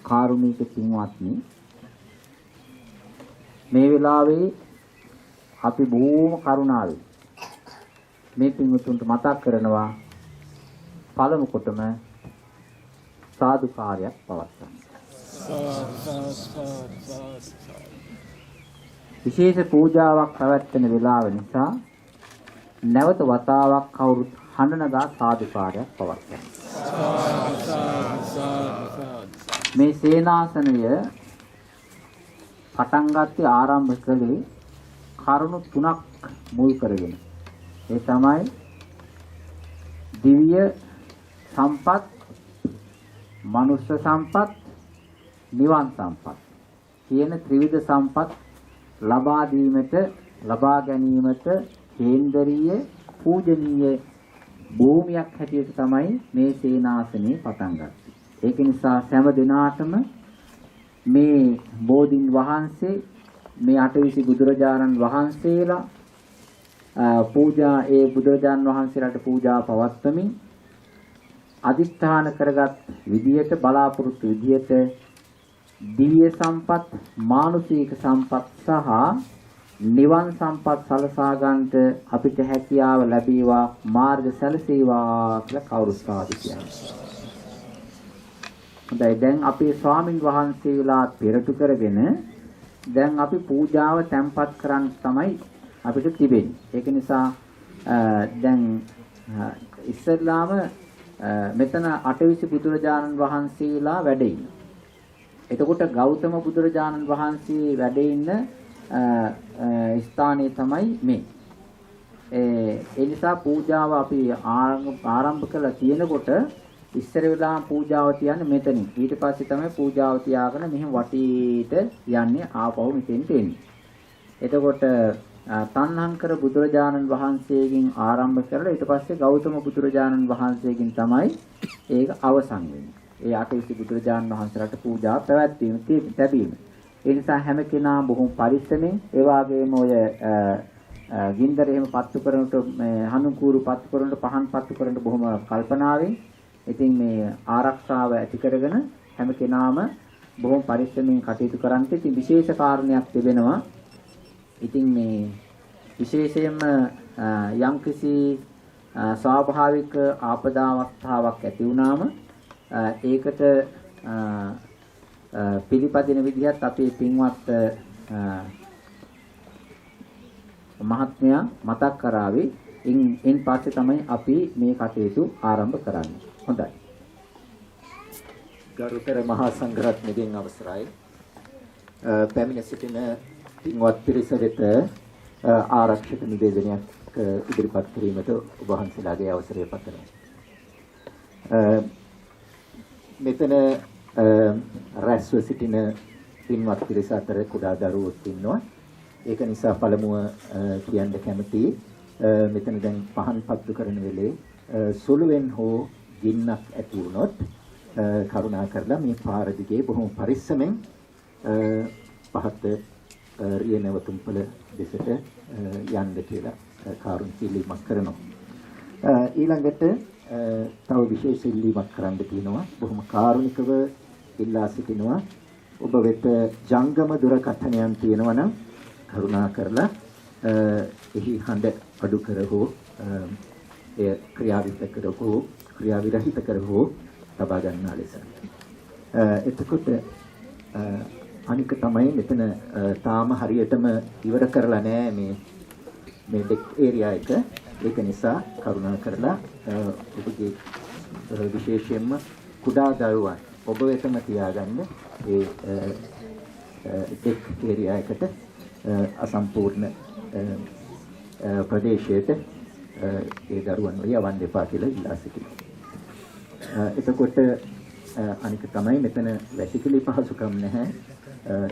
කාරුණික පින්වත්නි, මේ වෙලාවේ අපි බොහෝම කරුණාවෙන් මේ පින්වතුන්ට මතක් කරනවා පළමු කොටම සාදුකාරයක් පවත්වන්න. විශේෂ පූජාවක් පැවැත්වෙන වෙලාව නිසා නැවත වතාවක් කවුරුත් හඬනගා සාදුකාරයක් පවත්වන්න. මේ සේනාසනය පටන් ගත්තේ ආරම්භ කළේ කරුණු තුනක් මුල් කරගෙන. ඒ තමයි දිව්‍ය සම්පත්, මනුෂ්‍ය සම්පත්, නිවන් සම්පත් කියන ත්‍රිවිධ සම්පත් ලබා ගැනීමට කේන්දරීය පූජනීය භූමියක් හැටියට තමයි මේ සේනාසනය පටන් ගත්තේ. ඒක නිසා සෑම දිනාටම මේ බෝධින් වහන්සේ, මේ අටවිසි බුදුරජාණන් වහන්සේලා බුදුරජාණන් වහන්සේලාට පූජා පවත්වමින් අදිස්ථාන කරගත් විදියට, බලාපොරොත්තු විදියට දිව්‍ය සම්පත්, මානුෂික සම්පත් සහ නිවන් සම්පත් සලසා ගන්නට අපිට හැකියාව ලැබේවා, මාර්ග සැලසේවා කියලා කවුරුත් සාදු කියනවා. හොඳයි, දැන් අපේ ස්වාමින් වහන්සේලා පෙරටු කරගෙන දැන් අපි පූජාව තැන්පත් කරන්න තමයි අපිට තිබෙන්නේ. ඒක නිසා දැන් ඉස්සෙල්ලාම මෙතන අටවිසි බුදුරජාණන් වහන්සේලා වැඩ ඉන්නවා. එතකොට ගෞතම බුදුරජාණන් වහන්සේ වැඩ ඉන්න ස්ථානයේ තමයි මේ. ඒ නිසා පූජාව අපි ආරම්භ කළා තියෙනකොට ඉස්සර වෙලාම පූජාව තියන්නේ මෙතනින්. ඊට පස්සේ තමයි පූජාව තියාගෙන මෙහෙම වටේට යන්නේ ආපහු මෙතෙන්ට එන්නේ. එතකොට තණ්හංකර බුදුරජාණන් වහන්සේගෙන් ආරම්භ කරලා ඊට පස්සේ ගෞතම බුදුරජාණන් වහන්සේගෙන් තමයි ඒක අවසන් වෙන්නේ. ඒ අටවිසි බුදුරජාණන් වහන්සේලාට පූජා පැවැත්වීම තිබීම. ඒ නිසා හැම කෙනා බොහොම පරිස්සමෙන්, ඒ වගේම ඔය ගින්දර එහෙම පත්තු කරනකොට, මේ හනුකూరు පත්තු කරනකොට, පහන් පත්තු කරනකොට බොහොම කල්පනාවෙන් ඉතින් මේ ආරක්ෂාව ඇති කරගෙන හැම කෙනාම බොහොම පරිස්සමෙන් කටයුතු කරන්න. ඉතින් විශේෂ කාරණයක් තිබෙනවා. ඉතින් මේ විශේෂයෙන්ම යම්කිසි ස්වාභාවික ආපදා අවස්ථාවක් ඇති වුණාම ඒකට පිළිපදින විදිහත් අපේ පින්වත් මහත්මයා මතක් කරાવી. ඉන් පස්සේ තමයි අපි මේ කටයුතු ආරම්භ කරන්නේ. හොඳයි. ගරුතර මහා සංඝරත්නයගෙන් අවසරයි. පැමිණ සිටින පින්වත් පිරිස වෙත ආරක්ෂක නිවේදනයක් ඉදිරිපත් කිරීමට ඔබ වහන්සේලාගේ අවසරය පතනවා. මෙතන රැස්ව සිටින පින්වත් පිරිස අතර කුඩා දරුවොත් ඉන්නවා. ඒක නිසා පළමුව කියන්න කැමතියි මෙතන දැන් පහන් පත්තු කරන වෙලේ සුළුවෙන් හෝ ගින්නක් ඇති වුණොත් කරුණා කරලා මේ පාර දිගේ බොහොම පරිස්සමෙන් පහත රිය නැවතුම්පල දෙසට යන්න කියලා කාරුණික ඉල්ලීමක් කරනවා. ඊළඟට තව විශේෂ ඉල්ලීමක් කරන්න තියෙනවා. බොහොම කාරුණිකව ඉල්ලා සිටිනවා. ඔබ වෙත ජංගම දුරකථනයන් තියෙනවා නම් කරුණා කරලා එහි හඬ අඩු කර හෝ එය ක්‍රියාවිරහිත කර හෝ තබා ගන්නා ලෙස. එතකොට අනික තමයි මෙතන තාම හරියටම ඉවර කරලා නැහැ මේ ඩෙක් ඒරියා එක. ඒක නිසා කරුණා කරලා ඔබගේ විශේෂයෙන්ම කුඩා දරුවන් ඔබ වෙතම තියාගන්න ඒ ඩෙක් ඒරියා එකට අසම්පූර්ණ ප්‍රදේශයට ඒ දරුවන් යවන්න එපා කියලා ඉල්ලා සිටිනවා. එතකොට අනික තමයි මෙතන වැසිකිලි පහසුකම් නැහැ.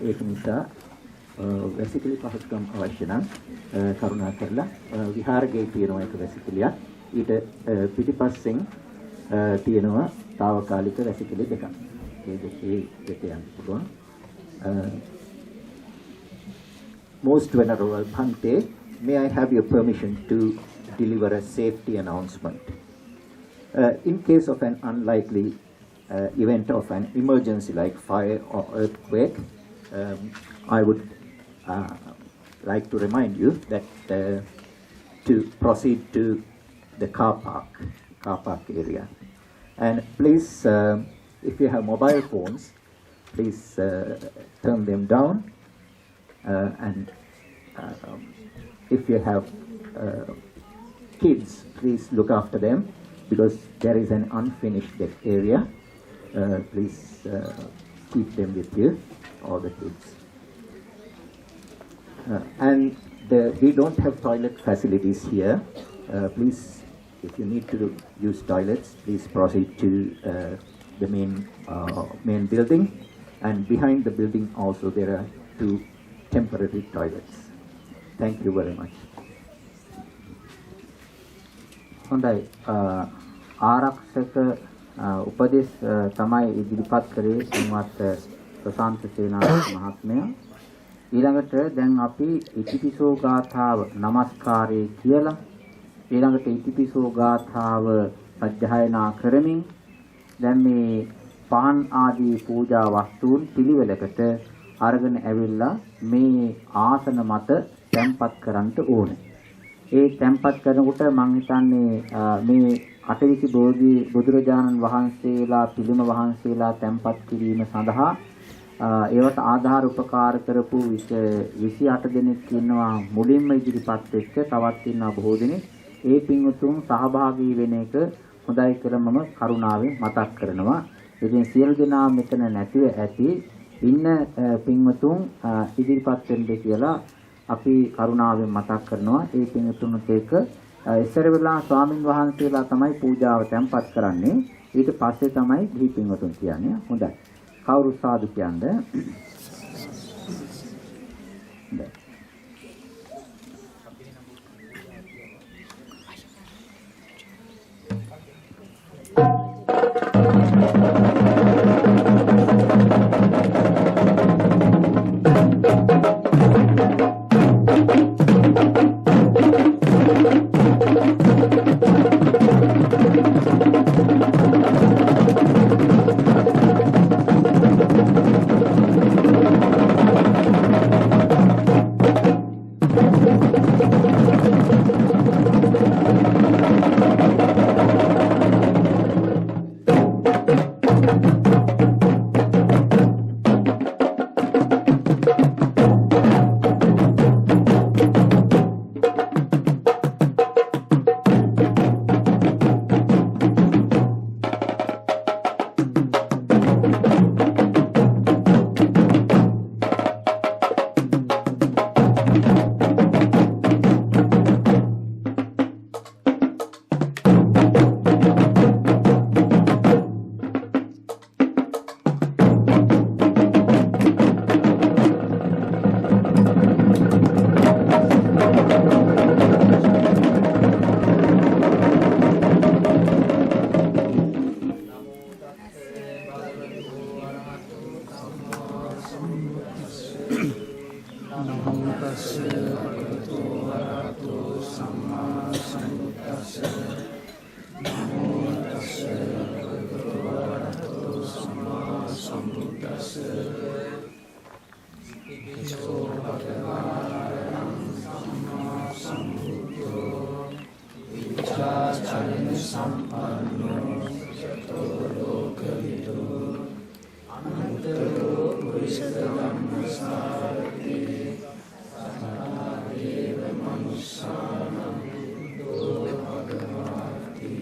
ඒක නිසා වැසිකිලි පහසුකම් අවශ්‍ය නම් කරුණා කරලා විහාරයේ තියෙනවා එක වැසිකිලියක්. ඊට පිටිපස්සෙන් තියෙනවා తాවකාලික වැසිකිලි දෙකක්. ඒ දෙක යන්න පුළුවන්. Most Venerable Bhante, may I have your permission to deliver a safety announcement? In case of an unlikely event of an emergency like fire or earthquake, I would like to remind you that to proceed to the car park area. And please, if you have mobile phones, please turn them down. And if you have kids, please look after them because there is an unfinished deck area. Please keep them with you, all the kids. And we don't have toilet facilities here. Please, if you need to use toilets, please proceed to the main building. And behind the building also there are 2 temporary toilets. Thank you very much. හොඳයි. ආරක්ෂක උපදෙස් තමයි ඉදිරිපත් කරේ පින්වත් ප්‍රශාන්ත සේනාරත්න මහත්මයා. ඊළඟට දැන් අපි ඉතිපිසෝ ගාථාව নমස්කාරයේ කියලා ඊළඟට ඉතිපිසෝ ගාථාව අධ්‍යයනා කරමින් දැන් මේ පහන් ආදී පූජා වස්තුන් පිළිවෙලකට අරගෙන ඇවිල්ලා මේ ආසන මත තැන්පත් කරන්න ඕනේ. ඒ තැන්පත් කරනකොට මම හිතන්නේ මේ අටවිසි බුදුරජාණන් වහන්සේලා පිළිම වහන්සේලා තැන්පත් කිරීම සඳහා ඒවට ආධාර උපකාර කරපු 28 දෙනෙක් ඉන්නවා මුලින්ම ඉදිරිපත් වෙච්ච තවත් ඉන්නවා බොහෝ දෙනෙක්. ඒ පින්වතුන් සහභාගී වෙන එක හොඳයි කියලා මම කරුණාවෙන් මතක් කරනවා. ඉතින් සියලු දෙනා මෙතන නැතිව ඇති ඉන්න පින්වතුන් ඉදිරිපත් වෙන්න කියලා අපි කරුණාවෙන් මතක් කරනවා. ඒ පින්වතුන්ට ඒක ඉස්සර වෙලා ස්වාමින් වහන්සේලා තමයි පූජාව තැන්පත් කරන්නේ. ඊට පස්සේ තමයි ගිහි පින්වතුන් කියන්නේ. හොඳයි. කවුරු සාදු කියන්නේ? හොඳයි. නමෝ තස්ස භගවතු වරහතෝ සම්මා සම්බුද්දස්ස නමෝ තස්ස භගවතු වරහතෝ සම්මා සම්බුද්දස්ස ඉතිසෝ භගවාරහං සම්මා සම්බුද්ධෝ විචාචරණ සම්පන්නෝ සතෝ ලෝකවිදු අනන්තෝ පුරිස ධම්මසාරති සතරාදේව මනුස්සානං බුද්ධෝ භගවාති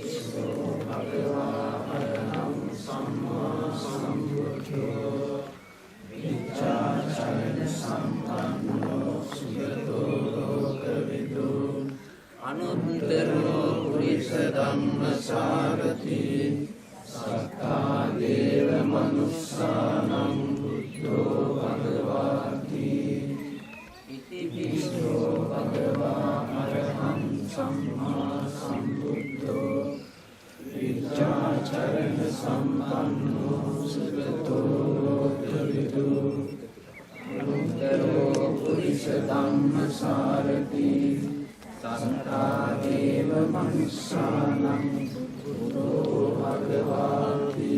ඉතිසෝ භගවාරහං සම්මා සම්බුද්ධෝ විචාචරණ සම්පන්නෝ සුගතෝ ලෝකවිදු අනුත්තරෝ පුරිස ධම්මසාරති සත්තා දේව මනුස්සානං බුද්ධෝ භගවාති ඉතිපිසෝ භගවා අරහං සම්මා සම්බුද්ධෝ විචාචරණ සම්පන්නෝ සුගතෝ ලෝකවිදු අනුත්තරෝ පුරිස ධම්මසාරති සත්තා දේව මනුස්සානං බුද්ධෝ භගවාති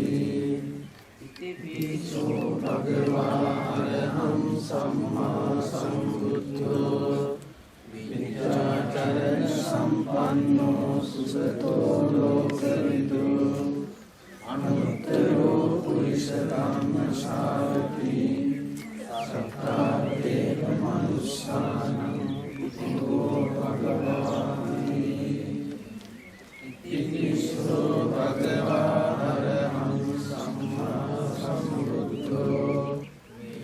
ඉතිපිසෝ භගවා අරහං සම්මා සම්බුද්ධෝ විචාචරණ සම්පන්නෝ සුගතෝ ලෝකවිදු අනුත්තරෝ පුරිස ධම්මසාරති සත්තා දේව මනුස්සානං බුද්ධෝ භගවාති ඉතිපිසෝ භගවා අරහං සම්මා සම්බුද්ධෝ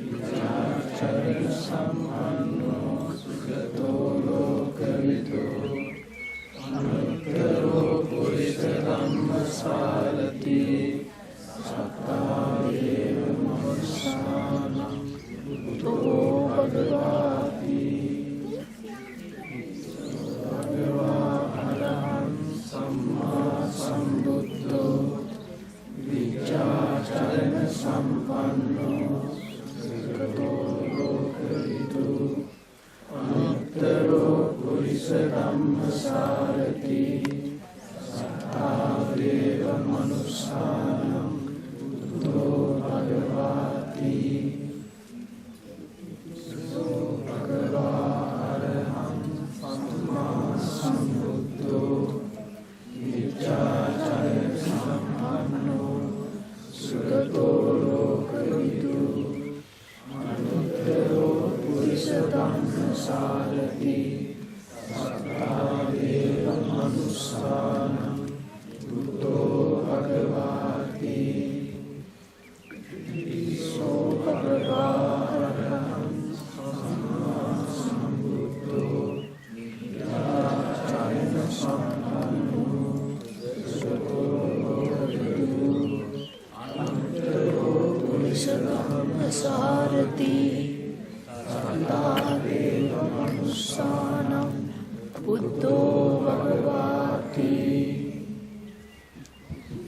විචාචරණ සම්පන්නෝ සුගතෝ ලෝකවිදු අනුත්තරෝ පුරිස ධම්මසාරති සත්තා දේව මනුස්සානං බුද්ධෝ භගවාති සම්මා සම්බුද්ධෝ විචාචරණ සම්පන්නෝ සුගතෝ ලෝකවිදු අනුත්තරෝ පුරිස ධම්මසාරති සත්තා දේව මනුස්සානං බුද්ධෝ භගවාති ඉතිපිසෝ භගවා අරහං සම්මා සම්බුද්ධෝ විචාචරණ සම්පන්නෝ සුගතෝ ලෝකවිදු අනුත්තරෝ පුරිස ධම්මසාරති සත්තා දේව මනුස්සානං බුද්ධෝ භගවාති ඉතිපිසෝ භගවා අරහං සම්මා සම්බුද්ධෝ විචාචරණ සම්පන්නෝ සුගතෝ ලෝකවිදු අනුත්තරෝ පුරිස ධම්මසාරති සත්තා දේව මනුස්සානං බුද්ධෝ භගවාති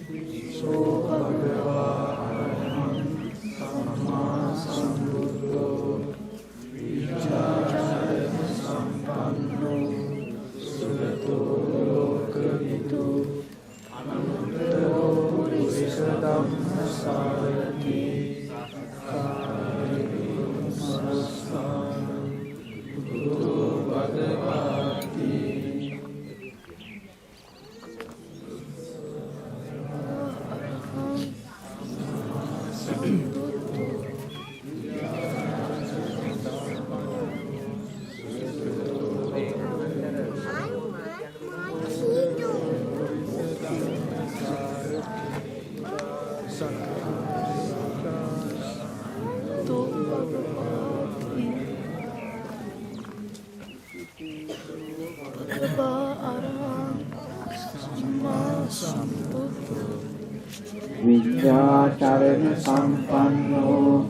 ඉතිපිසෝ භගවා අරහං සම්මා සම්බුද්ධෝ විචාචරණ සම්පන්නෝ සුගතෝ ලෝකවිදු අනුත්තරෝ පුරිස ධම්මසාරති සත්තා දේව මනුස්සානං බුද්ධෝ භගවාති විද්‍යාචරණ සම්පන්නෝ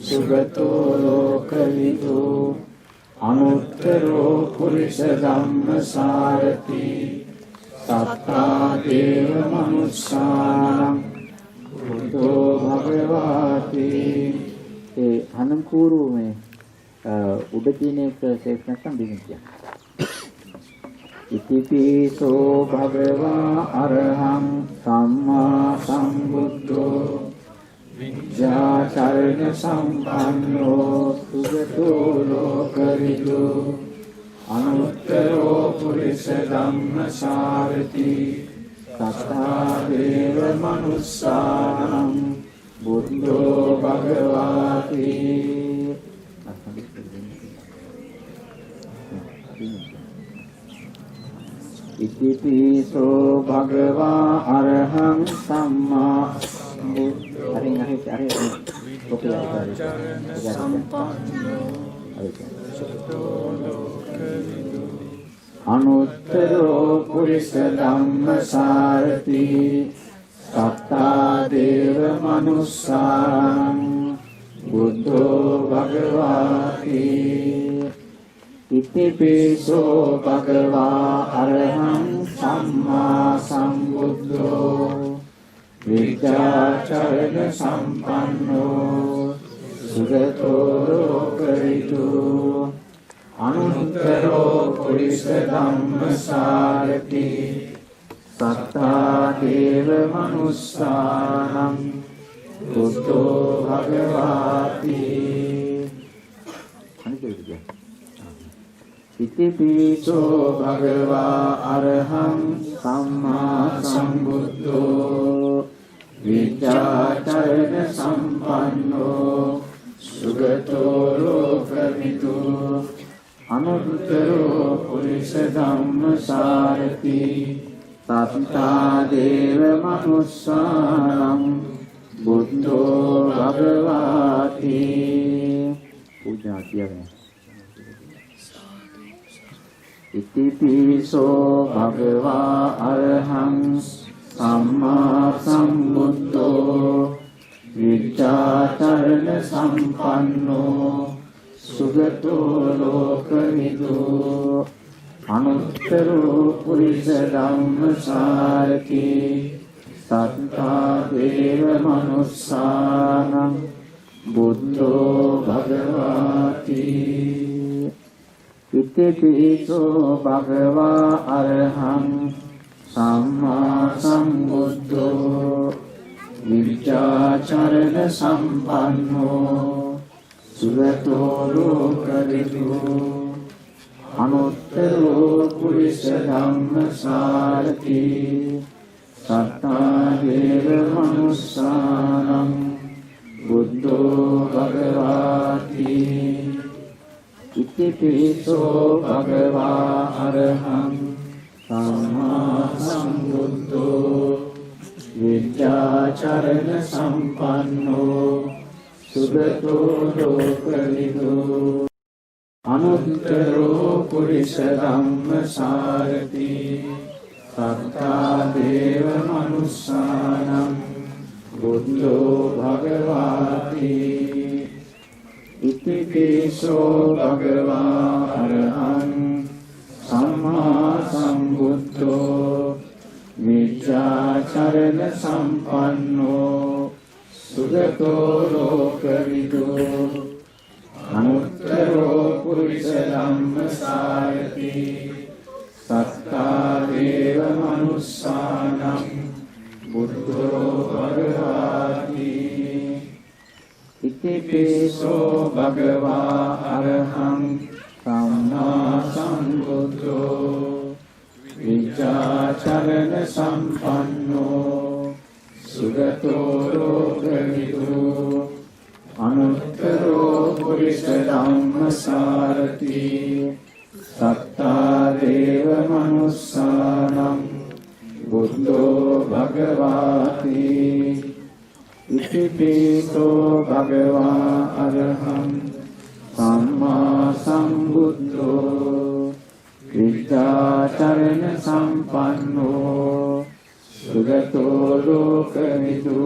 සුගතෝ ලෝකවිදු අනුත්තරෝ පුරිස ධම්මසාරති සත්තා දේව මනුස්සානං බුද්ධෝ භගවාති අනුකූරු මේ උඩ තියෙන එක සේෆ් නැත්නම් බිමින් කියන්න. ඉතිපිසෝ භගවා අරහං සම්මා සම්බුද්ධෝ විද්‍යාචරණ සම්පන්නෝ සුගතෝ ලෝකවිදු අනුත්තරෝ පුරිස ධම්මසාරති තථා දේව මනුස්සානං බුද්ධෝ භගවාති. ඉතිපිසෝ භගවා අරහං සම්මා අනුත්තරෝ පුරිස ධම්මසාරති සත්තා දේව මනුස්සානං බුද්ධෝ භගවාති. ඉතිපිසෝ භගවා අරහං සම්මා සම්බුද්ධෝ විද්‍යාචරණ සම්පන්නෝ සුගතෝ ලෝකවිදු අනුත්තරෝ පුරිස ධම්මසාරති සත්තා දේව මනුස්සානං බුද්ධෝ භගවාති. ඉතිපිසෝ භගවා අරහං සම්මා සම්බුද්ධෝ විද්‍යාචරණ සම්පන්නෝ සුගතෝ ලෝකවිදු අනුත්තරෝ පුරිස ධම්මසාරති සත්තා දේව මනුස්සානං බුද්ධෝ භගවාති. පූජා කියන්නේ ඉතිපිසෝ භගවා අරහං සම්මා සම්බුද්ධෝ විද්‍යාචරණ සම්පන්නෝ සුගතෝ ලෝකවිදු අනුත්තරෝ පුරිස ධම්මසාරති සත්තා දේව මනුස්සානං බුද්ධෝ භගවාති. ඉතිපිසෝ භගවා අරහං සම්මා සම්බුද්ධෝ විද්‍යාචරණ සම්පන්නෝ සුගතෝ ලෝකවිදු අනුත්තරෝ පුරිස ධම්මසාරති සත්තා දේව මනුස්සානං බුද්ධෝ භගවාති. ඉතිපිසෝ භගවා අරහං සම්මා සම්බුද්ධෝ විද්‍යාචරණ සම්පන්නෝ සුගතෝ ලෝකවිදු අනුත්තරෝ පුරිස ධම්මසාරති සත්තා දේව මනුස්සානං බුද්ධෝ භගවාති. ඉතිපිසෝ භගවා අරහං සම්මා සම්බුද්ධෝ විද්‍යාචරණ සම්පන්නෝ සුගතෝ ලෝකවිදු අනුත්තරෝ පුරිස ධම්මසාරති සත්තා දේව මනුස්සානං බුද්ධෝ භගවාති. ඉතිපිසෝ භගවා අරහං සම්මා සම්බුද්ධෝ විද්‍යාචරණ සම්පන්නෝ සුගතෝ ලෝකවිදු අනුත්තරෝ පුරිස ධම්මසාරති සත්තා දේව මනුස්සානං බුද්ධෝ භගවාති. ඉතිපිසෝ භගවා අරහං සම්මා සම්බුද්ධෝ විද්‍යාචරණ සම්පන්නෝ සුගතෝ ලෝකවිදු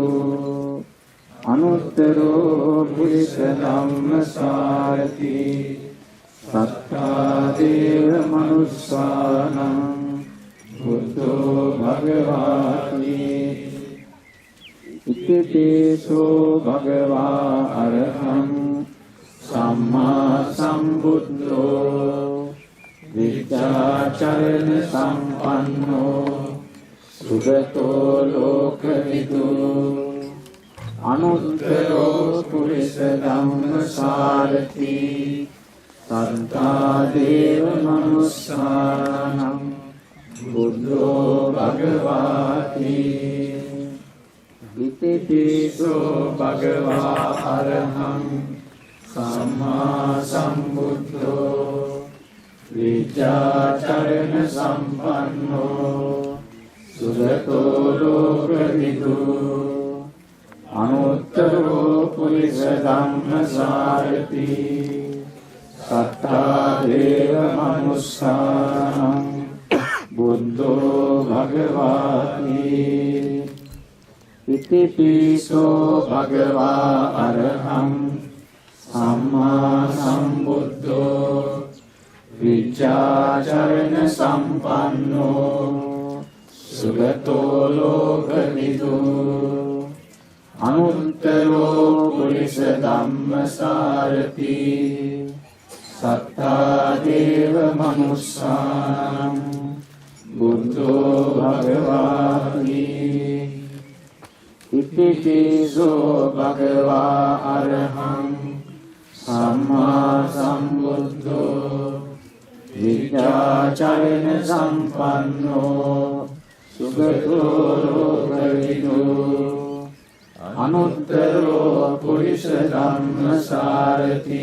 අනුත්තරෝ පුරිස ධම්මසාරති සත්තා දේව මනුස්සානං බුද්ධෝ භගවාති. ඉතිපිසෝ භගවා අරහං චරණ සම්පන්නෝ සුගතෝ ලෝකවිදු අනුත්තරෝ පුරිස ධම්මසාරති සත්තා දේව මනුස්සානං බුද්ධෝ භගවාති ඉතිපිසෝ භගවා අරහං සම්මා සම්බුද්ධෝ විචාචරණ සම්පන්නෝ සුගතෝ ලෝකවිදු අනුත්තරෝ පුරිස ධම්මසාරති සත්තා දේව මනුස්සානං බුද්ධෝ භගවාති ඉතිපිසෝ භගවා අරහං සම්මා සම්බුද්ධෝ විචාචරණ සම්පන්නෝ සුගතෝ ලෝකවිදු අනුත්තරෝ පුරිස ධම්මසාරති සත්තා දේව මනුස්සානං බුද්ධෝ භගවාති ඉතිපිසෝ භගවා අරහං සම්මා සම්බුද්ධෝ විචාචරණ සම්පන්නෝ සුගතෝ ලෝකවිදු අනුත්තරෝ පුරිස ධම්මසාරති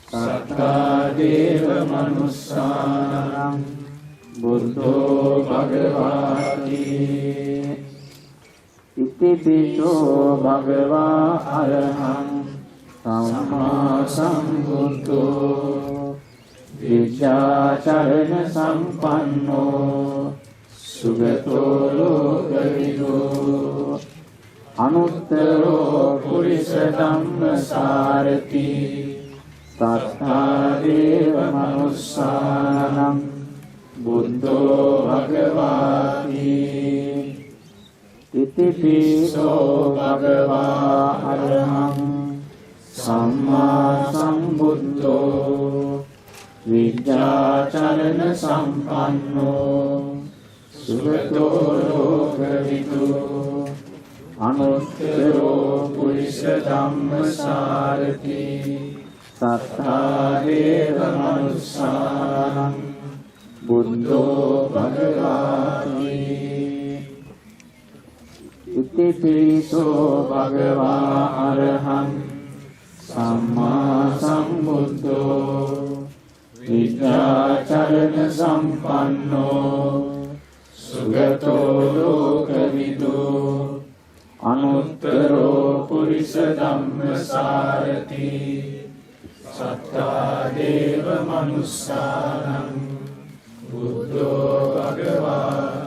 සත්තා දේව මනුස්සානං බුද්ධෝ භගවාති ඉතිපිසෝ භගවා අරහං සම්මා සම්බුද්ධෝ විචාචරණ සම්පන්නෝ සුගතෝ ලෝකවිදු අනුත්තරෝ පුරිස ධම්මසාරති සත්තා දේව මනුස්සානං බුද්ධෝ භගවාති ඉතිපිසෝ භගවා අරහං සම්මා සම්බුද්ධෝ විචාචරණ සම්පන්නෝ සුගතෝ ලෝකවිදු අනුත්තරෝ පුරිස ධම්මසාරති සත්තා දේව මනුස්සානං බුද්ධෝ භගවාති ඉතිපිසෝ භගවා අරහං සම්මා සම්බුද්ධෝ විචාචරණ සම්පන්නෝ සුගතෝ ලෝකවිදු අනුත්තරෝ පුරිස ධම්මසාරති සත්තා දේව මනුස්සානං බුද්ධෝ භගවාති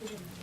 Thank you.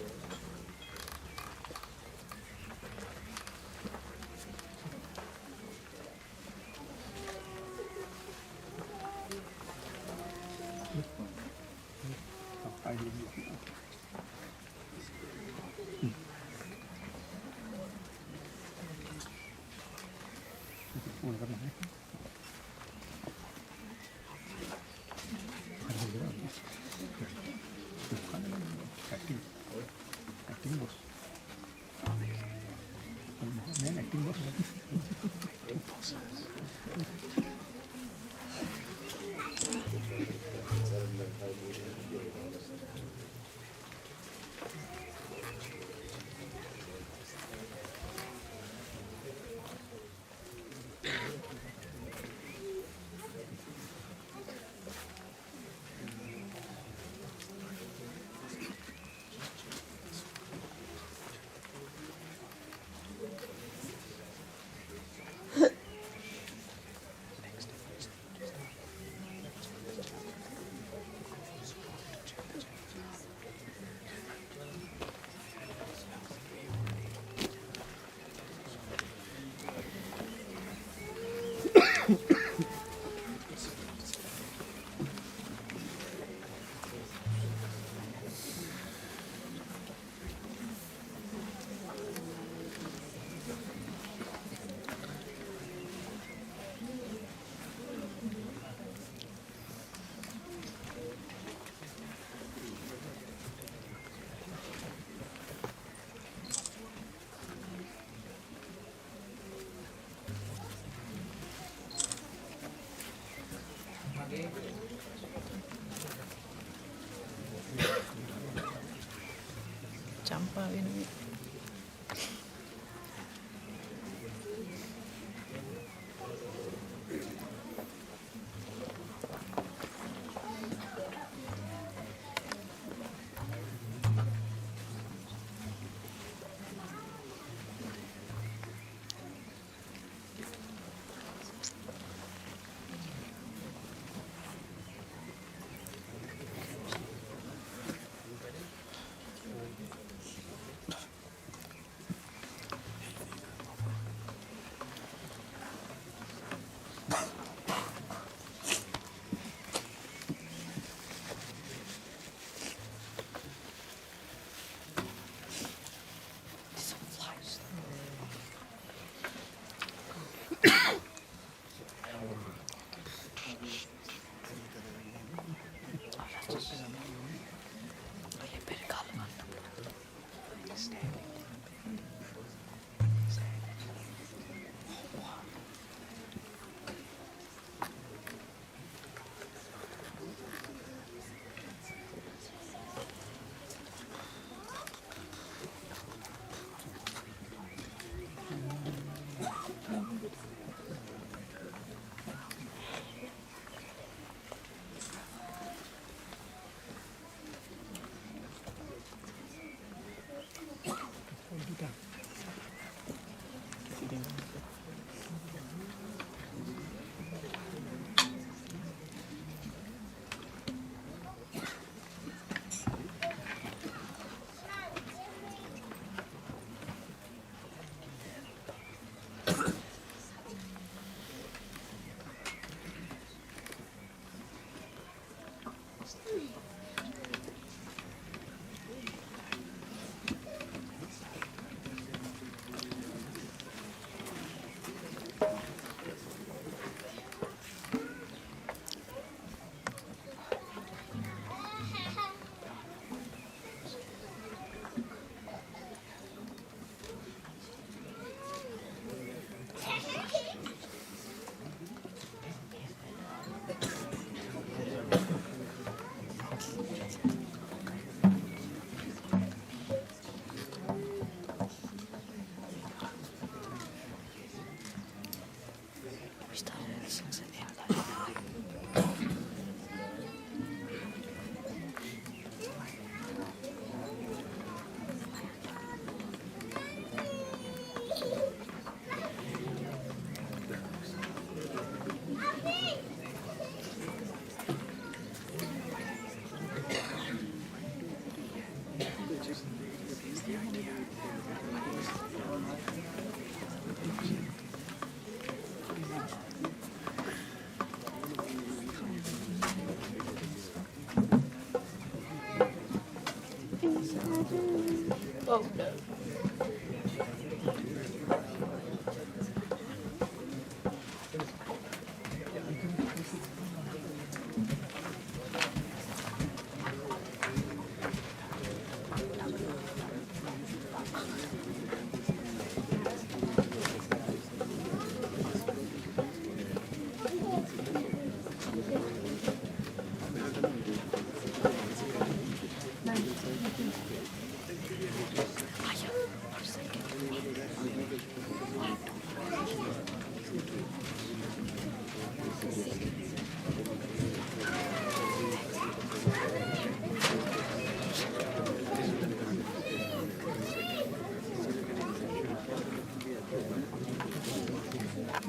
චම්පා වෙනුවෙන්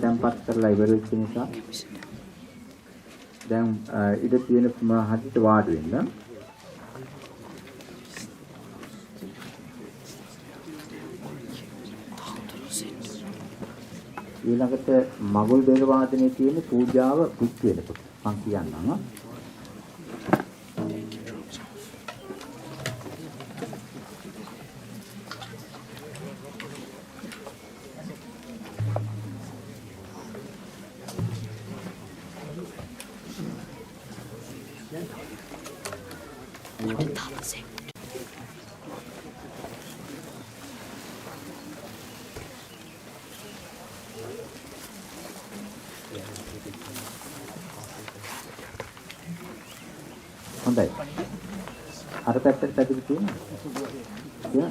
දැන්පත් කරලා ඉවර වෙච්ච නිසා දැන් ඉඩ තියෙන හදිට වාඩි වෙන්න. ඊළඟට මගුල් බෙර වාදනයේ තියෙන පූජාව පුත් වෙනකොට මම කියන්නම්. හොඳයි. අර පැත්තට පැත්තට තියෙනවා. තියෙනවා.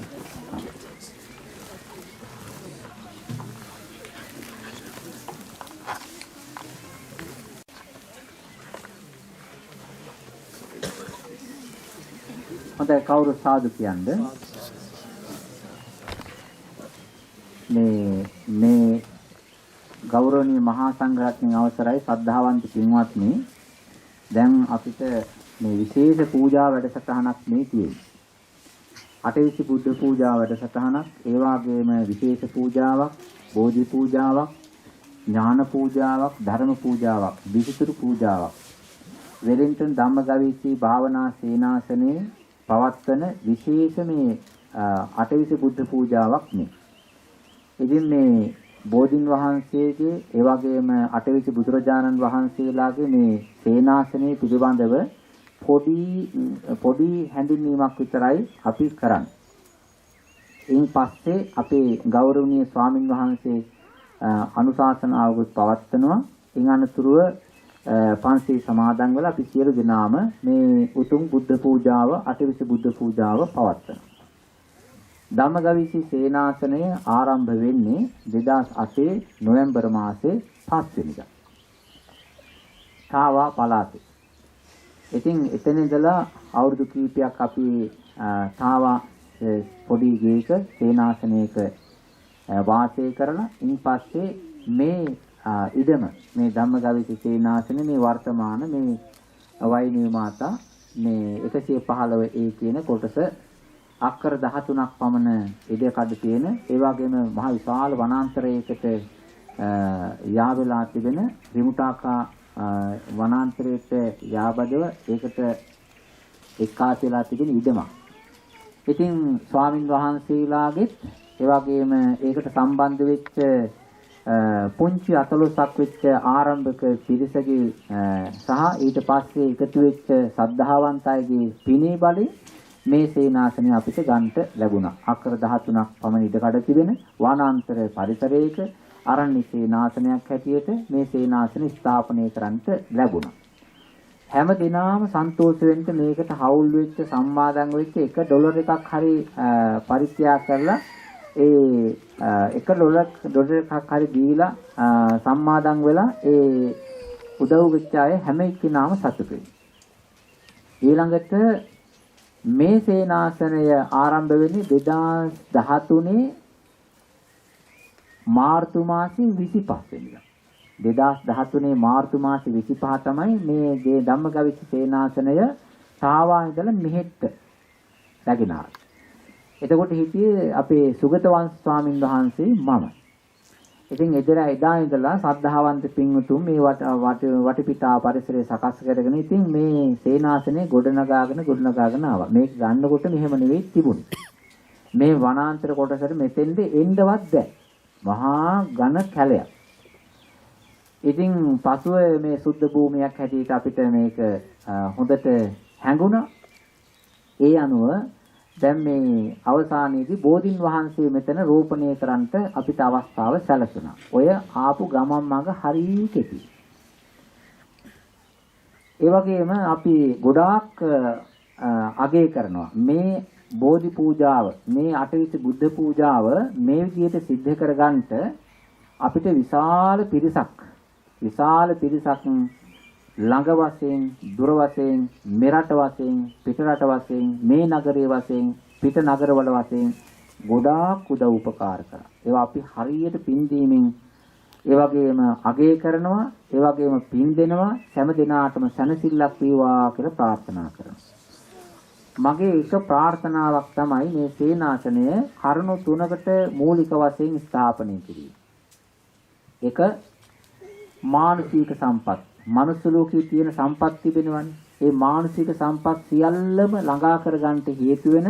හොඳයි කවුරු සාදු කියන්නේ? මේ ගෞරවනීය මහා සංඝරත්නයේ අවසරයි සද්ධාවන්ත පින්වත්නි, දැන් අපිට මේ විශේෂ පූජා වැඩසටහනක් මේ තියෙන්නේ. අටවිසි බුද්ධ පූජා වැඩසටහනක්, ඒ වගේම විශේෂ පූජාවක්, බෝධි පූජාවක්, ඥාන පූජාවක්, ධර්ම පූජාවක්, විසිතුරු පූජාවක්. වෙලින්ටන් ධම්මගවීසී භාවනා සේනාසනයේ පවත්වන විශේෂ මේ අටවිසි බුද්ධ පූජාවක් මේ. ඉතින් මේ බෝධින් වහන්සේගේ ඒ වගේම අටවිසි බුදුරජාණන් වහන්සේලාගේ මේ සේනාසනයේ පිළිබඳව පොඩි හැඳින්වීමක් විතරයි අපි කරන්නේ. ඉන් පස්සේ අපේ ගෞරවනීය ස්වාමින් වහන්සේ අනුශාසනාවකුත් පවත්වනවා. ඉන් අනතුරුව පන්සල් සමාදන් වෙලා අපි සියලු දෙනාම මේ උතුම් බුද්ධ පූජාව අටවිසි බුද්ධ පූජාව පවත්වනවා. ධම්මගවීසී සේනාසනය ආරම්භ වෙන්නේ 2008 නොවැම්බර් මාසේ 5 වෙනිදා. තාවා පළාතේ. ඉතින් එතන ඉඳලා අවුරුදු කිහිපයක් අපි තාවා පොඩි ගේක සේනාසනයක වාසය කරලා ඉන් පස්සේ මේ ඉදම මේ ධම්මගවීසී සේනාසනේ මේ වර්තමාන මේ වෛනී මාතා මේ 115A කියන කොටස අක්කර 13ක් පමණ ඉඩකඩ තියෙන ඒ වගේම මහ විශාල වනාන්තරයකට යාවෙලා තිබෙන රිමුටාකා වනාන්තරයට යාබදව ඒකට එක්කාසෙලා තිබෙන ඉඩමක්. ඉතින් ස්වාමින් වහන්සේලාගෙත් ඒ වගේම ඒකට සම්බන්ධ වෙච්ච පුංචි 14ක් වෙච්ච ආරම්භක පිරිසගේ සහ ඊට පස්සේ එකතු වෙච්ච සද්ධාවන්ත අයගේ පිනේ බලයෙන් මේ සේනාසනය අපිට ගන්නට ලැබුණා. අක්කර 13ක් පමණ ඉඩකඩ තිබෙන වනාන්තර පරිසරයක අරණ්‍ය සේනාසනයක් හැටියට මේ සේනාසන ස්ථාපනය කරන්නට ලැබුණා. හැම දිනම සන්තෝෂ වෙන්න මේකට හවුල් වෙච්ච සම්මාදන් වෙච්ච $1 එකක් හරි පරිත්‍යාග කරලා ඒ $1 එකක් හරි දීලා සම්මාදන් වෙලා ඒ උදව් වෙච්ච අය හැම එක්කිනාම සතුටුයි. ඊළඟට මේ සේනාසනය ආරම්භ වෙන්නේ 2013 මාර්තු මාසේ 25 වෙනිදා. 2013 මාර්තු මාසේ 25 තමයි මේ ධම්මගවීසී සේනාසනය තාවා ඉඳලා මෙහෙට රැගෙන ආවේ. එතකොට හිටියේ අපේ සුගත වංශ ස්වාමින් වහන්සේ මම. ඉතින් එදා ඉඳලා සද්ධාවන්ත පින්වතුන් මේ වටපිටා පරිසරය සකස් කරගෙන ඉතින් මේ සේනාසනේ ගොඩනගාගෙන ආවා. මේක ගන්නකොට මෙහෙම නෙවෙයි තිබුණේ. මේ වනාන්තර කොටසට මෙතෙන්ද එන්නවත් බෑ. මහා ඝන කැලයක්. ඉතින් පසුව මේ සුද්ධ භූමියක් හැටියට අපිට මේක හොඳට හැඟුණා. ඒ අනුව දැන් මේ අවසානයේදී බෝධින් වහන්සේ මෙතන රෝපණය කරන්නට අපිට අවස්ථාව සැලසුණා. ඔය ආපු ගමන් මඟ හරිය කෙටි. ඒ වගේම අපි ගොඩාක් අගය කරනවා මේ බෝධි පූජාව, මේ අටවිසි බුද්ධ පූජාව මේ විදිහට සිද්ධ කරගන්නට අපිට විශාල පිරිසක් ළඟ වශයෙන්, දුර වශයෙන්, මෙරට වශයෙන්, පිටරට වශයෙන්, මේ නගරයේ වශයෙන්, පිට නගරවල වශයෙන් ගොඩාක් උදව් උපකාර කරා. ඒවා අපි හරියට පින් දීමෙන් ඒ වගේම අගය කරනවා, ඒ වගේම පින් දෙනවා, හැම දිනාටම සැනසෙල්ලක් වේවා කියලා ප්‍රාර්ථනා කරනවා. මගේ එක ප්‍රාර්ථනාවක් තමයි මේ සේනාසනය කරුණු තුනකට මූලික වශයෙන් ස්ථාපනය කිරීම. එක මානසික සම්පත්. මනුස්ස ලෝකයේ තියෙන සම්පත් තිබෙනවනේ. ඒ මානසික සම්පත් සියල්ලම ළඟා කරගන්නට හේතු වෙන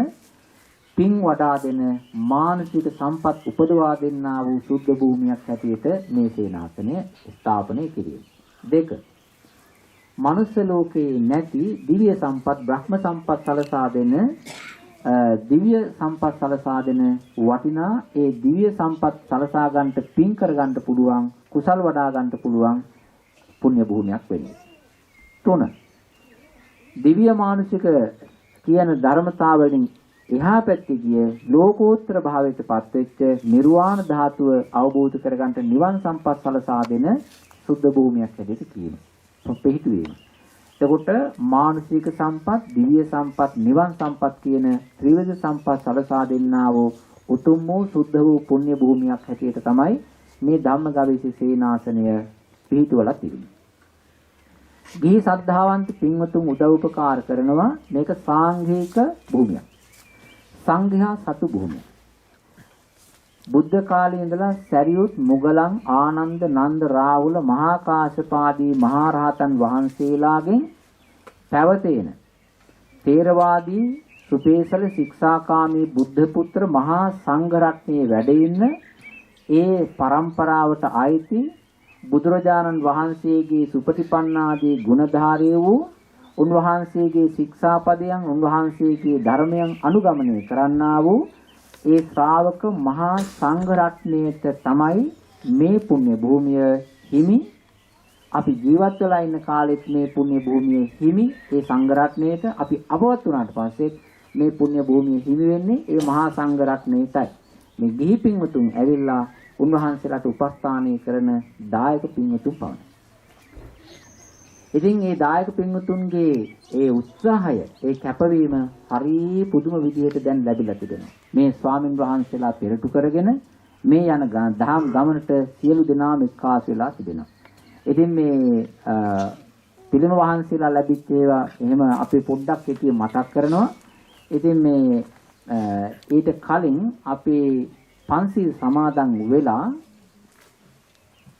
පින් වඩා දෙන මානසික සම්පත් උපදවා දෙන්නා වූ සුද්ධ භූමියක් හැටියට මේ සේනාසනය ස්ථාපනය කිරීම. දෙක මනුස්ස ලෝකයේ නැති දිව්‍ය සම්පත්, බ්‍රහ්ම සම්පත් සලසා දෙන වටිනා ඒ දිව්‍ය සම්පත් සලසා ගන්නට පින් කර ගන්නට පුළුවන්, කුසල් වඩා ගන්නට පුළුවන් පුණ්‍ය භූමියක් වෙන්නේ. 3. දිව්‍ය මානුෂික කියන ධර්මතාවලින් එහා පැත්තේ ගිය ලෝකෝත්තර භාවයට පත්වෙච්ච නිර්වාණ ධාතුව අවබෝධ කරගන්නට නිවන් සම්පත් සලසා දෙන සුද්ධ භූමියක් හැටියට කියනවා. පිහිටුවීම. එතකොට මානසික සම්පත්, දිව්‍ය සම්පත්, නිවන් සම්පත් කියන ත්‍රිවිධ සම්පත් සලසා දෙන්නා වූ උතුම් වූ සුද්ධ වූ පුණ්‍ය භූමියක් හැටියට තමයි මේ ධම්මගවීසි සේනාසනය පිහිටුවලා තිබෙන්නේ. ගිහි සද්ධාවන්ත පින්වතුන් උදව් උපකාර කරනවා. මේක සාංඝික භූමියක්. සංඝයා සතු භූමිය. බුද්ධ කාලේ ඉඳලා සරියුත්, මුගලන්, ආනන්ද, නන්ද, රාහුල, මහා කාශ්‍යපාදී මහා රහතන් වහන්සේලාගෙන් පැවතෙන තේරවාදී සුපේසල ශික්ෂාකාමී බුද්ධ පුත්‍ර මහා සංඝ රත්නයේ වැඩ ඉන්න ඒ પરම්පරාවට ආйти බුදුරජාණන් වහන්සේගේ සුපටිපන්නාදී ගුණධාරී වූ උන්වහන්සේගේ ශික්ෂාපදයන්, උන්වහන්සේගේ ධර්මයන් අනුගමනය කරන්නා වූ ඒ ශ්‍රාවක මහා සංඝ රත්නයට තමයි මේ පුණ්‍ය භූමිය හිමි. අපි ජීවත් වෙලා ඉන්න කාලෙත් මේ පුණ්‍ය භූමිය හිමි. ඒ සංඝ රත්නයට අපි අපවත් වුණාට පස්සේ මේ පුණ්‍ය භූමිය හිමි වෙන්නේ ඒ මහා සංඝ රත්නයටයි. මේ ගිහි පින්වතුන් ඇවිල්ලා උන්වහන්සේලාට උපස්ථානය කරන දායක පින්වතුන් පවණයි. ඉතින් මේ දායක පින්වතුන්ගේ ඒ උත්සාහය, ඒ කැපවීම හරි පුදුම විදිහට දැන් ලැබිලා තිබෙනවා. මේ ස්වාමින් වහන්සේලා පෙරටු කරගෙන මේ යන දහම් ගමනට සියලු දෙනාම එක්කාසු වෙලා තිබෙනවා. ඉතින් මේ පිළිම වහන්සේලා ලැබිච්ච ඒවා එහෙම අපි පොඩ්ඩක් හිතිය මතක් කරනවා. ඉතින් මේ ඊට කලින් අපි පන්සිල් සමාදන් වෙලා,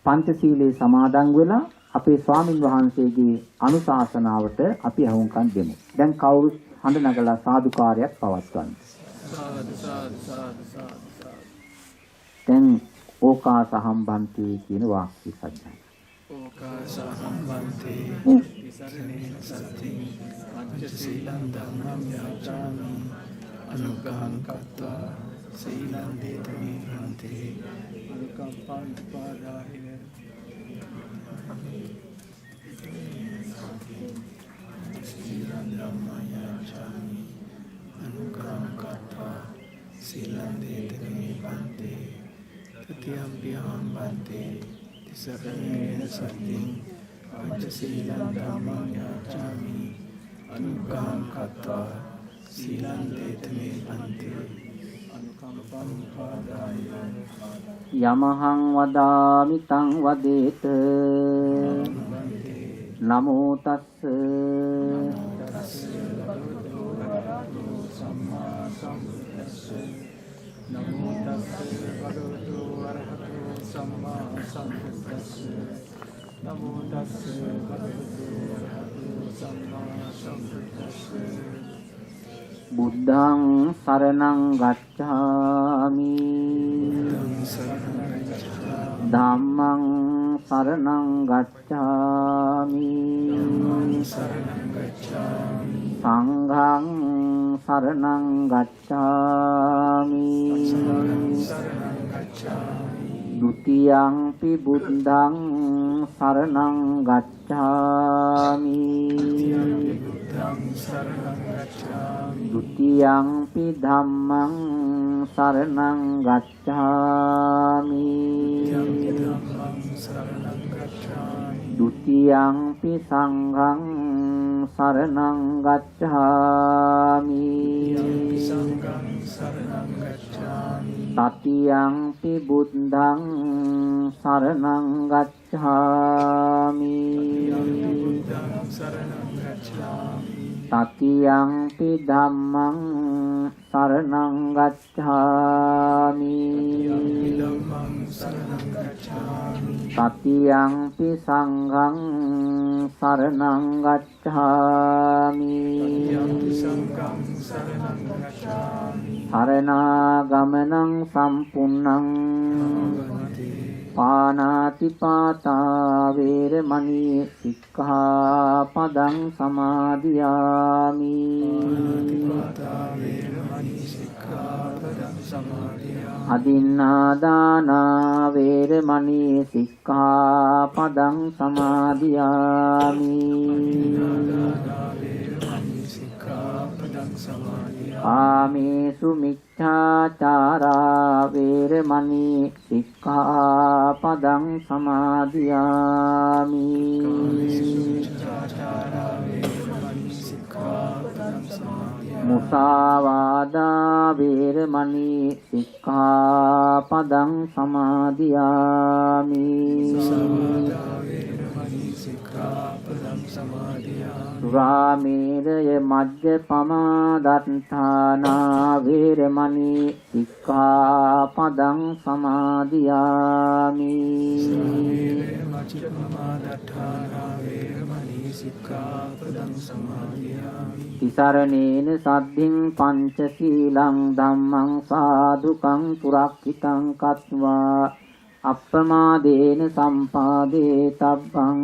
පංචශීලයේ සමාදන් වෙලා අපේ ස්වාමින් වහන්සේගේ අනුශාසනාවට අපි අහුම්කම් දෙමු. දැන් කවුරුත් හඬ නගලා සාදුකාරයක් පවත්වන්න. දැන් ඕකාසහම්බන්ති කියන වාක්‍ය සජ්ජන. ඕකාසහම්බන්ති විසරණේන සති පංචශීලං ධම්මං යාචාමි අනුග්‍රහං කତ୍වා සීලං දේතමේ හන්ති අනුකම්පං උපාදාය සීලං ධම්මං යාචාමි අනුග්‍රහං කତ୍වා සීලං දේතමේ හන්ති තතියම්පි හම්බන්ති තිසරණේන සති පංචශීලං ධම්මං යාචාමි අනුග්‍රහං කତ୍වා සීලං දේතමේ හන්ති අනුකම්පං උපාදාය යමහං වදාමි තං වදේත නමෝ තස්ස සම්මා සම්බුද්දස්ස නමෝ තස්ස භගවතු වරහතෝ සම්මා සම්බුද්දස්ස නමෝ තස්ස භගවතු වරහතෝ සම්මා සම්බුද්දස්ස බුද්ධං සරණං ගච්ඡාමි ධම්මං සරණං ගච්ඡාමි සංඝං සරණං ගච්ඡාමි ဒုတိယံ පි බුද්ධං සරණං ගච්ඡාමි ဒုတိယံ පි ධම්මං සරණං ගච්ඡාමි ဒုတိယံ පි සංඝං සරණං ගච්ඡාමි တတိယံ පි බුද්ධං සරණං ගච්ඡාමි တတိယံ පි ධම්මං සරණං ගච්ඡාමි တတိယံ පි සංඝං සරණං ගච්ඡාමි සරණාගමනං සම්පුන්නං පාණාතිපාතා වේරමණී සික්ඛාපදං සමාදියාමි อดินนาดานาเวรมณีสิกขาปดังสมาธิยามิอาเมสุมิจฉาจาราเวรมณีสิกขาปดังสมาธิยามิมุสาวาดาเวรมณีสิกขาปดังสมาธิยามิสุราเมรยมัจจปมาดัฏฐานาเวรมณีสิกขาปดังสมาธิยามิติสารเนนสัดดิงปัญจศีลังธัมมังสาธุกังปุรักขิตังกัตวาอัปปมาเดนสัมปาเดตับบัง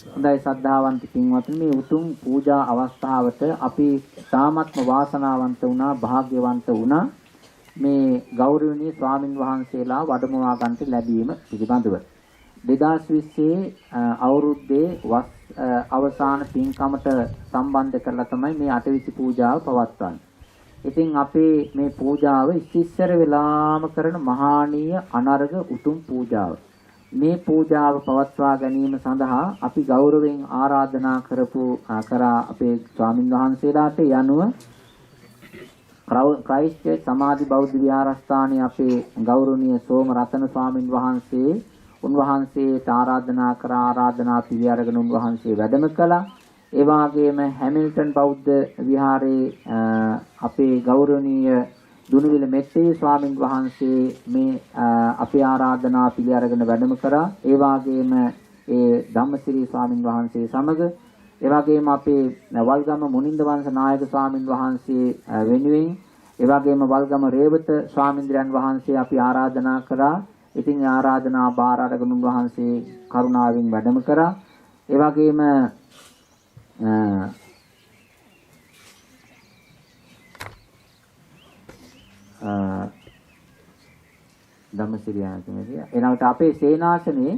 හොඳයි ශ්‍රද්ධාවන්ත පින්වත්නි මේ උතුම් පූජා අවස්ථාවට අපි සාමත්ම වාසනාවන්ත වුණා භාග්‍යවන්ත වුණා මේ ගෞරවනීය ස්වාමින් වහන්සේලා වඩමවා ගන්නට ලැබීම පිළිබඳව 2020 අවුරුද්දේ අවසාන පින්කමට සම්බන්ධ කරලා තමයි මේ අටවිසි පූජාව පවත්වන්නේ. ඉතින් අපේ මේ පූජාව ඉස්සර වෙලාම කරන මහානීය අනර්ග උතුම් පූජාව. මේ පූජාව පවත්වා ගැනීම සඳහා අපි ගෞරවයෙන් ආරාධනා කරා අපේ ස්වාමින් වහන්සේලාට යනුව ක්‍රයිස්ට් සමාධි බෞද්ධ විහාරස්ථානයේ අපේ ගෞරවනීය සෝම රතන ස්වාමින් වහන්සේ උන්වහන්සේට ආරාධනා පිළි අරගෙන උන්වහන්සේ වැඩම කළා. ඒ වගේම හැමිල්ටන් බෞද්ධ විහාරයේ අපේ ගෞරවනීය දුනුවිල මෙත්තේ ස්වාමින් වහන්සේ මේ අපේ ආරාධනා පිළි අරගෙන වැඩම කරා. ඒ වගේම ඒ ධම්මසිරි ස්වාමින් වහන්සේ සමග ඒ වගේම අපේ වල්ගම මුනින්ද වංශ නායක ස්වාමින් වහන්සේ වෙනුවෙන් ඒ වගේම වල්ගම රේවත ස්වාමින්ද්‍රයන් වහන්සේ අපි ආරාධනා කරා. ඉතින් ආරාධනා බාර අරගෙන වහන්සේ කරුණාවෙන් වැඩම කරා. ඒ වගේම ධම්මසිරියාතුමේ එනකට අපේ සේනාසනේ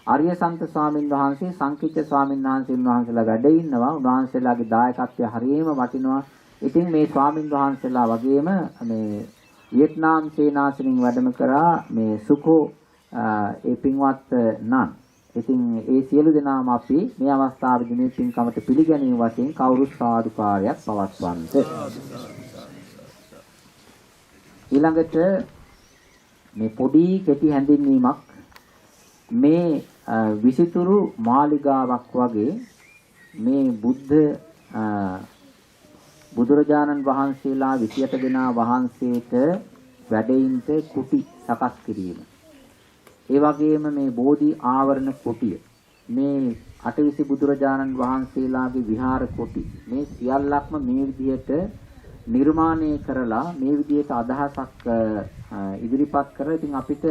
ආර්යසන්ත ස්වාමින් වහන්සේ සංකීර්ණ ස්වාමින් වහන්සේලා වැඩ ඉන්නවා. උන්වහන්සේලාගේ දායකත්වය හරියම වටිනවා. ඉතින් මේ ස්වාමින් වහන්සේලා වගේම මේ වියට්නාම් සේනාසනින් වැඩම කරා මේ සුකෝ ඒ පින්වත් නන්. ඉතින් ඒ සියලු දෙනාම අපි මේ අවස්ථාවේදී මේ පින්කමට පිළිගැනීම වශයෙන් කවුරුත් සාදුකාරයක් පවත්වන්නට. ඊළඟට මේ පොඩි කෙටි හැඳින්වීමක් මේ විසිතුරු මාලිගාවක් වගේ මේ බුදුරජාණන් වහන්සේලා 28 දෙනා වහන්සේට වැඩෙයින්ට කුටි සකස් කිරීම. ඒ වගේම මේ බෝධි ආවරණ කුටිය මේ අටවිසි බුදුරජාණන් වහන්සේලාගේ විහාර කුටි මේ සියල්ලක්ම මේ විදිහට නිර්මාණය කරලා මේ විදිහට අදහසක් ඉදිරිපත් කරලා ඉතින් අපිට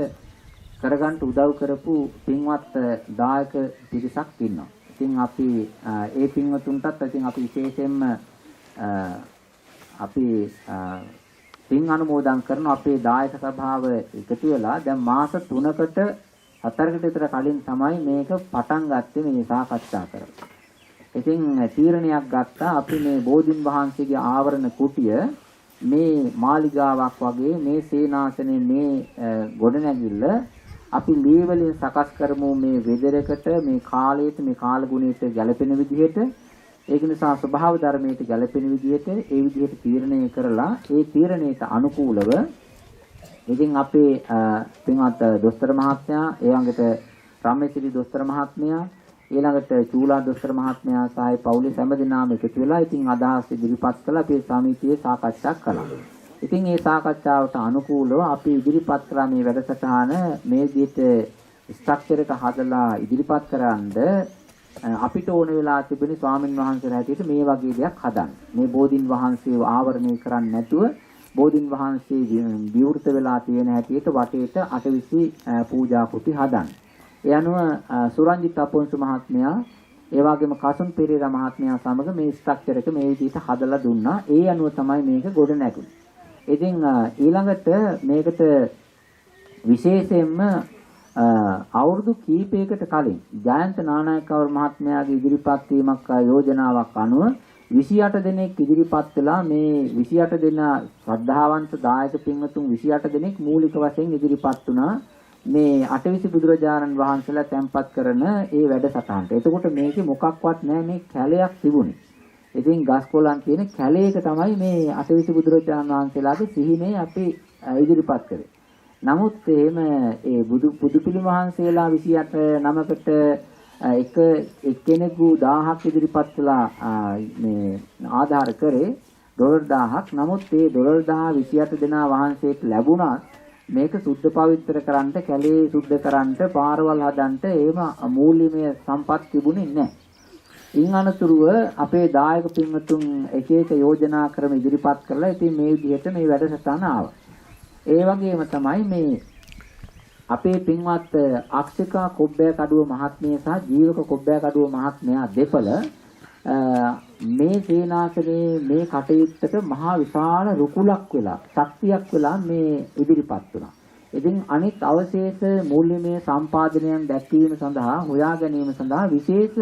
කරගන්න උදව් කරපු පින්වත් දායක පිරිසක් ඉන්නවා. ඉතින් අපි ඒ පින්වතුන්ටත් ඉතින් අපි විශේෂයෙන්ම අපි පින් අනුමෝදන් කරන අපේ දායක සභාව එකතු වෙලා දැන් මාස 3කට 4කට විතර කලින් තමයි මේක පටන් ගත්තේ මේ සාකච්ඡා කරලා. ඉතින් තීරණයක් ගත්තා අපි මේ බෝධින් වහන්සේගේ ආවරණ කුටිය මේ මාලිගාවක් වගේ මේ සේනාසනේ මේ ගොඩනැගිල්ල අපි ලී වලින් සකස් කරමු මේ වෙදරකට මේ කාලයට මේ කාල ගුණයට ගැලපෙන විදිහට ඒක නිසා ස්වභාව ධර්මයට ගැලපෙන විදිහට ඒ විදිහට තීරණය කරලා ඒ තීරණයට අනුකූලව ඉතින් අපේ පින්වත් දොස්තර මහත්මයා ඊළඟට රාමේසිරි දොස්තර මහත්මයා ඊළඟට චූලා දොස්තර මහත්මයා සායි පවුලේ හැමදෙනාම එකතු වෙලා ඉතින් අදහස් ඉදිරිපත් කළා අපේ සමිතියේ සාකච්ඡා කළා. ඉතින් මේ සාකච්ඡාවට අනුකූලව අපි ඉදිරිපත් කළා මේ වැඩසටහන මේ විදිහට ස්ට්‍රක්චර් එක හදලා ඉදිරිපත් කරන්ද අපිට ඕන වෙලා තිබුණේ ස්වාමින් වහන්සේලා හැටියට මේ වගේ දෙයක් හදන්න. මේ බෝධින් වහන්සේව ආවරණය කරන්නේ නැතුව බෝධින් වහන්සේ විවෘත වෙලා තියෙන හැටියට වටේට අටවිසි පූජා කුටි හදන්න. ඒ අනුව සුරංජිත් අපොන්සු මහත්මයා ඒ වගේම කසුන් පෙරේරා මහත්මයා සමග මේ ස්ට්‍රක්චර් එක මේ විදිහට හදලා දුන්නා. ඒ අනුව තමයි මේක ගොඩ නැගුණේ. ඉතින් ඊළඟට මේකට විශේෂයෙන්ම අවුරුදු කීපයකට කලින් ජයන්ත නානායකවර මහත්මයාගේ ඉදිරිපත් වීමක් යෝජනාවක් අනුව 28 දෙනෙක් ඉදිරිපත් කළා. මේ 28 දෙනා ශ්‍රද්ධාවන්ත දායක පින්වතුන් 28 දෙනෙක් මූලික වශයෙන් ඉදිරිපත් වුණා. මේ අටවිසි බුදුරජාණන් වහන්සේලා තැන්පත් කරන ඒ වැඩසටහනට. එතකොට මේකේ මොකක්වත් නැහැ මේ කැලයක් තිබුණේ. ඉතින් ගස්කොලන් තියෙන කැලේක තමයි මේ අටවිසි බුදුරජාණන් වහන්සේලාගේ සිහිනේ අපි ඉදිරිපත් කරේ. නමුත් එහෙම ඒ බුදු පිළිම වහන්සේලා 28 නමකට එක්කෙනෙකු 1000ක් ඉදිරිපත් කළා මේ ආධාර කරේ ඩොලර් 1000ක්. නමුත් මේ ඩොලර් 1000 28 දෙනා වහන්සේට ලැබුණා මේක සුද්ධ පවිත්‍ර කරන්න කැලේ සුද්ධ කරන්න පාරවල් හදන්න එහෙම මූල්‍යමය සම්පත් තිබුණේ නැහැ. ඉන් අනතුරුව අපේ දායක පින්වතුන් එක එක යෝජනා ක්‍රම ඉදිරිපත් කරලා ඉතින් මේ විදිහට මේ වැඩසටහන ආවා. ඒ වගේම තමයි මේ අපේ පින්වත් අක්ෂිකා කොබ්බෑකඩුව මහත්මිය සහ ජීවක කොබ්බෑකඩුව මහත්මයා දෙපළ මේ සේනාසනේ මේ කටයුත්තට මහා විශාල රුකුලක් වෙලා ශක්තියක් වෙලා මේ ඉදිරිපත් වුණා. ඉතින් අනිත් අවශේෂ මූල්‍යමය සම්පාදනයන් දැක්වීම සඳහා හොයා ගැනීම සඳහා විශේෂ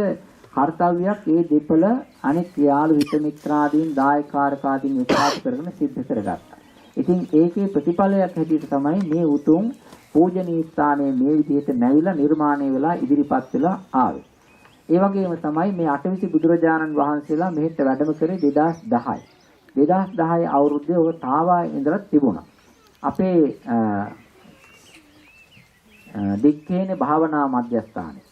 කාර්යයක් මේ දෙපළ අනිත් යාළු හිත මිත්‍රාදීන් දායකාරකාදීන් විපාක කරගෙන සිද්ධ කරගත්තා. ඉතින් ඒකේ ප්‍රතිඵලයක් හැටියට තමයි මේ උතුම් පූජනීය ස්ථානයේ මේ විදිහට නැවිලා නිර්මාණය වෙලා ඉදිරිපත් වෙලා ආවේ. ඒ වගේම තමයි මේ අටවිසි බුදුරජාණන් වහන්සේලා මෙහෙට වැඩම කරේ 2010. 2010 අවුරුද්දේ ඔය තාවා ඉඳලා තිබුණා. අපේ දික්කේනේ භාවනා මධ්‍යස්ථානයේ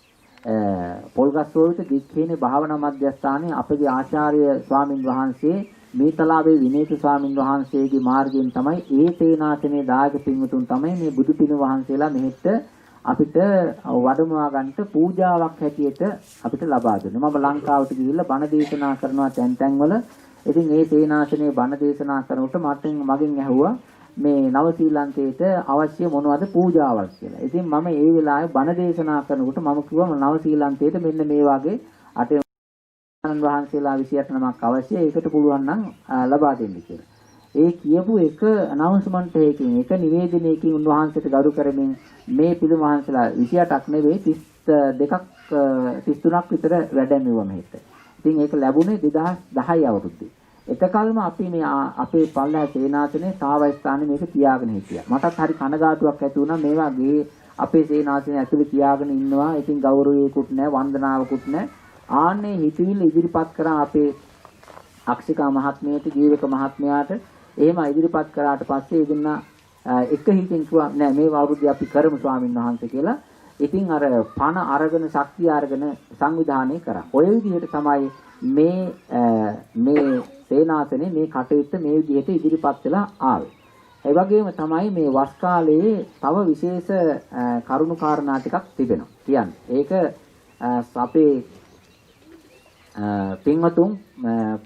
පොල්ගස්සෝවිත දික්කේනේ භාවනා මධ්‍යස්ථානයේ අපගේ ආචාර්ය ස්වාමින් වහන්සේ මේතලාවේ විනේත ස්වාමින් වහන්සේගේ මාර්ගයෙන් තමයි ඒ තේනාසනේ දායක පින්වතුන් තමයි මේ බුදු පින වහන්සේලා මෙහෙට අපිට වඩමවා ගන්නට පූජාවක් හැටියට අපිට ලබා දුන්නා. මම ලංකාවට ගිහිල්ලා බණ දේශනා කරනවා තැන් තැන්වල. ඉතින් මේ තේනාසනේ බණ දේශනා කරනකොට මගෙන් ඇහුවා මේ නව ශ්‍රීලංකේට අවශ්‍ය මොනවද පූජාවල් කියලා. ඉතින් මම ඒ වෙලාවේ බණ දේශනා කරනකොට මම කිව්වා නව ශ්‍රීලංකේට මෙන්න මේ වගේ අට වහන්සේලා 28 නමක් අවශ්‍යයි. ඒකට පුළුවන් නම් ලබා දෙන්න කියලා. ඒ කියපු එක අනවුන්ස්මන්ට් එකකින් එක නිවේදනයකින් උන්වහන්සේට ගරු කරමින් මේ පිළිම වහන්සේලා 28ක් නෙවෙයි 32ක් 33ක් විතර වැඩමෙවුවා මෙහෙට. ඉතින් ඒක ලැබුණේ 2010 අවුරුද්දේ. එතකල්ම අපි මේ අපේ පල්ලා සේනාසනේ සාවයි ස්ථානේ මේක තියාගෙන හිටියා. මටත් හරි කනගාටුවක් ඇති වුණා මේ වගේ අපේ සේනාසනේ ඇතුලේ තියාගෙන ඉන්නවා. ඉතින් ගෞරවයකුත් නැහැ, වන්දනාවකුත් නැහැ. ආන්නේ හිතවිල්ල ඉදිරිපත් කරා අපේ අක්ෂිකා මහත්මියට ජීවක මහත්මයාට. එහෙම ඉදිරිපත් කරාට පස්සේ ඒ දෙන්නා එක හිතින් කිව්වා නෑ මේ අවුරුද්දේ අපි කරමු ස්වාමීන් වහන්සේ කියලා. ඉතින් අර පණ අරගෙන ශක්තිය අරගෙන සංවිධානය කරා. ඔය විදිහට තමයි මේ සේනාසනේ මේ කටයුත්ත මේ විදිහට ඉදිරිපත් වෙලා ආවේ. ඒ වගේම තමයි මේ වස් කාලයේ තව විශේෂ කරුණු කාරණා ටිකක් තිබෙනවා. කියන්නේ ඒක අපේ පින්වතුන්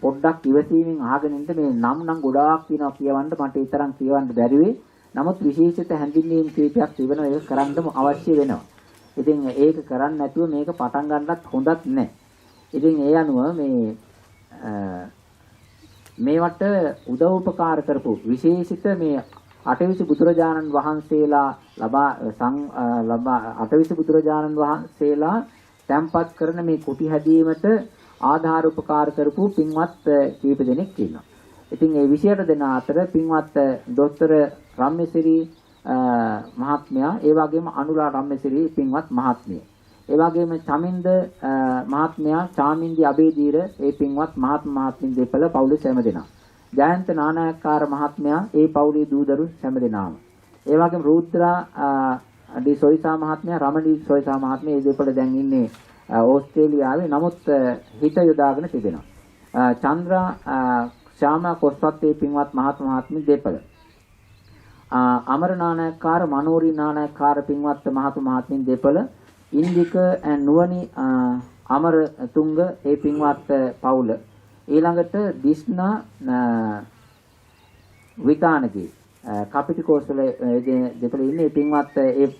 පොඩ්ඩක් ඉවසීමෙන් අහගෙන ඉන්න මේ නම් ගොඩාක් තියෙනවා කියවන්න මට ඒ තරම් කියවන්න බැරි වෙයි. නමුත් විශේෂිත හැඳින්වීම් කීපයක් තිබෙනවා ඒක කරන්නම අවශ්‍ය වෙනවා. ඉතින් ඒක කරන්නේ නැතුව මේක පටන් ගන්නත් හොඳත් නැහැ. ඉතින් ඒ අනුව මේවට උදව්පකාර කරපු විශේෂිත මේ අටවිසි බුදුරජාණන් වහන්සේලා අටවිසි බුදුරජාණන් වහන්සේලා තැන්පත් කරන මේ කුටි හැදීමට ආධාර උපකාර කරපු පින්වත් කීප දෙනෙක් ඉන්නවා. ඉතින් ඒ 28 දෙනා අතර පින්වත් දොස්තර රම්මසිරි මහත්මයා, ඒ වගේම අනුලා රම්මසිරි පින්වත් මහත්මිය. ඒ වගේම චමින්ද මහත්මයා, චාමින්දි අබේදීර ඒ පින්වත් මහත්මින් දෙපළ පවුලේ සෑම දෙනා. ජයන්ත නානායක්කාර මහත්මයා ඒ පවුලේ දූදරු සෑම දෙනාම. ඒ වගේම රුද්‍රා ඩි සොයිසා මහත්මයා, රමණී සොයිසා මහත්මිය මේ දෙපළ දැන් ඉන්නේ ඕස්ට්‍රේලියාවේ. නමුත් හිත යොදාගෙන තිබෙනවා. චන්ද්‍රා ශ්‍යාමා කොස්පත්තේ පින්වත් මහත්මිය දෙපළ. අමර නානායක්කාර, මනෝරි නානායක්කාර පින්වත් මහත්මිය දෙපළ. ඉන්දික නුවණි අමරතුංග ඒ පින්වත් පවුල. ඊළඟට දිස්නා විතානගේ කපිටිකෝසල දෙපළ ඉන්නේ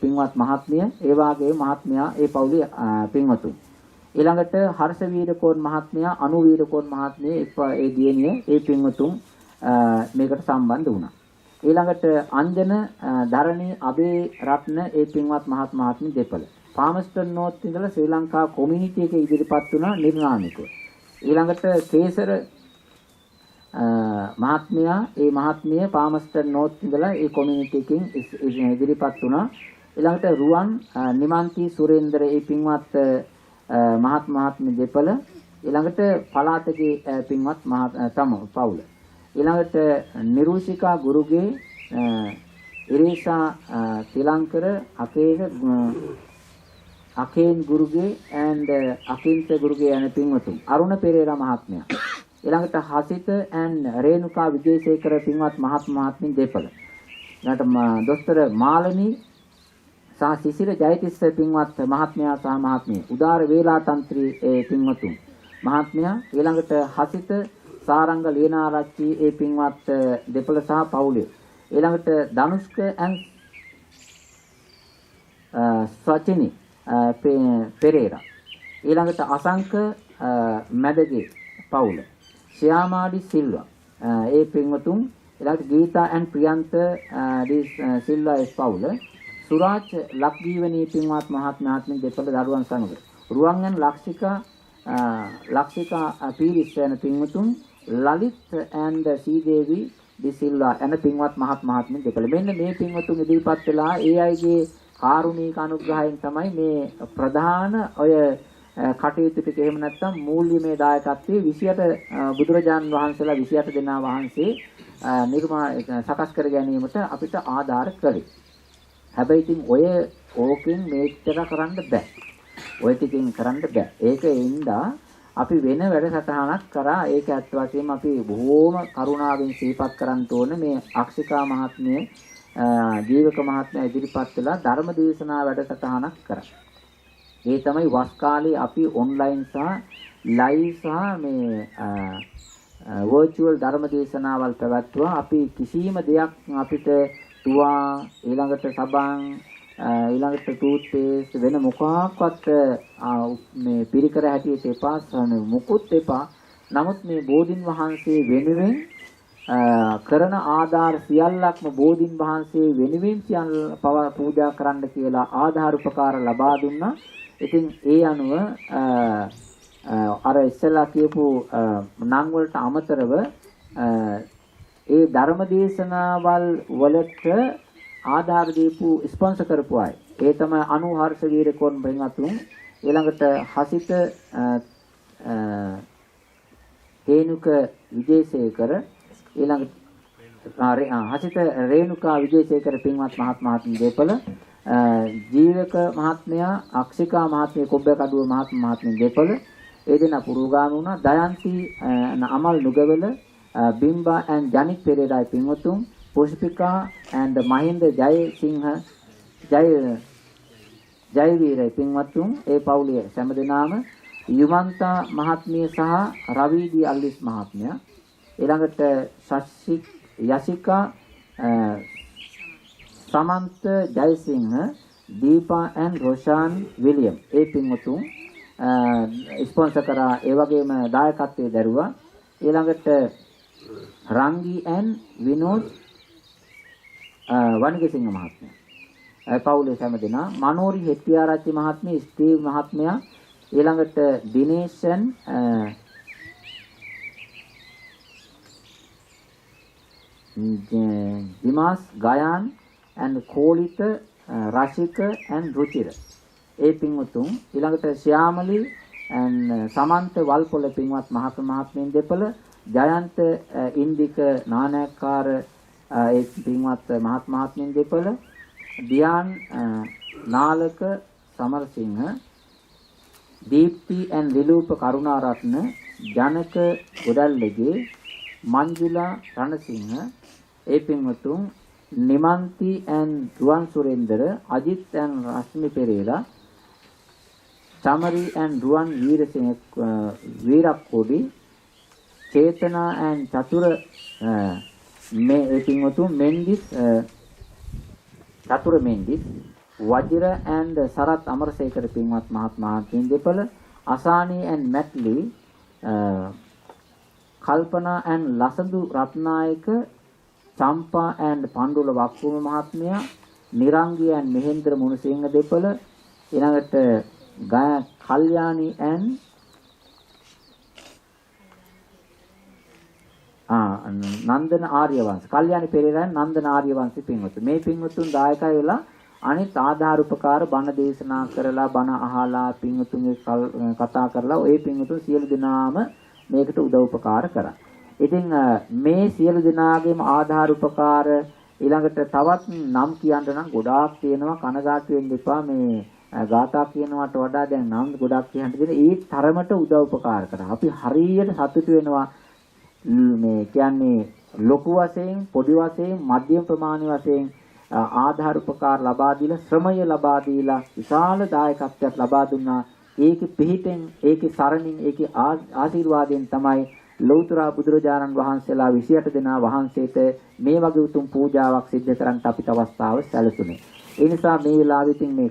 පින්වත් මහත්මිය, ඒ වාගේ මහත්මයා ඒ පවුලේ පින්වතුන්. ඊළඟට හර්ෂවීරකෝන් මහත්මයා, අනුවීරකෝන් මහත්මිය ඒ දියණිය ඒ පින්වතුන් මේකට සම්බන්ධ වුණා. ඊළඟට අංජන ධරණී අබේ රත්න ඒ පින්වත් මහත්මිය දෙපළ. පාමස්ටර් නෝත් ඉඳලා ශ්‍රී ලංකා කොමියුනිටි එකේ ඉදිරිපත් වුණා නිර්නාමිකව. ඊළඟට කේසර මහත්මයා, ඒ මහත්මිය පාමස්ටර් නෝත් ඉඳලා ඒ කොමියුනිටි එකෙන් ඉදිරිපත් වුණා. ඊළඟට රුවන් නිමන්ති සුරේන්ද්‍ර ඒ පින්වත් මහත්මිය දෙපළ. ඊළඟට පළාතගේ පින්වත් පවුල. ඊළඟට නිරූෂිකා ගුරුගේ, ඉරේෂා තිලංකර, අකේන් ගුරුගේ and අකින්ත ගුරුගේ යන පින්වතුන්. අරුණ පෙරේරා මහත්මයා. ඊළඟට හසිත and රේණුකා විජේසේකර පින්වත් මහත්මිය දෙපළ. ඊළඟට දොස්තර මාලනී සහ සිසිර ජයතිස්ස පින්වත් මහත්මයා සහ මහත්මිය. උදාර වේලාතන්ත්‍රී ඒ පින්වතුන් මහත්මයා. ඊළඟට හසිත සාරංග ලියනාරච්චි ඒ පින්වත් දෙපළ සහ පවුලේ. ඊළඟට ධනුෂ්ක and සචිනි පෙරේරා. ඊළඟට අසංක මැදගේ පවුල. ශ්‍යාමාඩි සිල්වා ඒ පින්වතුන්. ඊළඟට ගීතා and ප්‍රියන්ත සිල්වා ඒ පවුල. සුරාජ් ලක්ජීවනී පින්වත් මහත්මිය දෙපළ දරුවන් සමග. රුවන් and ලක්ෂිකා පීරිස් යන පින්වතුන්. ලලිත් and සීදේවි ඩි සිල්වා යන පින්වත් මහත්මිය දෙපළ. මෙන්න මේ පින්වතුන් ඉදිරිපත් වෙලා ඒ අයගේ කාරුණික අනුග්‍රහයෙන් තමයි මේ ප්‍රධාන ඔය කටයුතු ටික, එහෙම නැත්නම් මූල්‍යමය දායකත්වයේ 28 බුදුරජාන් වහන්සේලා 28 දෙනා වහන්සේ සකස් කර ගැනීමට අපිට ආධාර කළේ. හැබැයි ඉතින් ඕකෙන් මේච්චර කරන්න බෑ. ඔය ටිකෙන් කරන්න බෑ. ඒකින්දා අපි වෙන වැඩසටහනක් කරා. ඒක ඇත්ත වශයෙන්ම අපි බොහෝම කරුණාවෙන් සිහිපත් කරන්න ඕන මේ අක්ෂිකා මහත්මිය, ජීවක මහත්මයා ඉදිරිපත් වෙලා ධර්ම දේශනා වැඩසටහනක් කරා. ඒ තමයි වස් කාලේ අපි ඔන්ලයින් සහ ලයිව් සහ මේ වර්චුවල් ධර්ම දේශනාවල් පැවැත්වුවා. අපි කිසිම දෙයක් අපිට තුවා, ඊළඟට සබන්, ඊළඟට ටූත් පේස්ට් වෙන මොකක්වත් මේ පිරිකර හැටියට එපා, මොකුත් එපා. නමුත් මේ බෝධින් වහන්සේ වෙනුවෙන් කරන ආධාර සියල්ලක්ම බෝධින් වහන්සේ වෙනුවෙන් පූජා කරන්න කියලා ආධාර උපකාර ලබා දුන්නා. ඉතින් ඒ අනුව අර ඉස්සෙල්ලා කියපු නම් වලට අමතරව ඒ ධර්ම දේශනාවල් වලට ආධාර දීපු ස්පොන්සර් කරපු අය. ඒ තමයි අනුහර්ෂ වීරකෝන් බින්වතුන්. ඊළඟට හසිත හේනුක විජේසේකර, ඊළඟට හසිත රේණුකා විජේසේකර පින්වත් මහත්මිය දෙපළ. ජීවක මහත්මයා, අක්ෂිකා මහත්මිය කොබ්බකඩුව මහත්මිය දෙපළ. ඒ දෙනා පුරුගාමී වුණා. දයන්ති අමල් නුගවල, බිම්බා and ජනිත් පෙරේරා පින්වතුන්. පුෂ්පිකා and මහින්ද ජයසිංහ ජයවීර පින්වතුන් ඒ පවුලේ සෑම දෙනාම. යුමන්තා මහත්මිය සහ රවීඩි අල්ලිස් මහත්මයා. ඊළඟට යසිකා සමන්ත ජයසිංහ දීපා and රොෂාන් විලියම් ඒ පින්වතුන් ස්පොන්සර් කරා ඒ වගේම දායකත්වයේ දරුවා. ඊළඟට රංගී and විනෝද් වනිගසිංහ මහත්මයා පවුලේ හැම දෙනා මනෝරි හෙට්ටිආරච්චි මහත්මිය ස්ටීව් මහත්මයා ඊළඟට දිනේෂන් දිමාස් ගයාන් and කෝලිත රශික and රුචිර ඒ පින්වතුන් ඊළඟට ශ්‍යාමලි and සමන්ත වල්පොල පින්වත් මහත්මයන් දෙපළ ජයන්ත ඉන්දික නානක්කාර ඒ පින්වත් මහත්මයන් දෙපළ දියාන් නාලක සමරසිංහ දීප්ති and විලූප කරුණාරත්න ජනක ගොඩල්ලගේ මංජුලා රණසිංහ ඒ පින්වතුන් නිමන්ති and Ruwan සුරේන්දර Ajith and Rashmi Perera Chamari and රුවන් වීරසිංහ වීරක්කොඩි චේතනා and චතුර මේ ඒ පින්වතුන් මෙන්ඩිස් චතුර මෙන්ඩිස් වජිර and සරත් අමරසේකර පින්වත් මහත්මයන් දෙපළ අසානි and මැට්ලි කල්පනා and ලසඳු රත්නායක චම්පා and පණ්ඩුල වක්කුම මහත්මයා නිරංගී and මෙහෙන්ද්‍ර මුණසිංහ දෙපළ ඊළඟට කල්යාණි and නන්දන ආර්යවංශ කල්යාණි පෙරේරා නන්දන ආර්යවංශ පින්වතුන් මේ පින්වතුන් දායකය වෙලා අනිත් ආධාර උපකාර බණ දේශනා කරලා බණ අහලා පින්වතුන්ගේ කතා කරලා ওই පින්වතුන් සියලු දෙනාම මේකට උදව් උපකාර කරා. ඉතින් මේ සියලු දෙනාගේම ආධාර උපකාර ඊළඟට තවත් නම් කියන්න නම් ගොඩාක් තියෙනවා කනගාටු වෙන්න එපා මේ ගාථා කියනවට වඩා දැන් නම් ගොඩාක් කියන්න දෙන ඒ තරමට උදව් උපකාර කරා. අපි හරියට සතුටු වෙනවා මේ කියන්නේ ලොකු වශයෙන් පොඩි වශයෙන් මධ්‍යම ප්‍රමාණය වශයෙන් ආධාර උපකාර ලබා දීලා ශ්‍රමය ලබා දීලා විශාල දායකත්වයක් ලබා දුන්නා. ඒකේ පිහිටෙන් ඒකේ සරණින් ඒකේ ආශිර්වාදයෙන් තමයි ලෞතර බුදුරජාණන් වහන්සේලා 28 දෙනා වහන්සේට මේ වගේ උතුම් පූජාවක් සිද්ධ කරන්නට අපිට අවස්ථාව සැලසුනේ. ඒ නිසා මේ වෙලාවෙදී මේ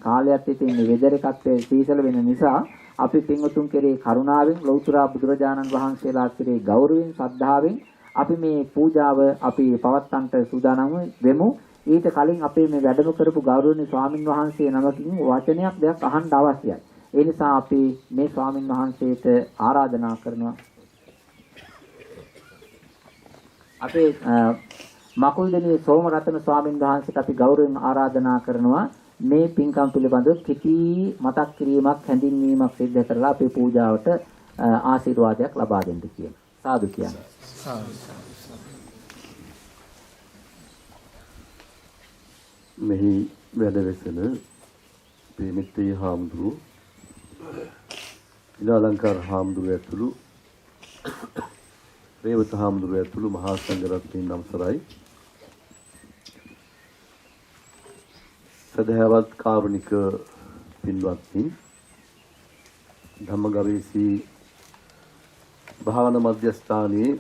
කාලයත් ඉතින් මේ වෙදර එකත් සීසල වෙන නිසා අපි පින්වතුන් කෙරේ කරුණාවෙන් ලෞතර බුදුරජාණන් වහන්සේලා කෙරේ ගෞරවයෙන් ශ්‍රද්ධාවෙන් අපි මේ පූජාව අපි පවත්වන්නට සූදානම් වෙමු. ඊට කලින් අපේ මේ වැඩම කරපු ගෞරවනීය ස්වාමින් වහන්සේ නමකින් වචනයක් දෙයක් අහන්න අවශ්‍යයි. ඒ නිසා අපි මේ ස්වාමින් වහන්සේට ආරාධනා කරනවා. අපේ මකුල්දෙණිය සෝමරතන ස්වාමින් වහන්සේට අපි ගෞරවයෙන් ආරාධනා කරනවා මේ පින්කම් පිළිබඳව කිටි මතක් කිරීමක් හැඳින්වීමක් සිදු කරලා අපේ පූජාවට ආශිර්වාදයක් ලබා දෙන්න කියලා. සාදු කියන්නේ. මෙහි වැඩ වෙසෙන ප්‍රේමිතී හාමුදුරු ඉලාලංකාර හාමුදුරුවෝ ඇතුළු රේවත හාමුදුරුවෝ ඇතුළු මහා සංඝරත්නයන් නමස්කාරයි. සදහවත් කාරුණික පින්වත්නි, ධම්මගවීසී භාවනා මධ්‍යස්ථානයේ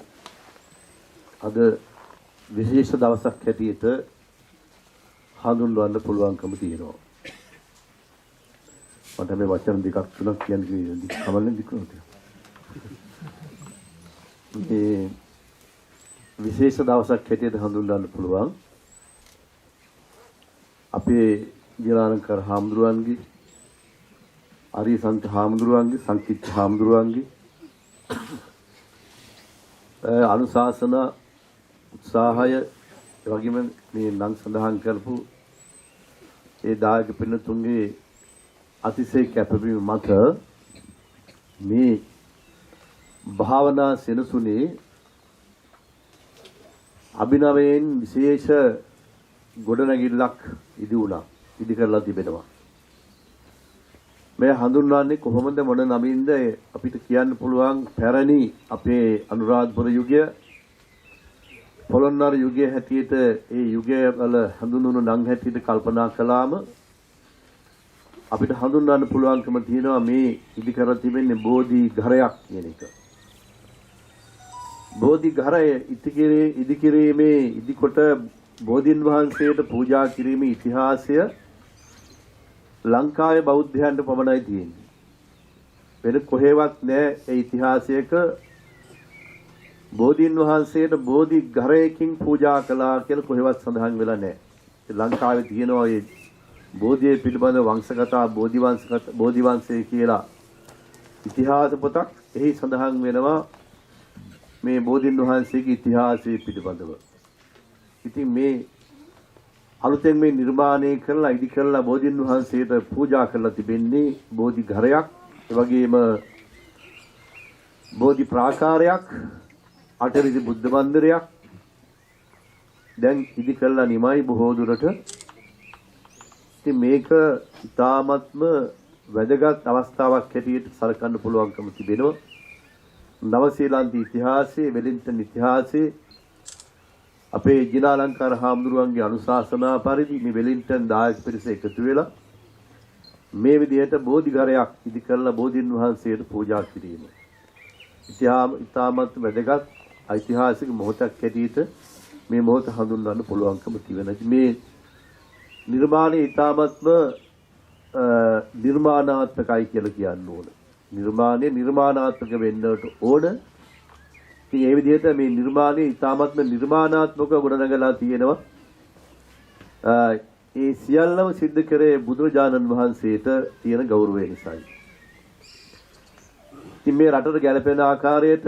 අද විශේෂ දවසක් හැටියට හඳුන්වන්න පුළුවන්කම තියෙනවා. මට මේ වචන දෙකක් තුනක් කියන්න කමන්නේ දිකුණුත්. මේ විශේෂ දවසක් හැටියට හඳුන්වන්න පුළුවන් අපේ ජිලාලංකාර හාමුදුරුවන්ගේ, අරිසන්ත හාමුදුරුවන්ගේ, සංකීර්ත හාමුදුරුවන්ගේ අනුශාසන උත්සාහය වගේම මේ නම් සඳහන් කරපු ඒ දායක පින්නතුන්ගේ අතිශය කැපවීම මත මේ භාවනා සෙනසුනේ අභිනවයෙන් විශේෂ ගොඩනැගිල්ලක් ඉදි වුණා. ඉදි කරලා තිබෙනවා. මේ හඳුන්වන්නේ කොහොමද මොන නමින්ද අපිට කියන්න පුළුවන් පැරණි අපේ අනුරාධපුර යුගය පොළොන්නරු යුගයේ හැටියට ඒ යුගය වල හඳුන්වන නම් හැටියට කල්පනා කළාම අපිට හඳුන්වන්න පුළුවන්කම තියෙනවා මේ ඉදි කර තිබෙන්නේ බෝධි ඝරයක් කියන එක. බෝධි ඝරය ඉදි කිරීමේ ඉදිකොට බෝධින් වහන්සේට පූජා කිරීමේ ඉතිහාසය ලංකාවේ බෞද්ධයන්ට පමණයි තියෙන්නේ. වෙන කොහෙවත් නැහැ ඒ ඉතිහාසයක බෝධින් වහන්සේට බෝධි ඝරයකින් පූජා කළා කියලා කොහෙවත් සඳහන් වෙලා නැහැ. ලංකාවේ තියෙනවා මේ බෝධිය පිළිබඳ වංශකථා බෝධි වංශය කියලා ඉතිහාස පොතක්. එහි සඳහන් වෙනවා මේ බෝධින් වහන්සේගේ ඉතිහාසය පිළිබඳව. ඉතින් මේ අලුතෙන් මේ නිර්මාණය කරලා ඉදි කරලා බෝධින් වහන්සේට පූජා කරලා තිබෙන්නේ බෝධි ඝරයක්, ඒ වගේම බෝධි ප්‍රාකාරයක්, අටරිදි බුද්ධ මන්දිරයක් දැන් ඉදි කරලා නිමයි බොහෝ දුරට. ඉතින් මේක ඉතාමත්ම වැදගත් අවස්ථාවක් හැටියට සලකන්න පුළුවන්කම තිබෙනවා. නව ශ්‍රීලංක ඉතිහාසයේ, වෙලින්ටන් ඉතිහාසයේ අපේ ජිනාලංකාර හාමුදුරුවන්ගේ අනුශාසනා පරිදි මේ වෙලින්ටන් දායක පිරිස එකතු වෙලා මේ විදිහට බෝධි ඝරයක් ඉදි කරලා බෝධින් වහන්සේට පූජා කිරීම. ඉතාමත් වැදගත් ඓතිහාසික මොහොතක් හැටියට මේ මොහොත හඳුන්වන්න පුළුවන්කම තිබෙනවා. මේ නිර්මාණය ඉතාමත්ම නිර්මාණාත්මකයි කියලා කියන්න ඕන. නිර්මාණය නිර්මාණාත්මක වෙන්නට ඕන. ඉතින් ඒ විදිහට මේ නිර්මාණය ඉතාමත්ම නිර්මාණාත්මකව ගොඩනගලා තියෙනවා. ඒ සියල්ලම සිද්ධ කරේ බුදුරජාණන් වහන්සේට තියෙන ගෞරවය නිසායි. ඉතින් මේ රටට ගැලපෙන ආකාරයට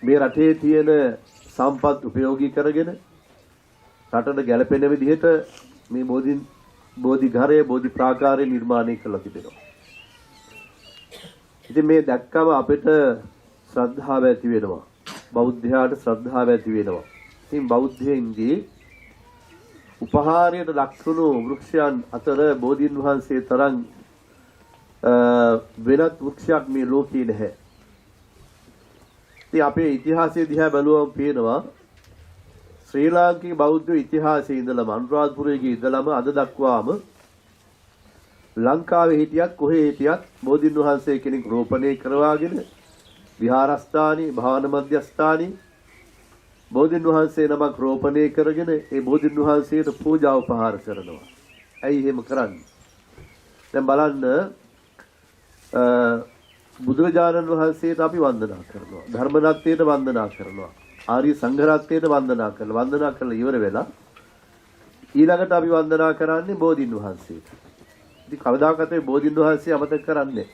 මේ රටේ තියෙන සම්පත් උපයෝගී කරගෙන රටට ගැලපෙන විදිහට මේ බෝධි ඝරය, බෝධි ප්‍රාකාරය නිර්මාණය කරලා තිබෙනවා. ඉතින් මේ දැක්කම අපිට ශ්‍රද්ධාව ඇති වෙනවා. බෞද්ධයාට ශ්‍රද්ධාව ඇති වෙනවා. ඉතින් බෞද්ධයන්ගේ උපහාරයට ලක්ෂණු වෘක්ෂයන් අතර බෝධින් වහන්සේ තරම් වෙනත් වෘක්ෂයක් මේ ලෝකේ නැහැ. ඉතින් අපේ ඉතිහාසයේ දිහා බැලුවම පේනවා ශ්‍රී ලාංකික බෞද්ධ ඉතිහාසයේ ඉඳලම අනුරාධපුරයේ ඉඳලම අද දක්වාම ලංකාවේ හිටියත් කොහේ හිටියත් බෝධින් වහන්සේ කෙනෙක් රෝපණය කරවාගෙන විහාරස්ථානී, භාවන මධ්‍යස්ථානී බෝධින් වහන්සේ නමක් රෝපණය කරගෙන ඒ බෝධින් වහන්සේට පූජා උපහාර කරනවා. ඇයි එහෙම කරන්නේ? දැන් බලන්න බුදුරජාණන් වහන්සේට අපි වන්දනා කරනවා. ධර්මරත්නයට වන්දනා කරනවා. ආර්ය සංඝරත්නයට වන්දනා කරලා ඉවර වෙලා ඊළඟට අපි වන්දනා කරන්නේ බෝධින් වහන්සේට. ඉතින් කවදාකවත් මේ බෝධින් වහන්සේ අමතක කරන්නේ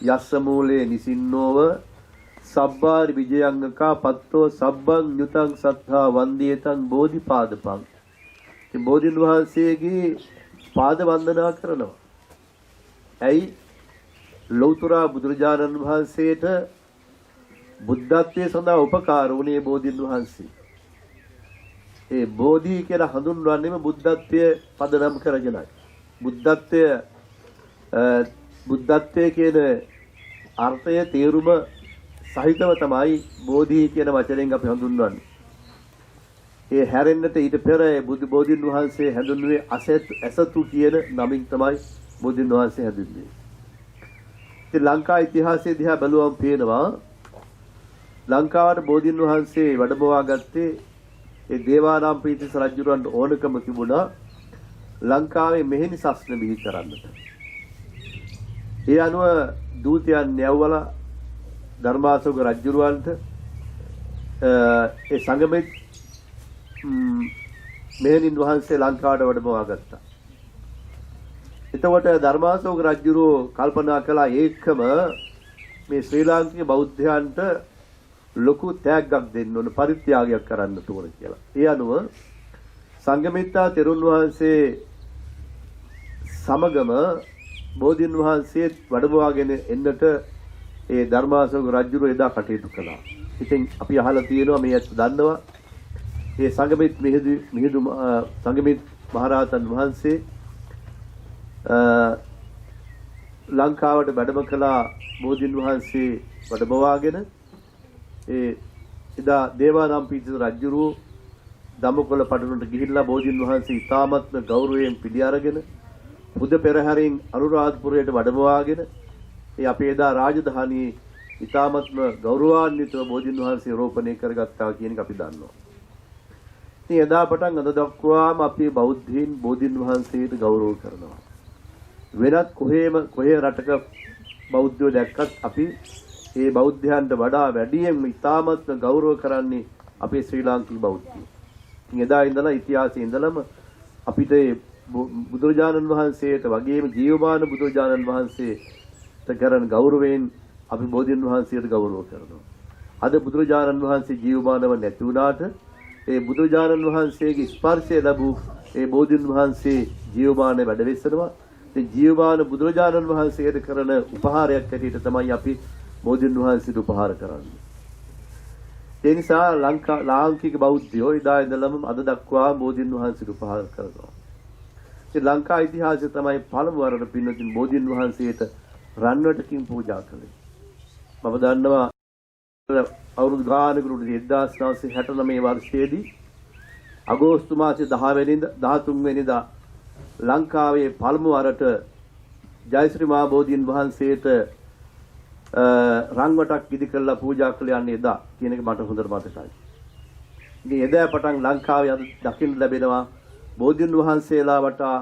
යස්ස මූලේ නිසින්නෝව සබ්බාරි විජයංගකා පත්තෝ සබ්බං යුතං සත්තා වන්දියතං බෝධිපාදපං. ඉතින් බෝධින් වහන්සේගේ පාද වන්දනා කරනවා. ඇයි? ලෞතර බුදුරජාණන් වහන්සේට බුද්ධත්වයේ සඳහා උපකාර වුණේ බෝධින් වහන්සේ. ඒ බෝධි කියලා හඳුන්වන්නේම බුද්ධත්වයේ පදනම් කරගෙනයි. බුද්ධත්වයේ කියන අර්ථය තේරුම සහිතව තමයි බෝධි කියන වචනයෙන් අපි හඳුන්වන්නේ. ඒ හැරෙන්නට ඊට පෙර බෝධින් වහන්සේ හැඳුන්වුවේ අසතු කියන නමින් තමයි බෝධින් වහන්සේ හැඳුන්වුවේ. ඉතින් ලංකා ඉතිහාසයේ දිහා බැලුවම පේනවා ලංකාවට බෝධින් වහන්සේ වැඩමවා ගත්තේ ඒ දේවානම්පියතිස්ස රජුරන්ට ඕනකම තිබුණා ලංකාවේ මෙහෙණි සස්න බිහි කරන්නට. ඒ අනුව දූතයන් යවවලා ධර්මාශෝක රජුරවන්ට ඒ සංගමෙත් මෙහෙණින් වහන්සේ ලංකාවට වැඩමවා ගත්තා. එතකොට ධර්මාශෝක රජුරෝ කල්පනා කළා ඒකම මේ ශ්‍රී ලාංකික බෞද්ධයන්ට ලොකු තෑග්ගක් දෙන්න ඕන, පරිත්‍යාගයක් කරන්න ඕන කියලා. ඒ අනුව සංඝමිත්තා තෙරුන් වහන්සේ සමගම බෝධින් වහන්සේ වැඩමවාගෙන එන්නට ඒ ධර්මාශෝක රජුරෝ එදා කටයුතු කළා. ඉතින් අපි අහලා තියෙනවා මේ අත් දන්නවා ඒ සංඝමිත් මිහිඳු සංඝමිත් මහරහතන් වහන්සේ ලංකාවට වැඩම කළා. බෝධින් වහන්සේ වැඩමවාගෙන ඒ එදා දේවානම්පියතිස්ස රජුරෝ දමකොළ පටුනට ගිහිල්ලා බෝධින් වහන්සේ ඉතාමත්ම ගෞරවයෙන් පිළි අරගෙන බුද පෙරහැරින් අනුරාධපුරයට වැඩමවාගෙන ඒ අපේ එදා රාජධානියේ ඉතාමත්ම ගෞරවාන්විතව බෝධින් වහන්සේ රෝපණය කරගත්තා කියන එක අපි දන්නවා. ඉතින් එදා පටන් අද දක්වාම අපි බෞද්ධයින් බෝධින් වහන්සේට ගෞරව කරනවා. වෙනත් කොහේ රටක බෞද්ධයෝ දැක්කත් අපි මේ බෞද්ධයන්ට වඩා වැඩියෙන් ඉතාමත්ම ගෞරව කරන්නේ අපේ ශ්‍රී ලාංකික බෞද්ධයෝ. ඉතින් එදා ඉඳලා ඉතිහාසයේ ඉඳලම අපිට බුදුරජාණන් වහන්සේට වගේම ජීවමාන බුදුරජාණන් වහන්සේට කරන ගෞරවයෙන් අපි බෝධින් වහන්සේට ගෞරව කරනවා. අද බුදුරජාණන් වහන්සේ ජීවමානව නැති වුණාට ඒ බුදුරජාණන් වහන්සේගේ ස්පර්ශය ලැබූ ඒ බෝධින් වහන්සේ ජීවමාන වැඩවෙස්සනවා. ඒ ජීවමාන බුදුරජාණන් වහන්සේට කරන උපහාරයක් හැටියට තමයි අපි බෝධින් වහන්සේට උපහාර කරන්නේ. ඒ නිසා ලාංකික බෞද්ධයෝ ඉදා ඉඳලම අද දක්වා බෝධින් වහන්සේට උපහාර කරනවා. ඒ ලංකා ඉතිහාසයේ තමයි පළමු වරට පින්නතින් බෝධින් වහන්සේට රන්වටකින් පූජා කළේ. මම දන්නවා අවුරුදු ගානකට 1969 වර්ෂයේදී අගෝස්තු මාසයේ 10 වෙනිදා 13 වෙනිදා ලංකාවේ පළමු වරට ජයශ්‍රී මහා බෝධීන් වහන්සේට රන්වටක් ඉදි කරලා පූජා කළ යන්නේ එදා කියන එක මට හොඳට මතකයි. ඉතින් එදා පටන් ලංකාවේ අද දකින්න ලැබෙනවා බෝධීන් වහන්සේලා වටා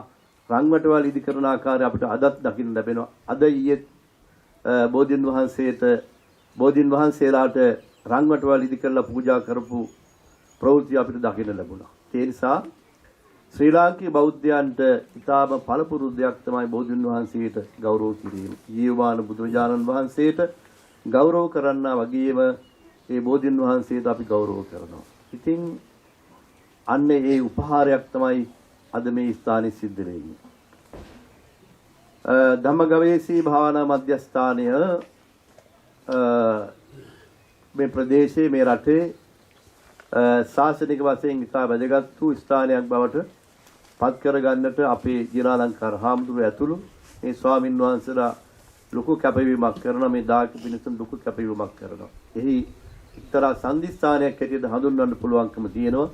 රන්වටවල් ඉදි කරන ආකාරය අපිට අදත් දකින්න ලැබෙනවා. අද ඊයේ බෝධීන් වහන්සේලාට රන්වටවල් ඉදි කරලා පූජා කරපු ප්‍රවෘත්ති අපිට දකින්න ලැබුණා. ඒ නිසා ශ්‍රී ලාංකික බෞද්ධයන්ට ඉතාම පළපුරුද්දයක් තමයි බෝධීන් වහන්සේට ගෞරව කිරීම. ජීවමාන බුදුරජාණන් වහන්සේට ගෞරව කරන්නා වගේම ඒ බෝධීන් වහන්සේට අපි ගෞරව කරනවා. ඉතින් අන්න ඒ උපහාරයක් තමයි අද මේ ස්ථානයේ සිද්ධ වෙන්නේ. ධම්මගවේෂී භාවනා මධ්‍යස්ථානය මේ ප්‍රදේශයේ මේ රටේ ශාසනික වශයෙන් ඉතා වැදගත් වූ ස්ථානයක් බවට පත් කරගන්නට අපේ ජිනාලංකාර හාමුදුරුවෝ ඇතුළු මේ ස්වාමින් වහන්සේලා ලොකු කැපවීමක් කරන මේ දායක පිරිසට ලොකු කැපවීමක් කරනවා. එහි එක්තරා සම්දිස්ථානයක් හැටියට හඳුන්වන්න පුළුවන්කම තියෙනවා.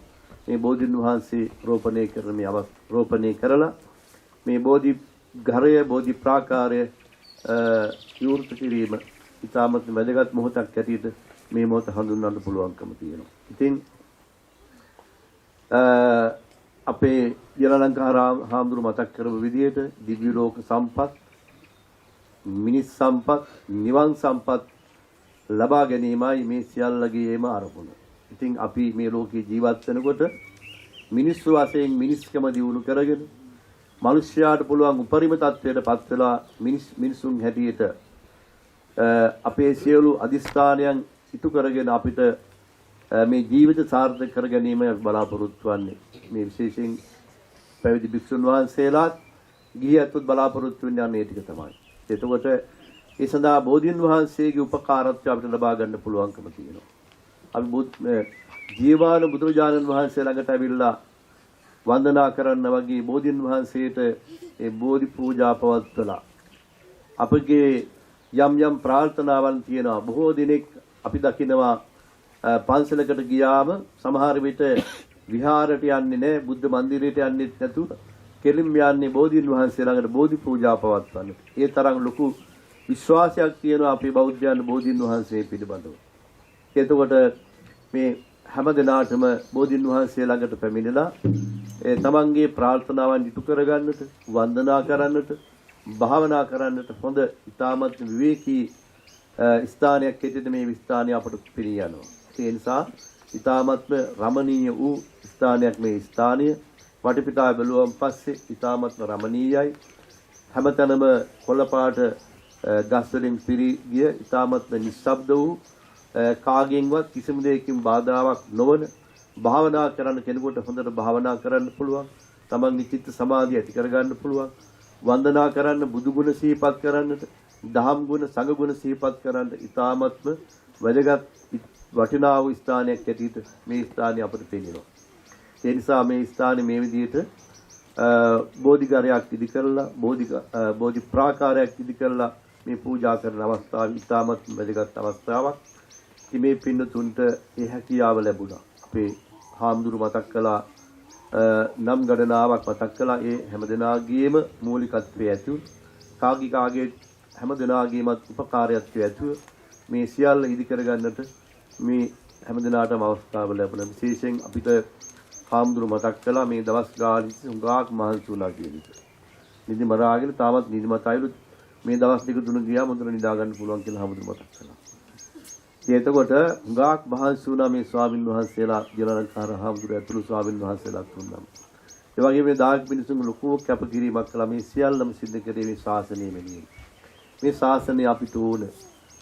මේ බෝධීන් වහන්සේ රෝපණය කරලා මේ බෝධි ඝරය බෝධි ප්‍රාකාරය විවෘත කිරීම ඉතාමත් වැදගත් මොහොතක් හැටියට මේ මොහොත හඳුන්වන්න පුළුවන්කම තියෙනවා. ඉතින් අපේ ජනලංකාර හාමුදුරු මතක් කරපු විදිහට දිව්‍ය ලෝක සම්පත්, මිනිස් සම්පත්, නිවන් සම්පත් ලබා ගැනීමයි මේ සියල්ලගේම අරමුණ. ඉතින් අපි මේ ලෝකේ ජීවත් වෙනකොට මිනිස්සු වශයෙන් මිනිස්කම දියුණු කරගෙන මිනිස්යාට පුළුවන් උපරිම තත්ත්වයට පත් වෙලා මිනිසුන් හැටියට අපේ සියලු අදිස්ථානයන් ඉටු කරගෙන අපිට මේ ජීවිත සාර්ථක කර ගැනීම බලාපොරොත්තු වෙන්නේ. මේ විශේෂයෙන් පැවිදි භික්ෂුන් වහන්සේලාත් ගිහියත්වත් බලාපොරොත්තු වෙන්නේ මේ ටික තමයි. එතකොට ඒ සඳහා බෝධීන් වහන්සේගේ උපකාරත්වය අපිට ලබා ගන්න පුළුවන්කම තියෙනවා. අපි ජීවාන බුදුරජාණන් වහන්සේ ළඟට ඇවිල්ලා වන්දනා කරන්න වගේ බෝධීන් වහන්සේට ඒ බෝධි පූජා පවත්වලා අපගේ යම් ප්‍රාර්ථනාවන් තියෙනවා. බොහෝ දිනෙක අපි දකිනවා පන්සලකට ගියාම සමහර විට විහාරයට යන්නේ නැහැ, බුද්ධ මන්දිරයට යන්නේ නැතුව කෙලින්ම යන්නේ බෝධීන් වහන්සේ ළඟට බෝධි පූජා පවත්වන්න. ඒ තරම් ලොකු විශ්වාසයක් තියෙනවා අපේ බෞද්ධයන් බෝධීන් වහන්සේ පිළිබඳව. එතකොට මේ හැම දිනාටම බෝධීන් වහන්සේ ළඟට පැමිණලා තමන්ගේ ප්‍රාර්ථනාවන් ඉටු කරගන්නට, වන්දනා කරන්නට, භාවනා කරන්නට හොඳ ඉතාමත් විවේකී ස්ථානයක් හැටියට මේ ස්ථානය අපට පිළි යනවා. ඒ නිසා ඉතාමත්ම රමණීය වූ ස්ථානයක් මේ ස්ථානය. වටපිටාව බැලුවම පස්සේ ඉතාමත්ම රමණීයයි. හැමතැනම කොළපාට ගස් වලින් පිරී ගිය ඉතාමත්ම නිශ්ශබ්ද වූ කාගෙන්වත් කිසිම දෙයකින් බාධාවක් නොවන භාවනා කරන්න කෙනෙකුට හොඳට භාවනා කරන්න පුළුවන්. තමන්ගේ චිත්ත සමාධිය ඇති කරගන්න පුළුවන්. වන්දනා කරන්න, බුදු ගුණ සිහිපත් කරන්නට, දහම් ගුණ, සංඝ ගුණ සිහිපත් කරන්න ඉතාමත්ම වැදගත් වටිනා වූ ස්ථානයක් ඇටියට මේ ස්ථානය අපට පෙනෙනවා. ඒ නිසා මේ ස්ථානේ මේ විදිහට බෝධිඝරයක් ඉදි කරලා, බෝධි ප්‍රාකාරයක් ඉදි කරලා මේ පූජා කරන අවස්ථාව ඉතාමත් වැදගත් අවස්ථාවක්. ඉතින් මේ පින්නතුන්ට ඒ හැකියාව ලැබුණා. අපේ හාමුදුරු මතක් කළා නම් ගණනාවක් මතක් කළා. ඒ හැමදෙනාගේම මූලිකත්වයේ ඇතුව කාගේ හැමදෙනාගේමත් උපකාරයත්වයේ ඇතුව මේ සියල්ල ඉදි කරගන්නට මේ හැමදෙනාටම අවස්ථාව ලැබුණා. විශේෂයෙන් අපිට හාමුදුරු මතක් කළා මේ දවස් ගානේ හුඟක් මහන්සි වුණා කියන එක. නිදි මරාගෙන තාමත් නිදිමත අයලු මේ දවස් දෙක තුන ගියාම හොඳට නිදා ගන්න පුළුවන් කියලා හාමුදුරු මතක් කළා. එතකොට හුඟක් මහන්සි වුණා මේ ස්වාමින් වහන්සේලා ජලලංකාර හාමුදුරු ඇතුළු ස්වාමින් වහන්සේලා තුන්නම්. ඒ වගේම මේ දායක මිනිසුන් ලොකු කැපකිරීමක් කළා. මේ සියල්ලම සිද්ධ කරේ මේ ශාසනය මෙලින්. මේ ශාසනය අපිට ඕන.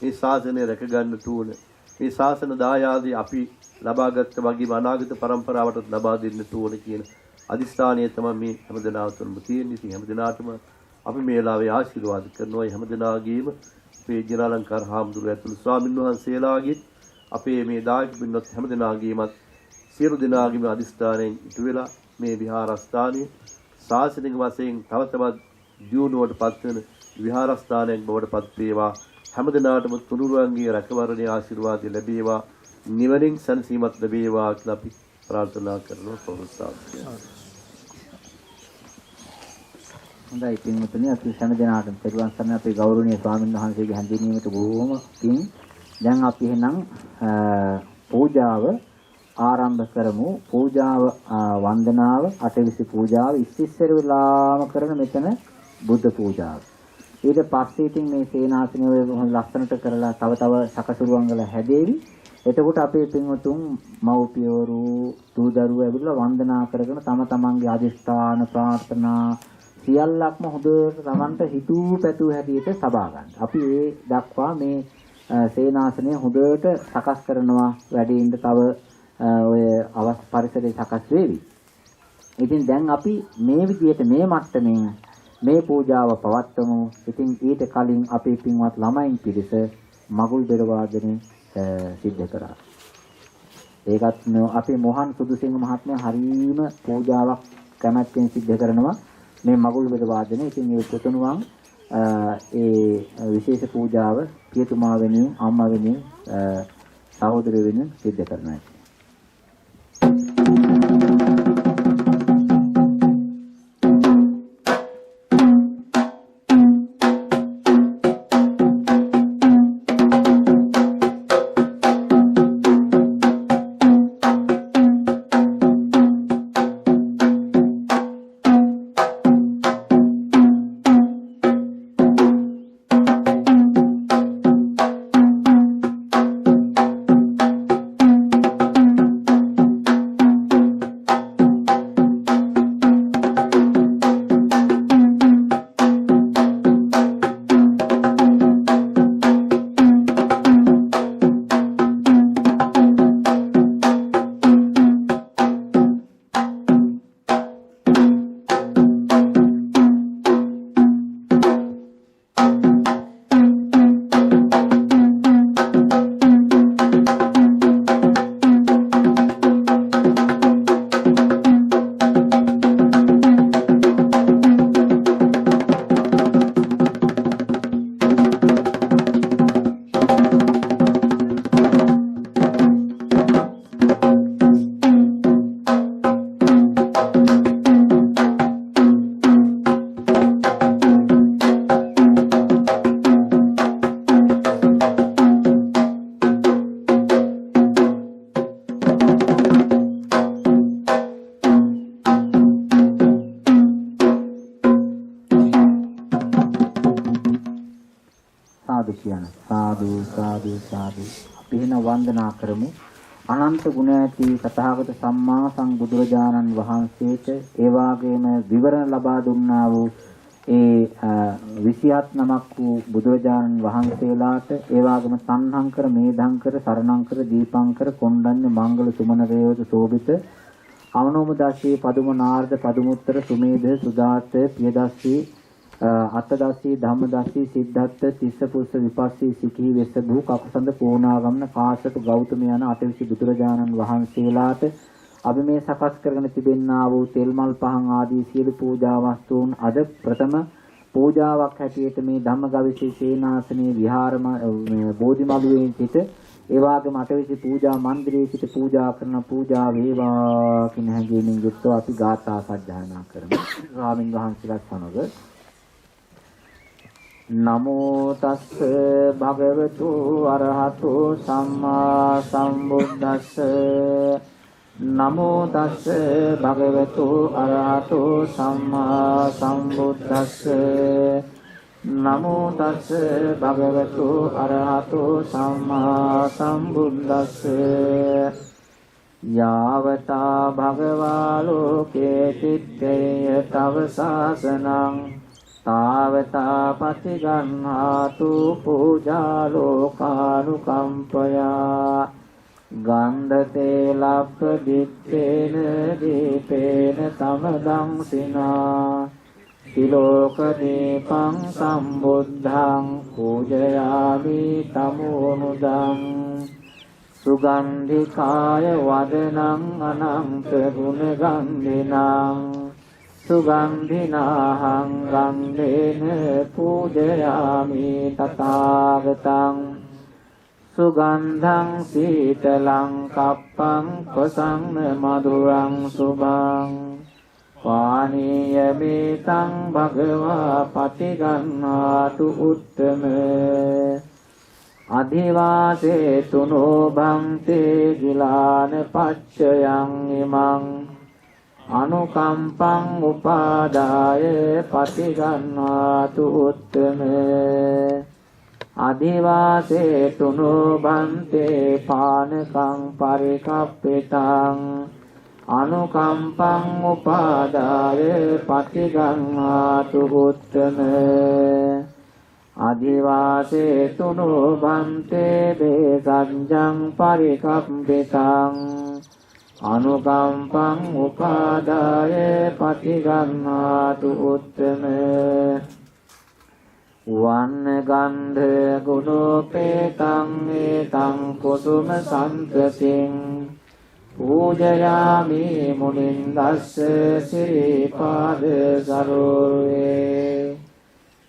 මේ ශාසනය රැක ගන්නට ඕන. මේ ශාසන දායාදී අපි ලබාගත් වගේම අනාගත පරම්පරාවටත් ලබා දෙන්න ඕන කියන අදිස්ථානය තමයි මේ හැමදෙනා තුළම තියෙන්නේ. ඉතින් හැමදෙනාටම අපි මේ වෙලාවේ ආශිර්වාද කරනවා. මේ හැමදෙනාගේම මේ ජලාලංකාර හාමුදුරුවෝ ඇතුළු ස්වාමින් වහන්සේලාගේ අපේ මේ දායක පින්වත් හැමදෙනාගේමත් සියලු දෙනාගේම අදිස්ථානයෙන් ඉටු වෙලා මේ විහාරස්ථානයේ ශාසනික වශයෙන් තව තවත් දියුණුවට පත්වන විහාරස්ථානයක් බවට පත් වේවා. හැමදෙනාටම තුනුරුවන්ගේ රැකවරණයේ ආශිර්වාදය ලැබේවා. නිවනින් සැනසීමත් ලැබේවා කියලා අපි ප්‍රාර්ථනා කරනවා. පොරොත්සාදු. හොඳයි පින්වතුනි, අපි හැම දිනාටම පෙරවන් සරණ අපේ ගෞරවනීය ස්වාමීන් වහන්සේගේ හැඳින්වීමට බොහෝම පිං. දැන් අපි එහෙනම් පූජාව ආරම්භ කරමු. පූජාව වන්දනාව අටවිසි පූජාව ඉස්සෙස්සර වෙලාම කරන මෙතන බුද්ධ පූජාව. ඊට පස්සේ ඉතින් මේ සේනාසනය ඔය ලස්සනට කරලා තව සකසුරුවන් වල හැදේවි. එතකොට අපේ පින්වතුන් මව්පියවරු දූ දරුවෝ ඇවිල්ලා වන්දනා කරගෙන තම තමන්ගේ අදිෂ්ඨාන ප්‍රාර්ථනා සියල්ලක්ම හොඳට තමන්ට හිතූ පැතූ හැටියට සබා ගන්න. අපි ඒ දක්වා මේ සේනාසනය හොඳට සකස් කරනවා. වැඩිින්ද තව ඔය අවස් පරිසරය සකස් වෙවි. ඉතින් දැන් අපි මේ විදිහට මේ මට්ටමින් මේ පූජාව පවත්වමු. ඉතින් ඊට කලින් අපේ පින්වත් ළමයින් පිරිස මගුල් බෙර වාදනය සිද්ධ කරා. ඒකත් අපේ මොහන් සුදුසිංහ මහත්මයා හරීම පූජාවක් කැමැත්තෙන් සිද්ධ කරනවා මේ මගුල් බෙර වාදනය. ඉතින් ඒ පුතුණුවන් ඒ විශේෂ පූජාව පියතුමා වෙනුවෙන් අම්මා වෙනුවෙන් සහෝදරයෝ වෙනුවෙන් සිද්ධ කරනවා. අපි එහෙනම් වන්දනා කරමු. අනන්ත ගුණ ඇති තථාගත සම්මා සම්බුදුරජාණන් වහන්සේට ඒ වාගේම විවරණ ලබා දුන්නා වූ ඒ 27 නමක් වූ බුදුරජාණන් වහන්සේලාට ඒ වාගේම සම්හංකර මේධංකර සරණංකර දීපංකර කොණ්ඩඤ්ඤ මංගල සුමන රේවත සෝභිත අවනෝම දාසී පදුම නාරද පදුමුත්තර සුමේධ සුදාත පියදස්සී අත්තදස්සී ධම්මදස්සී සිද්ධාර්ථ තිස්ස පුස්ස විපස්සී සිකී වෙස්ස භූ කකුසඳ පෝනාගමන කාශ්‍යප ගෞතම යන අටවිසි බුදුරජාණන් වහන්සේලාට අපි මේ සකස් කරගෙන තිබෙන්නා වූ තෙල් මල් පහන් ආදී සියලු පූජා වස්තුන් අද ප්‍රථම පූජාවක් හැටියට මේ ධම්මගවිසී සේනාසනයේ විහාරම බෝධිමළුවේ සිට ඒ වගේම අටවිසි පූජා මන්දිරයේ සිට පූජා කරන පූජා වේවා කියන හැඟීමෙන් යුක්තව අපි ගාථා සජ්ජායනා කරමු. ස්වාමින් වහන්සේලාත් සමග නමෝ තස්ස භගවතු අරහතු සම්මා සම්බුද්දස්ස නමෝ තස්ස භගවතු අරහතු සම්මා සම්බුද්දස්ස නමෝ තස්ස භගවතු අරහතු සම්මා සම්බුද්දස්ස යාවතා භගවා ලෝකේ චිත්තේය තව සාසනං තාවතා පතිගන්හාතු පූජා ලෝකානුකම්පයා ගන්ධතේ ලප්ප දිත්තේන දීපේන තමදං සිනා තිලෝක දීපං සම්බුද්ධං පූජයාමි තමෝනුදං සුගන්ධිකාය වදනං අනන්ත ගුණ ගන්ධිනං සුගන්ධිනාහං ගන්ධේන පූජයාමි තථාගතං සුගන්ධං සීතලං කප්පං පසං මధుරං සුභං පානීය මේතං භගවා පටිගන්නාතු උත්තම අධිවාසේ තුනෝ භන්තේ ගිලාන පච්චයං ඉමං අනුකම්පං උපාදාය පටිගන්නාතු උත්තම අධිවාසේ තුනෝ භන්තේ පානකං පරිකප්පිතං අනුකම්පං උපාදාය පටිගන්නාතු උත්තම අධිවාසේ තුනෝ භන්තේ බේසංජං පරිකප්පිතං අනුකම්පං උපාදාය පටිගන්නාතු උත්තම වන්න ගන්ධ ගුණෝපේතං ඒතං කුසුම සම්පතින් පූජයාමි මුනින්දස්ස සිරිපාද සරෝවේ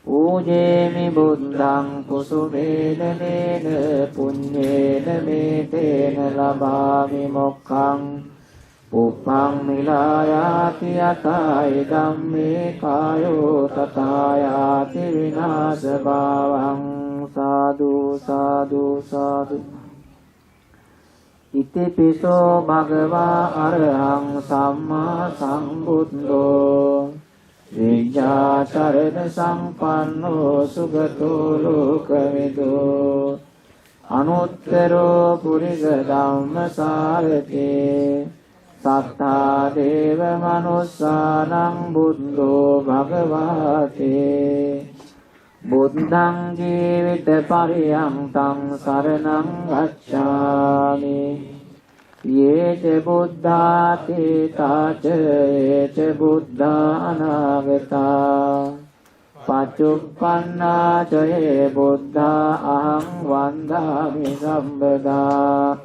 පූජේමි බුද්ධං කුසුමේන නේන පුඤ්ඤේන මේතේන ලබාමි මොක්ඛං පුප්පං මිලායාති යතයි ධම්මේ කායෝ තථායාති විනාශ භාවං සාදු සාදු සාදු ඉතිපිසෝ භගවා අරහං සම්මා සම්බුද්ධෝ විඤ්ඤාචරණ සම්පන්නෝ සුගතෝ ලෝකවිදෝ අනුත්තරෝ පුරිස ධම්මසාරතේ සත්තා දේව මනුස්සානං බුද්ධෝ භගවාතේ බුද්ධං ජීවිත පරියන්තං සරණං ගච්ඡාමි යේච බුද්ධාති තාච යේච බුද්ධා අනාගතා පච්චුප්පන්නා චේ බුද්ධා අහං වන්දාමි සම්බදා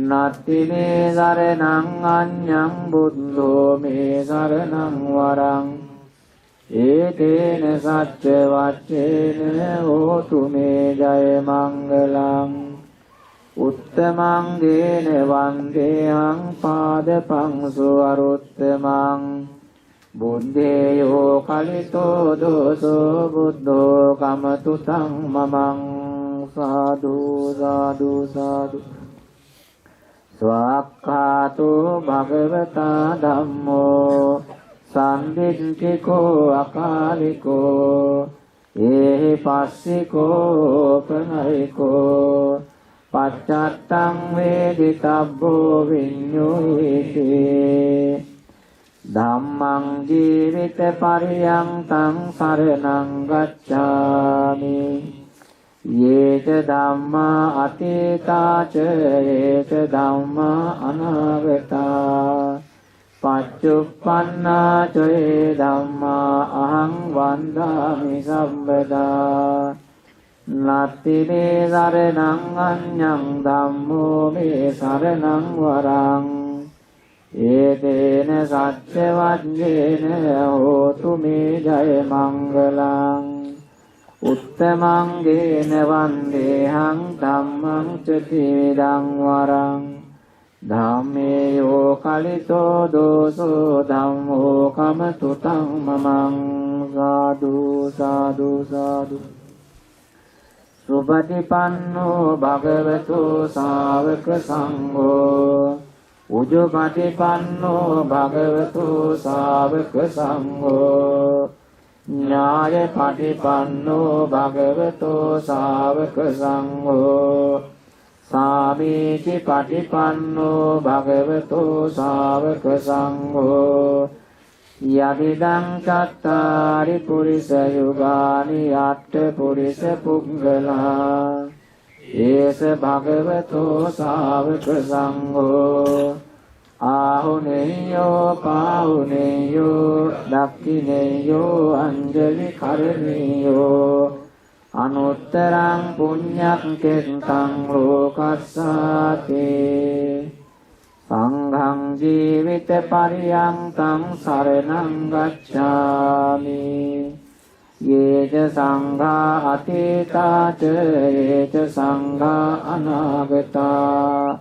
නත්ති මේ සරණං අඤ්ඤං බුද්ධෝ මේ සරණං වරං ඒතේන සච්ච වච්චේන හෝතු මේ ජය මංගලං උත්තමං ගේන වන්දේහං පාදපංසු අරුත්තමං බුද්ධේයෝ කලිතෝ දෝසෝ බුද්ධෝ කමතු තං මමං සාදු සාදු සාදු ස්වාක්ඛාතෝ භගවතා ධම්මෝ සම්දිත්තිකෝ අකාලිකෝ ඒහි පස්සිකෝ ප්‍රණයිකෝ පච්චත්තං වේදිතබ්බෝ විඤ්ඤුයිති ධම්මං ජීවිත පරියන්තං සරණං ගච්ඡාමි යේච ධම්මා අතීතාච යේච ධම්මා අනාගතා පච්චුප්පන්නා චේ ධම්මා අහං වන්දාමි සම්බදා නත්ති මේ සරණං අඤ්ඤං ධම්මෝ මේ සරණං වරං ඒතේන සච්ච වද්දේන හෝතු මේ ජය මංගලං උත්තමංගේන වන්දේහං ධම්මං ච ත්‍රිවිධං වරං ධම්මේයෝ කලිතෝ දෝසෝ ධම්මෝ කමතුතං මමං සාදු සාදු සාදු සුපටිපන්නෝ භගවතු ශාවක සංඝෝ උජුපටිපන්නෝ භගවතු ශාවක සංඝෝ ඥායපටිපන්නෝ භගවතු ශාවක සංඝෝ සාමීචි පටිපන්නෝ භගවතු ශාවක සංඝෝ යදිදං චත්තාරි පුරිස යුගානි අට්ඨ පුරිස පුග්ගලා ඒස භගවතු ශාවක සංඝෝ ආහුනේයෝ පාහුනේයෝ දක්ඛිනේයෝ අංජලි කරණීයෝ අනුත්තරං පුඤ්ඤං කෙත්තං ලෝකස්සාති සංඝං ජීවිත පරියන්තං සරණං ගච්ඡාමි යේච සංඝා අතීතා ච යේච සංඝා අනාගතා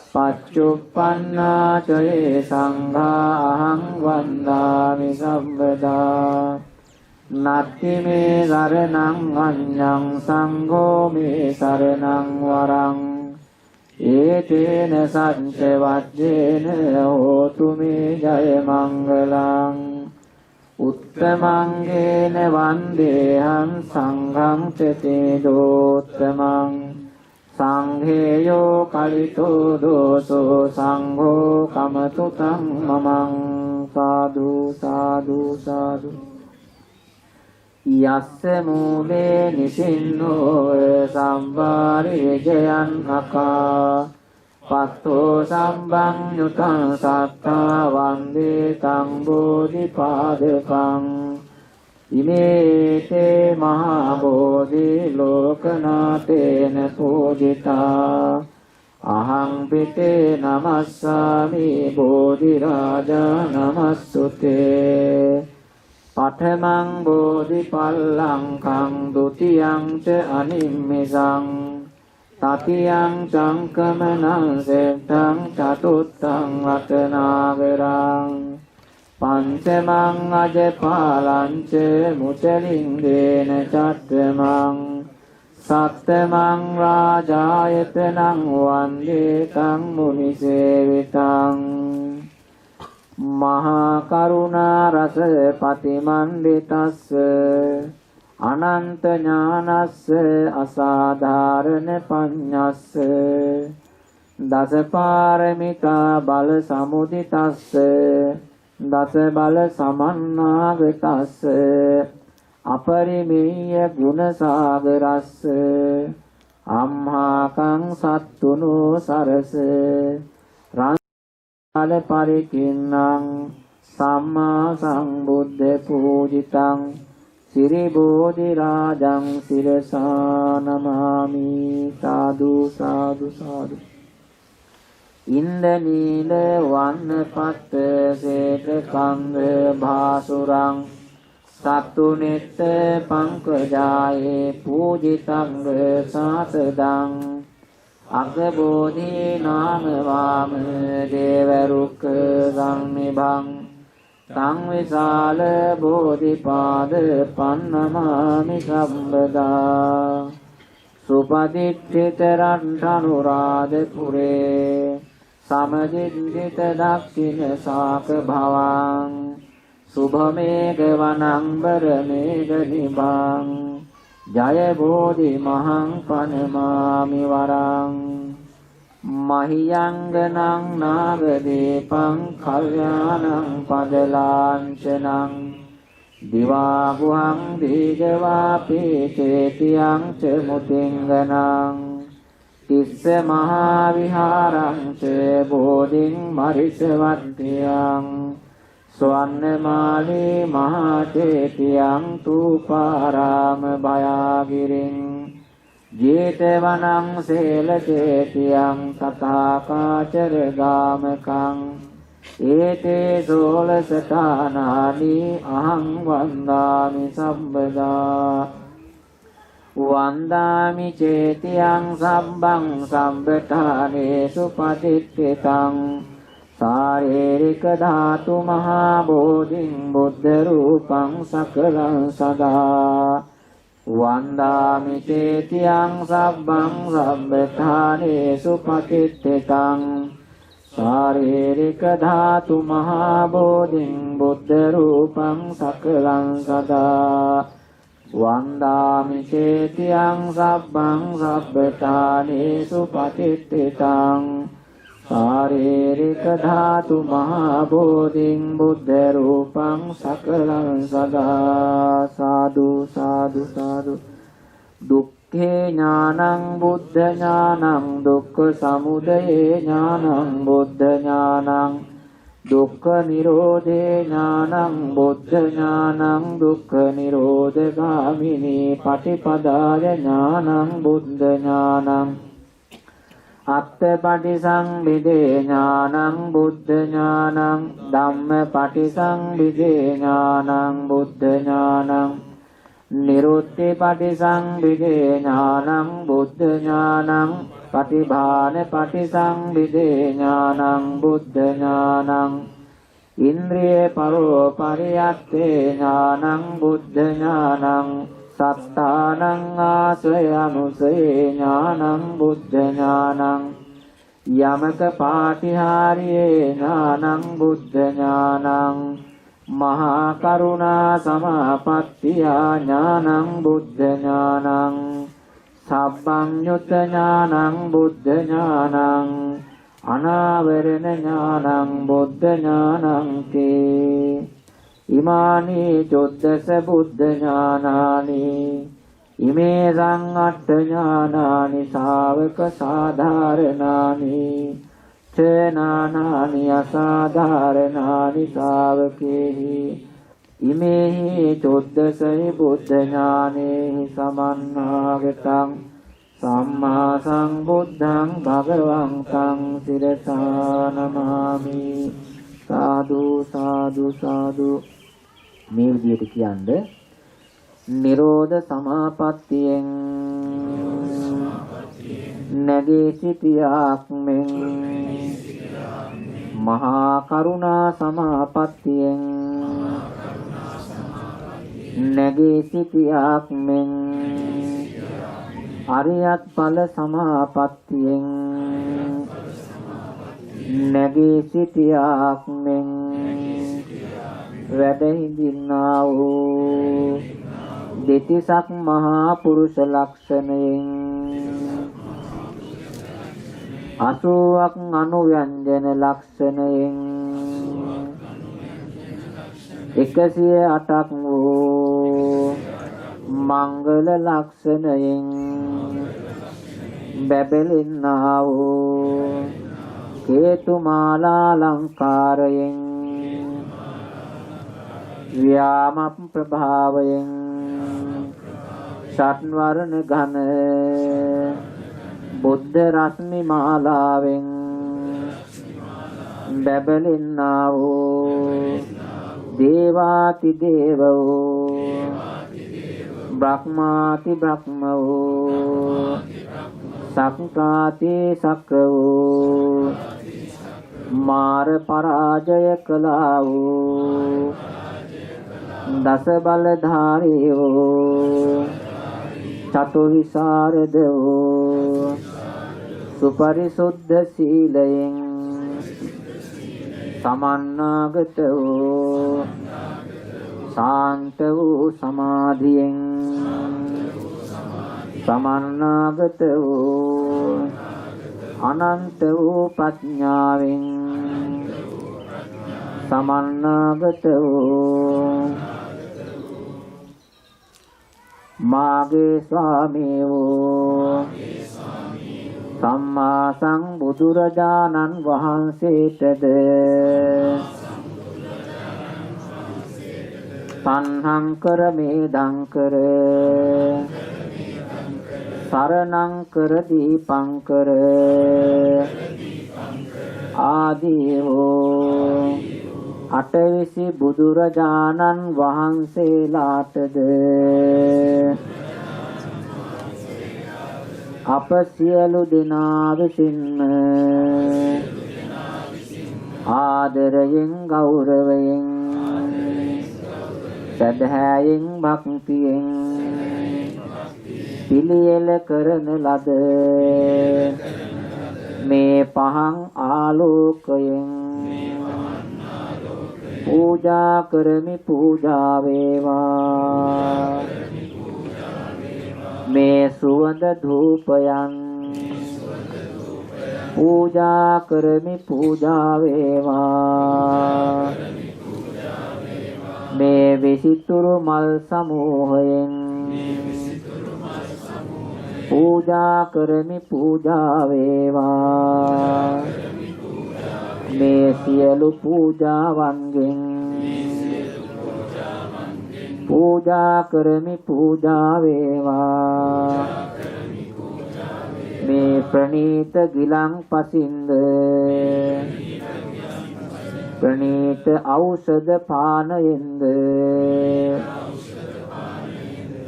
පච්චුප්පන්නා ච යේ සංඝා අහං වන්දාමි සම්බදා නත්ති මේ සරණං අඤ්ඤං සංඝෝ මේ සරණං වරං ඒතේන සච්ච වජ්ජේන හෝතු මේ ජය මංගලං උත්තමංගේන වන්දේහං සංඝං ච තේදෝත්තමං සංඝේයෝ කලිතෝ දෝසෝ සංඝෝ කමතුතං මමං සාදු සාදු සාදු යස්ස මූලේ නිසින්නෝ සම්වාරිජයන් අකා පස්සෝ සම්බං යුතං සත්තා වන්දේ තං බෝධිපාදකං ඉමේතේ මහා බෝධි ලෝකනාතේන පූජිතා අහං පිතේ නමස්සාමි බෝධි රාජා නමස්සුතේ පඨමං බෝධිපල්ලංකං ဒ ුතියං ච අනිම්මිසං තතියං සංකමනං සෙත්තං චතුත්තං වතනාගරං පංචමං අජපාලං ච මුචලින්දේන චත්තමං සත්තමං රාජායතනං වන්දේ තං මුනිසේවිතං මහා කරුණා රස පතිමන්දිතස්ස අනන්ත ඥානස්ස අසාධාරණ පඤ්ඤස්ස දසපාරමිතා බල සමුදිතස්ස දස බල සමන්නාගතස්ස අපරිමේය ගුණ සාගරස්ස අම්හාකං සත්තුනෝ සරස රාල පරිකින්නං සම්මා සම්බුද්ධ පූජිතං සිරි බෝධි රාජං සිරසා නමාමි සාදු සාදු සාදු ඉන්දනීල වන්න පත්ත සේත කංග භාසුරං සත්තුනෙත්ත පංකජායේ පූජිතං සාතදං අග්ගබෝධි නාම වාම දේවරුක්ඛ සංනිභං තං විශාල බෝධිපාද පන්නමාමි සම්බදා සුපදිට්ඨිත රණ්ඨනුරාධපුරේ සමදිට්ඨිත දක්ඛින ශාක භවං සුභමේඝ වනංබර මේඝ නිභං ජය බෝධි මහං පනමාමි වරං මහියංගනං නාගදීපං කල්යාණං පදලාංචනං දිවා ගුහං දීජවාපී චේතියං ච මුතිංගනං තිස්ස මහා විහාරං ච බෝධින් මරිසවත්තියං ස්වර්ණමාලී මහා චේතියං තූපාරාම භයාගිරින් ජේතවනං සේල චේතියං තථාකාචර ගාමකං ඒතේ සෝලසතානානි අහං වන්දාමි සම්බදා වන්දාමි චේතියං සබ්බං සම්බඨානේසු පතිට්ඨිතං සාරේරික ධාතු මහා බෝධින් බුද්ධ රූපං සකලං සදා වන්දාමි චේතියං සබ්බං සම්බඨානේසු පතිට්ඨිතං සාරේරික ධාතු මහා බෝධින් බුද්ධ රූපං සකලං සදා වන්දාමි චේතියං සබ්බං සබ්බඨානේසු පතිට්ඨිතං සාරේරික ධාතු මහා බෝධින් බුද්ධ රූපං සකලං සදා සාදු සාදු සාදු දුක්ඛේ ඥානං බුද්ධ ඥානං දුක්ඛ සමුදය ඥානං බුද්ධ ඥානං දුක්ඛ නිරෝධේ ඥානං බුද්ධ ඥානං දුක්ඛ නිරෝධ ගාමිනී පටිපදාය ඥානං බුද්ධ ඥානං අත්ථපටිසංවිදේ ඥානං බුද්ධ ඥානං ධම්මපටිසංවිදේ ඥානං බුද්ධ ඥානං නිරුත්තිපටිසංවිදේ ඥානං බුද්ධ ඥානං පටිභානපටිසංවිදේ ඥානං බුද්ධ ඥානං ඉන්ද්‍රිය පරෝ පරියත්තේ ඥානං බුද්ධ ඥානං සත්තානං ආශ්‍රය අනුසයේ ඥානං බුද්ධ ඥානං යමක පාටිහාරියේ ඥානං බුද්ධ ඥානං මහා කරුණා සමාපත්තිය ඥානං බුද්ධ ඥානං සබ්බඤ්ඤුත ඥානං බුද්ධ ඥානං අනාවරණ ඥානං බුද්ධ ඥානං තේ ඉමානි චොද්දස බුද්ධ ඥානානි ඉමේ සංඅට්ඨ ඥානානි ශාවක සාධාරණානි චේනානානි අසාධාරණානි ශාවකේහි ඉමේහි චොද්දසයි බුද්ධ ඥානේහි සමන්නාගතං සම්මා සම්බුද්ධං භගවන්තං සිරසා නමාමි සාදු සාදු සාදු මේ විදිහට කියන්නේ නිරෝධ සමාපත්තියෙන් නැගී සිටියාක් මෙන් මහා කරුණා සමාපත්තියෙන් නැගී සිටියාක් මෙන් අරියත් ඵල සමාපත්තියෙන් නැගී සිටියාක් මෙන් වැඩ හිඳින්නා වූ දෙතිසක් මහා පුරුෂ ලක්ෂණයෙන් 80ක් අනුව්‍යංජන ලක්ෂණයෙන් 108ක් වූ මංගල ලක්ෂණයෙන් බැබලෙන්නා වූ හේතු මාලා ලංකාරයෙන් ව්‍යාම ප්‍රභාවයෙන් ෂට්වර්ණ ඝන බුද්ධ රශ්මි මාලාවෙන් බැබලෙන්නා වූ දේවාති දේව වූ බ්‍රහ්මාති බ්‍රහ්ම වූ සක්කාති සක්‍ර වූ මාර පරාජය කළා වූ දස බලධාරී වූ චතුවිසරද වූ සුපරිසුද්ධ සීලයෙන් සමන්නාගත වූ ශාන්ත වූ සමාධියෙන් සමන්නාගත වූ අනන්ත වූ ප්‍රඥාවෙන් සමන්නාගත වූ මාගේ ස්වාමී වූ සම්මා සම්බුදුරජාණන් වහන්සේටද සන්හං කර මේදං කර සරණං කර දීපං කර ආදී වූ අටවිසි බුදුරජාණන් වහන්සේලාටද අප සියලු දෙනා විසින්ම ආදරයෙන් ගෞරවයෙන් සදහැයෙන් භක්තියෙන් පිළියෙල කරන ලද මේ පහන් ආලෝකයෙන් පූජා කරමි පූජා වේවා මේ සුවඳ ධූපයන් පූජා කරමි පූජා වේවා මේ විසිතුරු මල් සමූහයෙන් පූජා කරමි පූජා වේවා මේ සියලු පූජාවන්ගෙන් පූජා කරමි පූජා වේවා මේ ප්‍රණීත ගිලන් පසින්ද ප්‍රණීත ඖෂධ පානයෙන්ද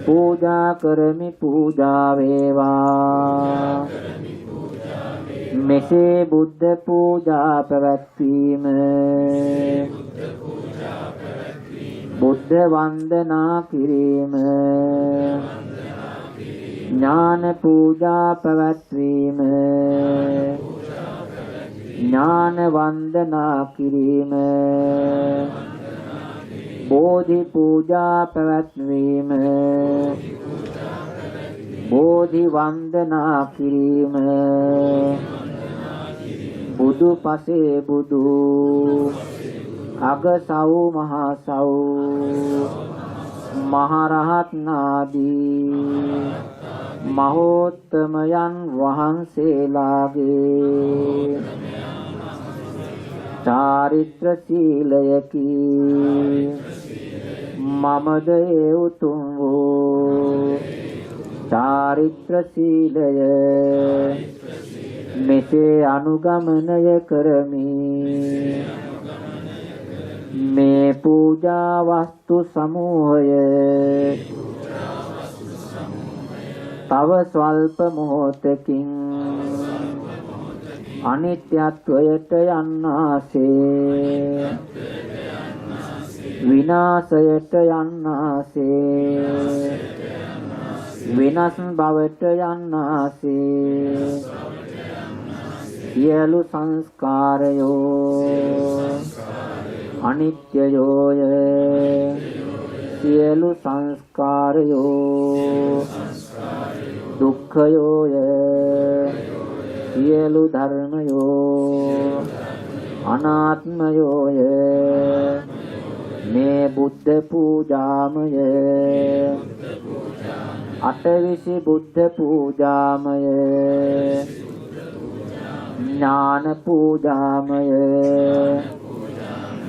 පූජා කරමි පූජා වේවා මෙසේ බුද්ධ පූජා පැවැත්වීම බුද්ධ වන්දනා කිරීම ඥාන පූජා පැවැත්වීම ඥාන වන්දනා කිරීම බෝධි පූජා පැවැත්වීම බෝධි වන්දනා කිරීම බුදු පසේ බුදු අගසව් මහසව් මහරහත් නාදී මහෝත්තමයන් වහන්සේලාගේ චාරිත්‍ර සීලයකි මමද ඒ උතුම් වූ චාරිත්‍ර සීලය මෙසේ අනුගමනය කරමි මේ පූජා වස්තු සමූහය තව ස්වල්ප මොහොතකින් අනිත්‍යත්වයට යන්නාසේ විනාශයට යන්නාසේ විනාශ බවට යන්නාසේ සියලු සංස්කාරයෝ අනිත්‍යයෝය සියලු සංස්කාරයෝ දුක්ඛයෝය සියලු ධර්මයෝ අනාත්මයෝය මේ බුද්ධ පූජාමය අටවිසි බුද්ධ පූජාමය ඥාන පූජාමය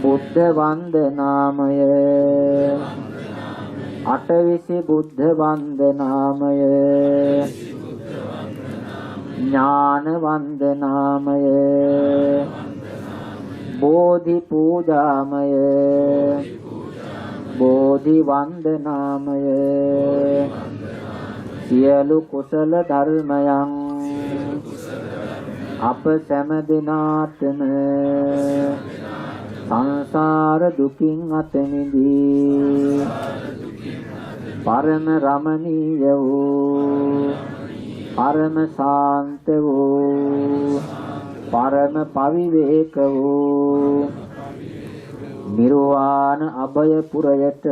බුද්ධ වන්දනාමය අටවිසි බුද්ධ වන්දනාමය ඥාන වන්දනාමය බෝධි පූජාමය බෝධි වන්දනාමය සියලු කුසල ධර්මයන් අප සෑම දිනාටම සංසාර දුකින් අත මිදී පරම රමණීය වූ පරම ශාන්ත වූ පරම පවිවේක වූ නිර්වාණ අභය පුරයට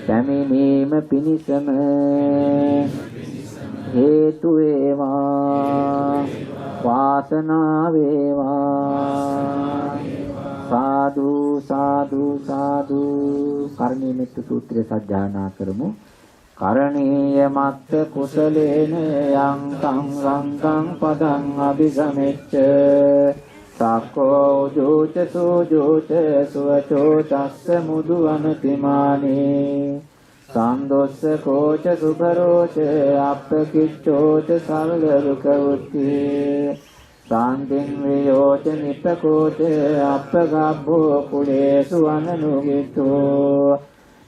පැමිණීම පිණිසම හේතු වේවා වාසනාව වේවා සාදු සාදු සාදු කර්ණීය මෙත්ත සූත්‍රය සජ්ජායනා කරමු කරණීය මත්ත කුසලේන යං තං රංගං පදං අபிසමෙච්ච සක්කෝ ජෝච සෝජෝච සුවචෝ තස්ස මුදු අනතිමානේ සන්දොස්ස කෝච සුභරෝච අප්පකිච්ඡෝච සල්ලරුකවුත්ති සාන්තිං වියෝච නිප්පකෝච අප්පගබ්බෝ කුලේසු අනනුගිතෝ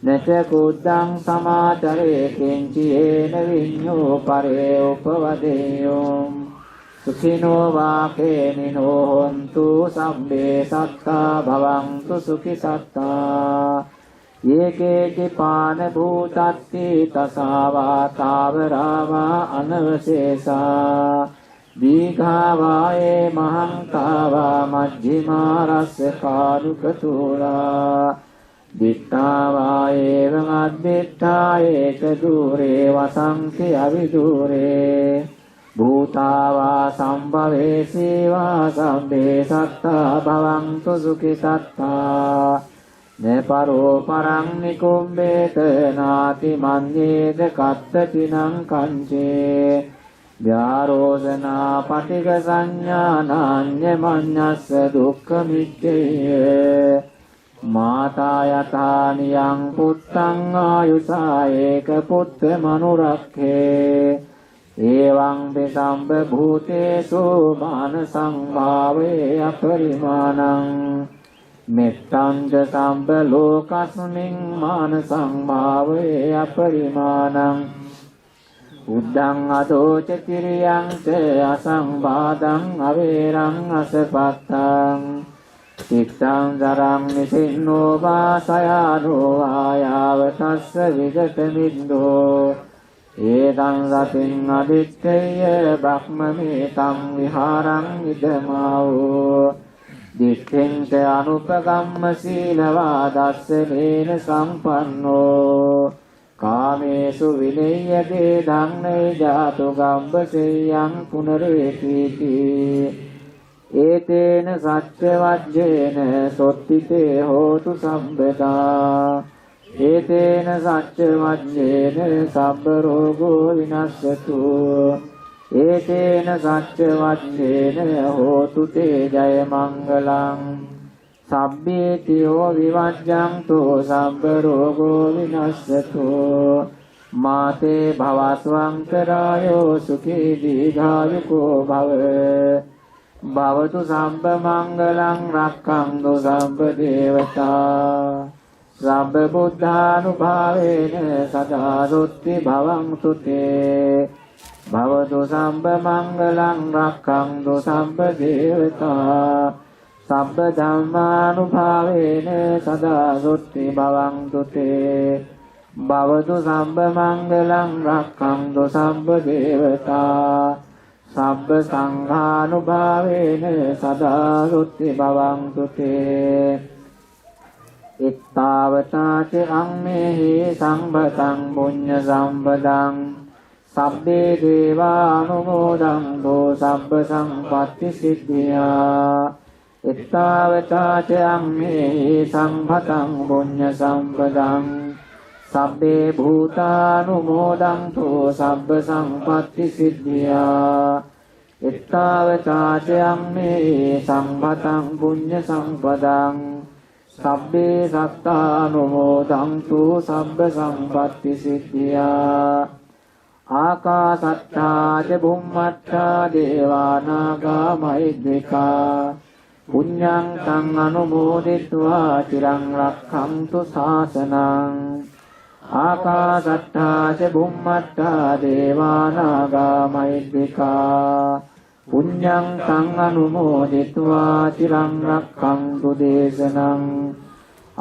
නච කුද්දං සමාචරේ කිංචි ඒන විඤ්ඤෝ පරේ උපවදේයෝ සුඛිනෝ වාකේනිනෝ හොන්තු සම්බේ සත්තා භවන්තු සුඛි සත්තා යේකේති පාන භූතත්ති තසාවා තාවරාවා අනවශේෂා දීඝාවායේ මහංකාවා මජ්ජිමා රස්ස කාරුකතුලා දිත්තාවායේ වංඅද්දිත්තායේ ච දුරේ වසංති අවිදුරේ භූතාවා සම්භවේ සීවා සම්බේ සත්තා භවන්තු සුඛි සත්තා නපරෝ පරං නිකුම්බේත නාති මඤ්ඤේද කත්තතිනං කංචේ ව්‍යාරෝධනා පටික සංඥානාඤ්ඤ මඤ්ඤස්ස දුක්ඛ මිච්ඡේය මාතා යතානියං පුත්තං ආයුසා ඒක පුත්ත මනුරක්ඛේ එවං බෙසම්බ භූතේසු මාන සංභාවේ අපරිමාණං මෙත්තං ච සම්බ ලෝකස්මින් මාන සංභාවේ අපරිමාණං උද්ධං අදෝච තිරියං ච අසංබාධං අවේරං අසපත්තං තිත්තං දරං නිසින්නෝ වාසයානෝ ආයාව තස්ස විගත මිද්දෝ ඒතං රතින් අදිත්තේය බ්‍රහ්මමේතං විහාරං ඉදමාවෝ දිත්තෙන් ච අනුපගම්ම සීලවා දස්සනේන සම්පන්නෝ කාමේසු විනය්‍යදේ ධම්මේ ජාතු ගම්බසෙයං පුනරේතිති ඒතේන සච්ච වජ්ජේන සොත්තිතේ හෝතු සම්පදා ඒතේන සච්ච වජ්ජේන සබ්බ රෝගෝ විනස්සතු ඒතේන සච්ච වජ්ජේන හෝතු තේ ජය මංගලං සබ්බේතියෝ විවජ්ජන්තු සබ්බ රෝගෝ විනස්සතු මාතේ භවස්වංකරායෝ සුඛී දීඝායුකෝ භව භවතු සම්බ මංගලං රක්ඛන්තු සම්බ දේවතා සම්බ බුද්ධානුභාවේන සදා සොත්ති භවන්තු තේ භවතු සම්බ මංගලං රක්ඛන්තු සම්බ දේවතා සම්බ ධම්මානුභාවේන සදා සොත්ති භවන්තු තේ භවතු සම්බ මංගලං රක්ඛන්තු සම්බ දේවතා සබ්බ සංඝානුභාවේන සදා සොත්ති භවන්තු තේ ittavataච අම්මේහි සම්බතං පුඤ්ඤ සම්පදං සබ්බේ දේවානුමෝදන්තෝ සබ්බ සම්පත්ති සිද්ධියා ittavataච අම්මේහි සම්බතං පුඤ්ඤ සම්පදං සබ්බේ භූතානුමෝදන්තෝ සබ්බ සම්පත්ති සිද්ධියා ittavataච අම්මේහි සම්බතං පුඤ්ඤ සම්පදං සබ්බේ සත්තානුමෝදන්තු සබ්බ සම්පත්ති සිද්ධියා ආකාසත්තා ච බුම්මත්තා දේවානාගා මහිද්దికා පුඤ්ඤං තං අනුමෝදිत्वा චිරං රක්ඛන්තු ශාසනං ආකාසත්තා ච බුම්මත්තා දේවානාගා මහිද්దికා පුඤ්ඤං තං අනුමෝදිत्वा චිරං රක්ඛන්තු දේශනං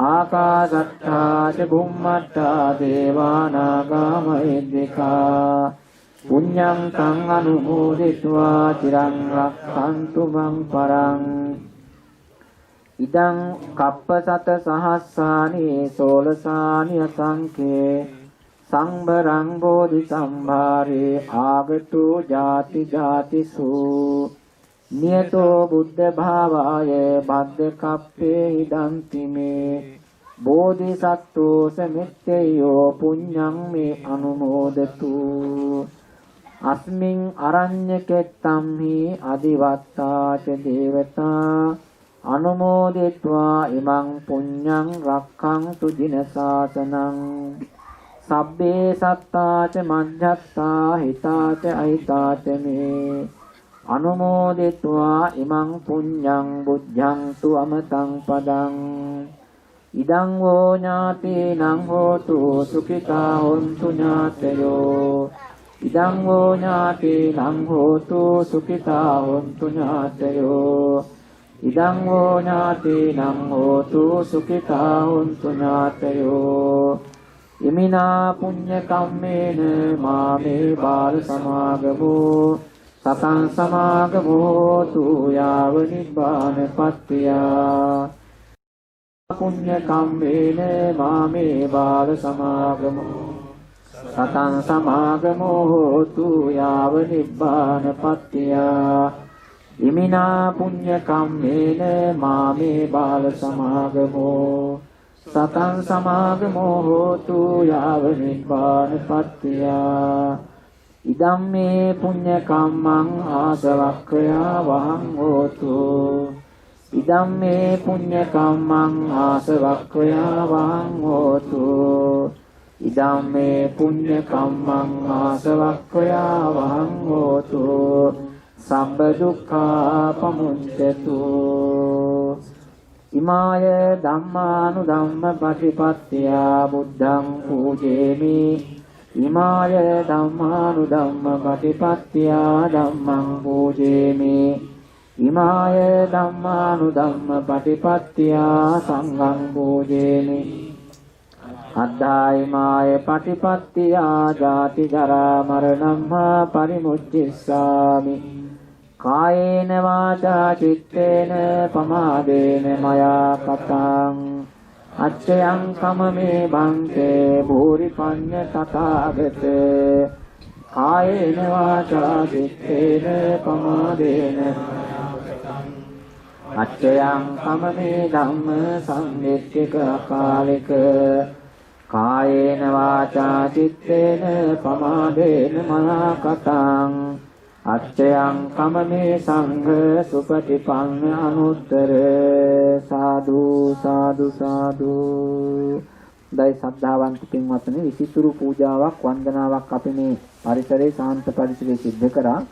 ආකාසත්තා ච බුම්මත්තා දේවානාගා මහිද්దికා පුඤ්ඤං තං අනුමෝදිत्वा චිරං රක්ඛන්තු මං පරං ඉදං කප්පසත සහස්සානි සෝලසානි අසංඛේ සංබරං බෝධි සම්භාරේ ආගතු ජාති ජාතිසු නියතෝ බුද්ධ භාවාය බද්ද කප්පේ ඉදන්ති මේ බෝධිසත්වෝ සමිත්තයෝ පුඤ්ඤං මේ අනුමෝදතු අස්මින් අරඤ්ඤකෙත්තම්හි අදිවත්තාච දේවතා අනුමෝදිत्वा ඉමං පුඤ්ඤං රක්ඛන්තු දින සාසනං සබ්බේ සත්තාච මඤ්ඤත්තා හිතාච අහිතාච මේ අනුමෝදිत्वा ඉමං පුඤ්ඤං බුද්ධං තු අමතං පදං ඉදං වූ ඥාතිනං හෝතු සුඛිතා හොන්තු ඥාතයෝ ඉදං වූ ඥාතිනං හෝතු සුඛිතා හොන්තු ඥාතයෝ ඉදං වූ ඥාතිනං හෝතු සුඛිතා හොන්තු ඥාතයෝ ඉමිනා පුඤ්ඤ කම්මේන මාමේ බාල සමාගමෝ සතං සමාගමෝ තු යාව නිබ්බානපත්තියා පුඤ්ඤ කම්මේන මාමේ බාල සමාගමෝ සතං සමාගමෝ තු යාව නිබ්බානපත්තියා ඉමිනා පුඤ්ඤ කම්මේන මාමේ බාල සමාගමෝ සතං සමාගමෝ හෝතු යාව නිබ්බානපත්තියා ඉදම් මේ පුඤ්ඤ කම්මං ආසවක්ඛයා වහං හෝතු ඉදම් මේ පුඤ්ඤ කම්මං ආසවක්ඛයා වහං හෝතු ඉදම් මේ පුඤ්ඤ කම්මං ආසවක්ඛයා වහං හෝතු සම්බ දුක්ඛා පමුච්ඡතු ඉමාය ධම්මානුධම්ම පටිපත්තියා බුද්ධං පූජේමි ඉමාය ධම්මානුධම්ම පටිපත්තියා ධම්මං පූජේමි ඉමාය ධම්මානුධම්ම පටිපත්තියා සංඝං පූජේමි අද්ධායිමාය පටිපත්තියා ජාති ජරා මරණං පරිමුච්ඡිස්සාමි කායේන වාචා චිත්තේන පමාදේන මයා කතං අච්චයං කමමේ බන්තේ භූරි පඤ්ඤ තථාගත කායේන වාචා චිත්තේන පමාදේන අච්චයං කමමේ ධම්ම සංනිච්ඡක කාලික කායේන වාචා චිත්තේන පමාදේන මයා කතං අච්චයං කමමේ සංඝ සුපටිපන්න අනුත්තර සාදු සාදු සාදු දයි සද්ධාවන්ත පින්වත්නි විසිතුරු පූජාවක් වන්දනාවක් අපි මේ පරිසරයේ ශාන්ත පරිසරයේ සිද්ධ කරා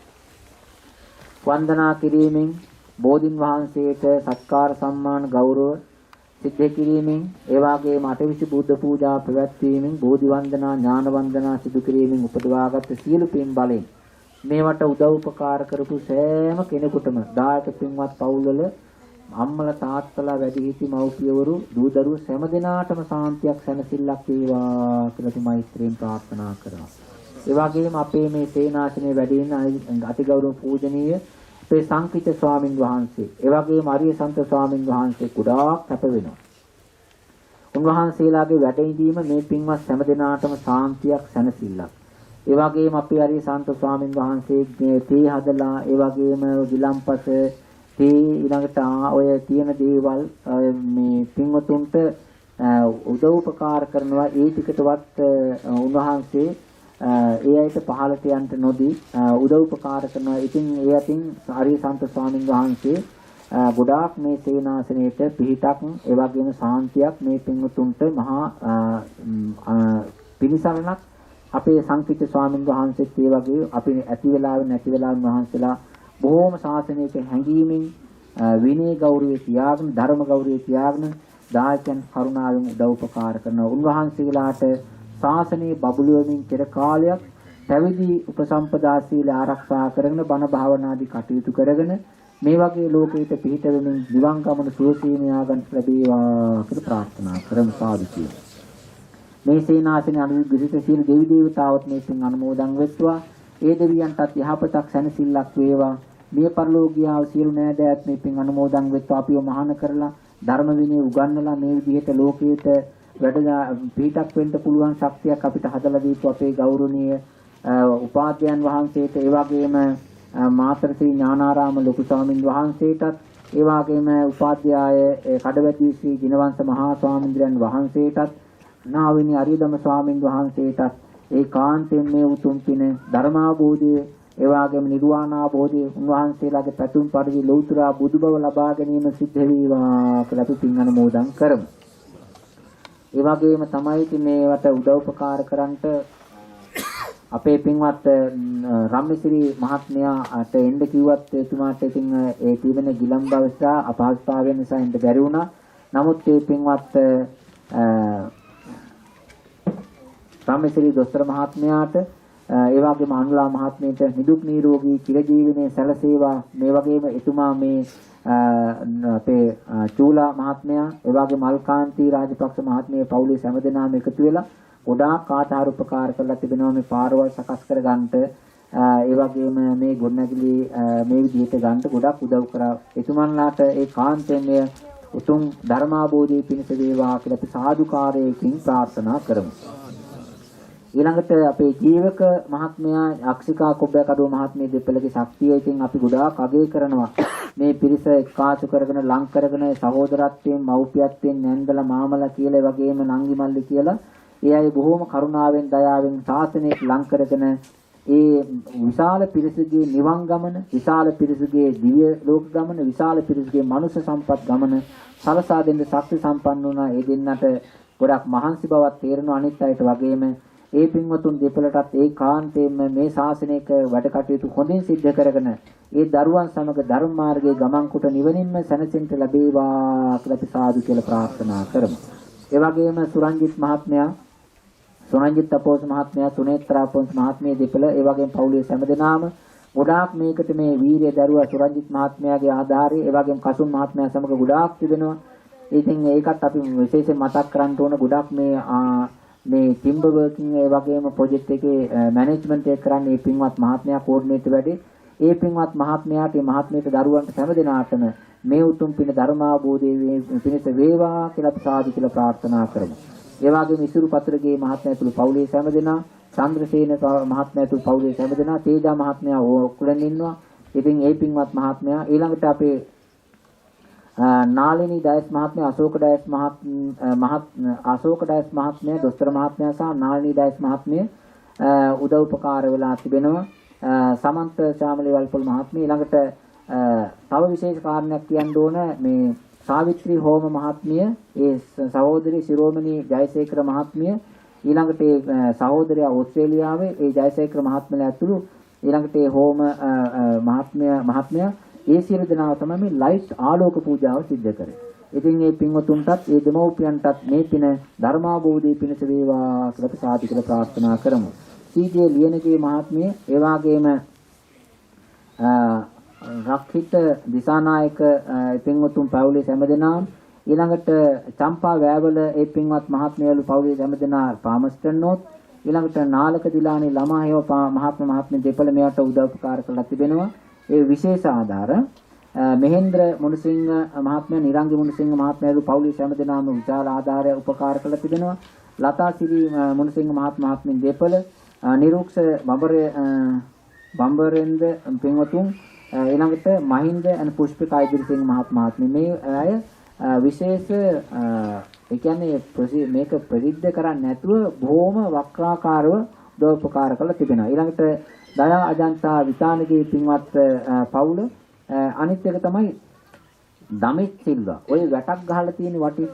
වන්දනා කිරීමෙන් බෝධින් වහන්සේට සත්කාර සම්මාන ගෞරව සිද්ධ කිරීමෙන් ඒ වගේම අටවිසි බුද්ධ පූජා පැවැත්වීමෙන් බෝධි වන්දනා ඥාන වන්දනා සිදු කිරීමෙන් උපදවාගත් සියලු පින් බලෙන් මේවට උදව් උපකාර කරපු සෑම කෙනෙකුටම දායක පින්වත් පවුල්වල අම්මලා තාත්තලා වැඩිහිටි මව්පියවරු දූ දරුවෝ හැම දිනාටම සාන්තියක් සැනසෙල්ලක් වේවා කියලා අපි මෛත්‍රියෙන් ප්‍රාර්ථනා කරනවා. ඒ වගේම අපේ මේ සේනාසනේ වැඩි ඉන්න අතිගෞරව පූජනීය අපේ සංකීත ස්වාමින් වහන්සේ, ඒ වගේම ආර්ය සන්ත ස්වාමින් වහන්සේ කුඩාක් කැප වෙනවා. උන්වහන්සේලාගේ වැඩිදීම මේ පින්වත් හැම දිනාටම සාන්තියක් සැනසෙල්ලක්. ඒ වගේම අපේ ආර්ය සන්ත ස්වාමින් වහන්සේගේ තේ හදලා ඒ වගේම ගිලම්පස තේ ඊළඟට ඔය තියෙන දේවල් මේ පින්වතුන්ට උදව් උපකාර කරනවා. ඒ ටිකටවත් උන්වහන්සේ ඒ අයට පහළට යන්න නොදී උදව් උපකාර කරනවා. ඉතින් ඒ අතින් ආර්ය සන්ත ස්වාමින් වහන්සේ ගොඩාක් මේ සේනාසනයේට පිහිටක් ඒ වගේම සාන්තියක් මේ පින්වතුන්ට මහා පිළිසරණක් අපේ සංකීර්ණ ස්වාමින් වහන්සේත් ඒ වගේ අපි ඇති වෙලාවෙ නැති වෙලාවෙ වහන්සේලා බොහෝම ශාසනයක හැඟීමෙන් විනය ගෞරවය තියාගෙන ධර්ම ගෞරවය තියාගෙන දායකයන් කරුණාවෙන් උදව් උපකාර කරන උන්වහන්සේලාට ශාසනයේ බබළුවමින් පෙර කාලයක් පැවිදි උපසම්පදා සීල ආරක්ෂා කරගෙන බණ භාවනාදී කටයුතු කරගෙන මේ වගේ ලෝකයට පිහිට වෙමින් නිවන් ගමන සුවසේ න්යාගන්න ලැබේවා කියලා ප්‍රාර්ථනා කරමු. සාදු කියලා. මේ සේනාසනේ අනුග්‍රහිත සීල දෙවි දේවතාවුත් මේ පින් අනුමෝදන් වෙත්වා. ඒ දෙවියන්ටත් යහපතක් සැනසෙල්ලක් වේවා. මේ පරිලෝකියාව සියලු නෑදෑයත් මේ පින් අනුමෝදන් වෙත්වා. අපිව මහාන කරලා ධර්ම විනය උගන්වලා මේ විදිහට ලෝකයට වැඩලා පිටක් වෙන්න පුළුවන් ශක්තියක් අපිට හදලා දීපු අපේ ගෞරවනීය උපාධ්‍යයන් වහන්සේට ඒ වගේම මාතර ශ්‍රී ඥානාරාම ලොකු ස්වාමින් වහන්සේටත් ඒ වගේම උපාධ්‍යාය කඩවැද්දී ශ්‍රී දිනවංශ මහා ස්වාමීන්ද්‍රයන් වහන්සේටත් නාවිනී අරියදම ස්වාමින් වහන්සේටත් ඒ කාන්තෙන් මේ උතුම් පින ධර්මාභෝධයේ ඒ වගේම නිර්වාණාභෝධයේ උන්වහන්සේලාගේ පැතුම් පරිදි ලෞතර බුදුබව ලබා ගැනීම සිද්ධ වේවා කියලා අපි පින් අනුමෝදන් කරමු. ඒ වගේම තමයි ඉතින් මේවට උදව් උපකාර කරන්නට අපේ පින්වත් රම්මිසිරි මහත්මයාට එන්න කිව්වත් එතුමාට ඉතින් ඒ තිබෙන ගිලම් බවසා අපහසුතාවය නිසා එන්න බැරි වුණා. නමුත් මේ පින්වත් රාමේශ්වරී දොස්තර මහත්මයාට ඒ වගේම අනුලා මහත්මියට නිදුක් නිරෝගී චිරජීවනයේ සැලසේවා. මේ වගේම එතුමා මේ අපේ චූලා මහත්මයා ඒ වගේම අල්කාන්ති රාජපක්ෂ මහත්මිය පවුලේ සෑම එකතු වෙලා ගොඩාක් ආධාර උපකාර කරලා තිබෙනවා මේ පාරවල් සකස් කර ගන්නට. ඒ වගේම මේ ගොඩනැගිලි මේ විදිහට ගන්නට ගොඩක් උදව් කරා. එතුමන්ලාට ඒ කාන්තේමය උතුම් ධර්මාභෝධයේ පිණිස වේවා කියලා අපි සාදුකාරයකින් ප්‍රාර්ථනා කරමු. ඊළඟට අපේ ජීවක මහත්මයා අක්ෂිකා කොබ්බකඩුව මහත්මිය දෙපළගේ ශක්තිය ඉතින් අපි ගොඩාක් අගය කරනවා. මේ පිරිස එක්කාසු කරගෙන ලං කරගෙන සහෝදරත්වයෙන් මව්පියත්වයෙන් නැන්දලා මාමලා කියලා වගේම නංගි මල්ලි කියලා ඒ අය බොහෝම කරුණාවෙන් දයාවෙන් ශාසනයට ලං කරගෙන ඒ විශාල පිරිසගේ නිවන් ගමන, විශාල පිරිසගේ දිව්‍ය ලෝක ගමන, විශාල පිරිසගේ මනුෂ්‍ය සම්පත් ගමන සලසා දෙන්න ශක්ති සම්පන්න වුණා. ඒ දෙන්නට ගොඩක් මහන්සි බවක් තේරෙනවා අනිත් අයට වගේම. ඒ පින්වතුන් දෙපළටත් ඒ කාන්තේම මේ ශාසනයක වැඩ කටයුතු හොඳින් සිද්ධ කරගෙන ඒ දරුවන් සමග ධර්ම මාර්ගයේ ගමන් කොට නිවනින්ම සැනසෙන්න ලැබේවා කියලා අපි සාදු කියලා ප්‍රාර්ථනා කරමු. ඒ වගේම සුරංජිත් මහත්මයා, සුරංජිත් අපෝස් මහත්මයා, සුනේත්‍රා අපෝස් මහත්මිය දෙපළ ඒ වගේම පවුලේ හැමදෙනාම ගොඩාක් මේකට මේ වීරිය දරුවා සුරංජිත් මහත්මයාගේ ආධාරය ඒ වගේම කසුන් මහත්මයා සමග ගොඩාක් තිබෙනවා. ඉතින් ඒකත් අපි විශේෂයෙන් මතක් කරන්න ඕන. ගොඩක් මේ ටිම්බර් වර්කින් ඒ වගේම ප්‍රොජෙක්ට් එකේ මැනේජ්මන්ට් එක කරන්නේ මේ පින්වත් මහත්මයා කෝඩිනේටර් වැඩේ. ඒ පින්වත් මහත්මයාට මේ මහත්මියට දරුවන්ට හැමදෙනාටම මේ උතුම් පින ධර්මාභෝධයේ පිණිස වේවා කියලා අපි සාදු කියලා ප්‍රාර්ථනා කරමු. ඒ වගේම ඉසුරු පතරගේ මහත්මයා තුළු පවුලේ හැමදෙනා, චන්ද්‍රසේන මහත්මයා තුළු පවුලේ හැමදෙනා, තේජා මහත්මයා ඔක්කොලෙන් ඉන්නවා. ඉතින් ඒ පින්වත් මහත්මයා ඊළඟට අපේ නාලිනී ඩයස් මහත්මයා, අශෝක ඩයස් මහත්මයා, දොස්තර මහත්මයා සහ නාලිනී ඩයස් මහත්මිය උදව් උපකාර වෙලා තිබෙනවා. සමන්ත ශාමලී වල්පොල් මහත්මිය ඊළඟට තව විශේෂ කාරණයක් කියන්න ඕන. මේ සාවිත්‍රි හෝම මහත්මිය, ඒ සහෝදරි ශිරෝමණී ජයසේකර මහත්මිය, ඊළඟට ඒ සහෝදරයා ඕස්ට්‍රේලියාවේ ඒ ජයසේකර මහත්මයා ඇතුළු ඊළඟට ඒ හෝම මහත්මයා ඒ සියලු දෙනාව තමයි මේ ලයිට් ආලෝක පූජාව සිද්ධ කරේ. ඉතින් මේ පින්වතුන්ටත් ඒ දෙමව්පියන්ටත් මේ පින ධර්මාභෝධී පිණිස වේවා කියලා අපි සාදු කියලා ප්‍රාර්ථනා කරමු. සීජේ ලියනගේ මහත්මිය ඒ වගේම රක්හිත දිසානායක පින්වතුන් පවුලේ හැමදෙනාම ඊළඟට චම්පා වෑවල ඒ පින්වත් මහත්මියලු පවුලේ හැමදෙනා පාමස්ටර්නොත් ඊළඟට නාලක දිලානේ ළමා හේව මහත්මිය දෙපළ මෙයට උදව් උපකාර කරලා තිබෙනවා. ඒ විශේෂ ආධාර මහෙන්ද්‍ර මුණසිංහ මහත්මයා, නිරංගි මුණසිංහ මහත්මයාලු පවුලේ හැමදෙනාම විශාල ආධාරය උපකාර කරලා තිබෙනවා. ලතා සිරි මුණසිංහ මහත්මිය දෙපළ, නිරුක්ෂ බම්බරෙන්ද පින්වතුන් ඊළඟට මහින්ද and පුෂ්පිකා ඉදිරිසිංහ මහත්මිය මේ අය විශේෂ ඒ කියන්නේ මේක ප්‍රසිද්ධ කරන්නේ නැතුව බොහොම වක්‍රාකාරව උපකාර කරලා තිබෙනවා. ඊළඟට දයා අජන්තා විතානගේ පින්වත් පවුල අනිත් එක තමයි දමිත් සිල්වා. ඔය වැටක් ගහලා තියෙන වටි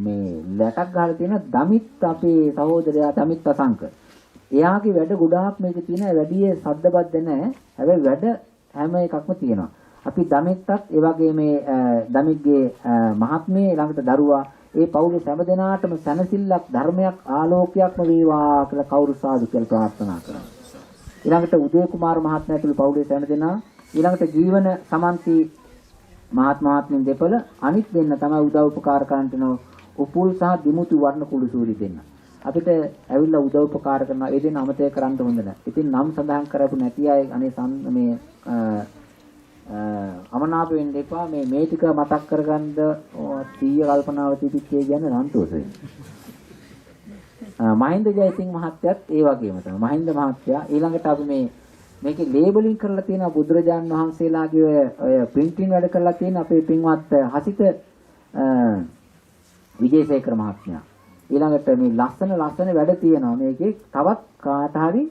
මේ වැටක් ගහලා තියෙන දමිත් අපේ සහෝදරයා දමිත් අසංක. එයාගේ වැඩ ගොඩාක් මේක තියෙනවා. වැඩි සද්දබද්ද නැහැ. හැබැයි වැඩ හැම එකක්ම තියෙනවා. අපි දමිත්තත් ඒ වගේ මේ දමිත්ගේ මහත්මිය ළඟට දරුවා ඒ පවුලේ හැමදෙනාටම සැනසෙල්ලක්, ධර්මයක්, ආලෝකයක්ම වේවා කියලා කවුරු සාදු කියලා ප්‍රාර්ථනා කරනවා. ඊළඟට උදේ කුමාර මහත්මයා තුළු පවුලේ හැමදෙනා, ඊළඟට ජීවන සමන්ති මහත්මියන් දෙපළ, අනිත් දෙන්න තමයි උදව් උපකාර කරන්නට උපුල් සහ දිමුතු වර්ණ කුළු සූරි දෙන්න. අපිට ඇවිල්ලා උදව් උපකාර කරනවා. ඒ දෙන්න අමතක කරන්න හොඳ නැහැ. ඉතින් නම් සඳහන් කරපු නැති අය අනේ මේ අමනාප වෙන්න එපා. මේ ටික මතක් කරගන්න 100 කල්පනාව තිබිච්චේ කියන්නේ සන්තෝෂයි. මහින්ද ජයසිංහ මහත්තයත් ඒ වගේම තමයි. මහින්ද මහත්තයා ඊළඟට අපි මේකේ ලේබලින් කරලා තියෙන බුදුරජාන් වහන්සේලාගේ ඔය ප්‍රින්ටින් වැඩ කරලා තියෙන අපේ පින්වත් හසිත විජේසේකර මහත්මයා. ඊළඟට මේ ලස්සන වැඩ තියෙනවා. මේකේ තවත් කාට හරි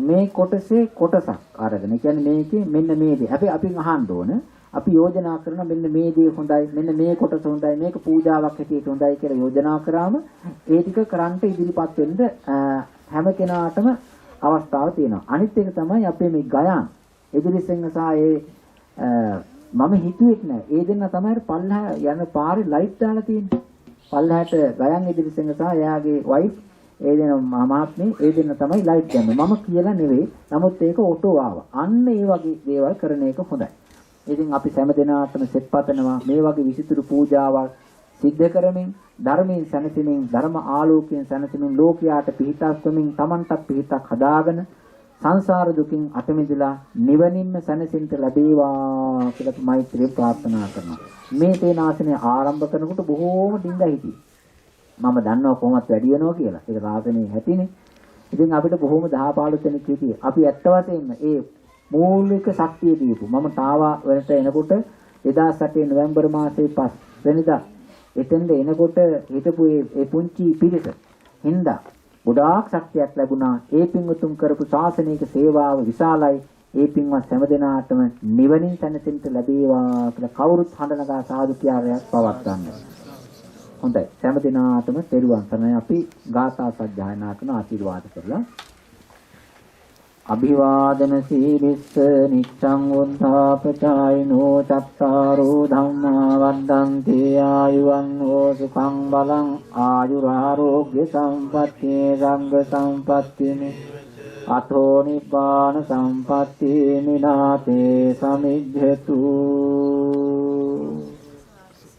මේ කොටසේ කොටසක් අරගෙන කියන්නේ මේකේ මෙන්න මේ දේ. අපි අහන්න ඕන. අපි යෝජනා කරන මෙන්න මේ දේ හොඳයි, මෙන්න මේ කොටස හොඳයි, මේක පූජාවක් හැටියට හොඳයි කියලා යෝජනා කරාම ඒ ටික කරන්ට ඉදිරිපත් වෙන්න හැම කෙනාටම අවස්ථාව තියෙනවා. අනිත් එක තමයි අපේ මේ ගයාන් එදිරිසිංහ සහ මම හිතුවෙත් නෑ. ඒ දෙන්න තමයි පල්ලහ යන පාරේ ලයිට් දාලා තියෙන්නේ. පල්ලහට ගයන් ඉදිරිසිංහ සහ එයාගේ වයිෆ් ඒ දෙන මහත්මේ ඒ දෙන්න තමයි ලයිට් දැම්මේ. මම කියලා නෙවෙයි. නමුත් ඒක ඔටෝ ආවා. අන්න ඒ වගේ දේවල් කරන එක හොඳයි. ඉතින් අපි හැම දිනාටම සෙත්පතනවා මේ වගේ විසිතුරු පූජාවල් සිද්ධ කරමින් ධර්මයෙන් සැනසෙමින් ධර්ම ආලෝකයෙන් සැනසෙමින් ලෝකයාට පිහිටස්වමින් Tamanටත් පිහිටක් හදාගෙන සංසාර දුකින් අත මිදලා නිවනින්ම සැනසෙන්න ලැබේවා කියලා මෛත්‍රිය ප්‍රාර්ථනා කරනවා. මේ තේනාසනේ ආරම්භ කරනකොට බොහෝම ඩිංගා හිටියේ. මම දන්නවා කොහොමද වැඩි වෙනවා කියලා. ඒක රාසනේ හැටිනේ. ඉතින් අපිට බොහෝම 10 15 දෙනෙක් හිටියේ. අපි ඇත්ත වශයෙන්ම ඒ මූලික ශක්තිය දීපු. මම තාවා වලට එනකොට 2008 නොවැම්බර් මාසයේ 5 වෙනිදා එතෙන්ද එනකොට හිටපු ඒ පුංචි පිරිස හින්දා ගොඩාක් ශක්තියක් ලැබුණා. ඒ පින්වතුන් කරපු ශාසනික සේවාව විශාලයි. ඒ පින්වත් හැමදෙනාටම නිවනින් සැනසෙන්න ලැබේවා කියලා කවුරුත් හඬනගා සාදු කියාරයක් පවත්වන්න. හොඳයි. හැමදෙනාටම තෙරුවන් සරණයි. අපි ගාථා සජ්ජායනා කරන ආශිර්වාද කරලා අභිවාදන සීලිස්ස නිච්ඡං වුද්ධාපචායිනෝ චත්තාරෝ ධම්මා වද්දන්ති ආයුවන්නෝ සුඛං බලං ආයුරාරෝග්‍ය සම්පත්ති සංඝ සම්පත්තිනි අතෝ නිබ්බාන සම්පත්ති මිනාතේ සමිජ්ජතු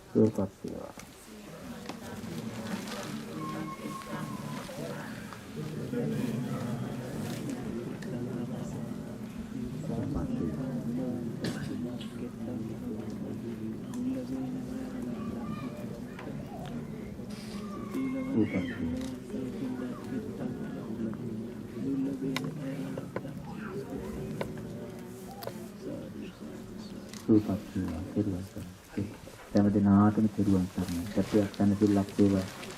සුපත්තිය. සුපත්තිය. හැම දිනාටම තෙරුවන් සරණයි. සත්‍යයක් දැන සිල්ලක් වේවා.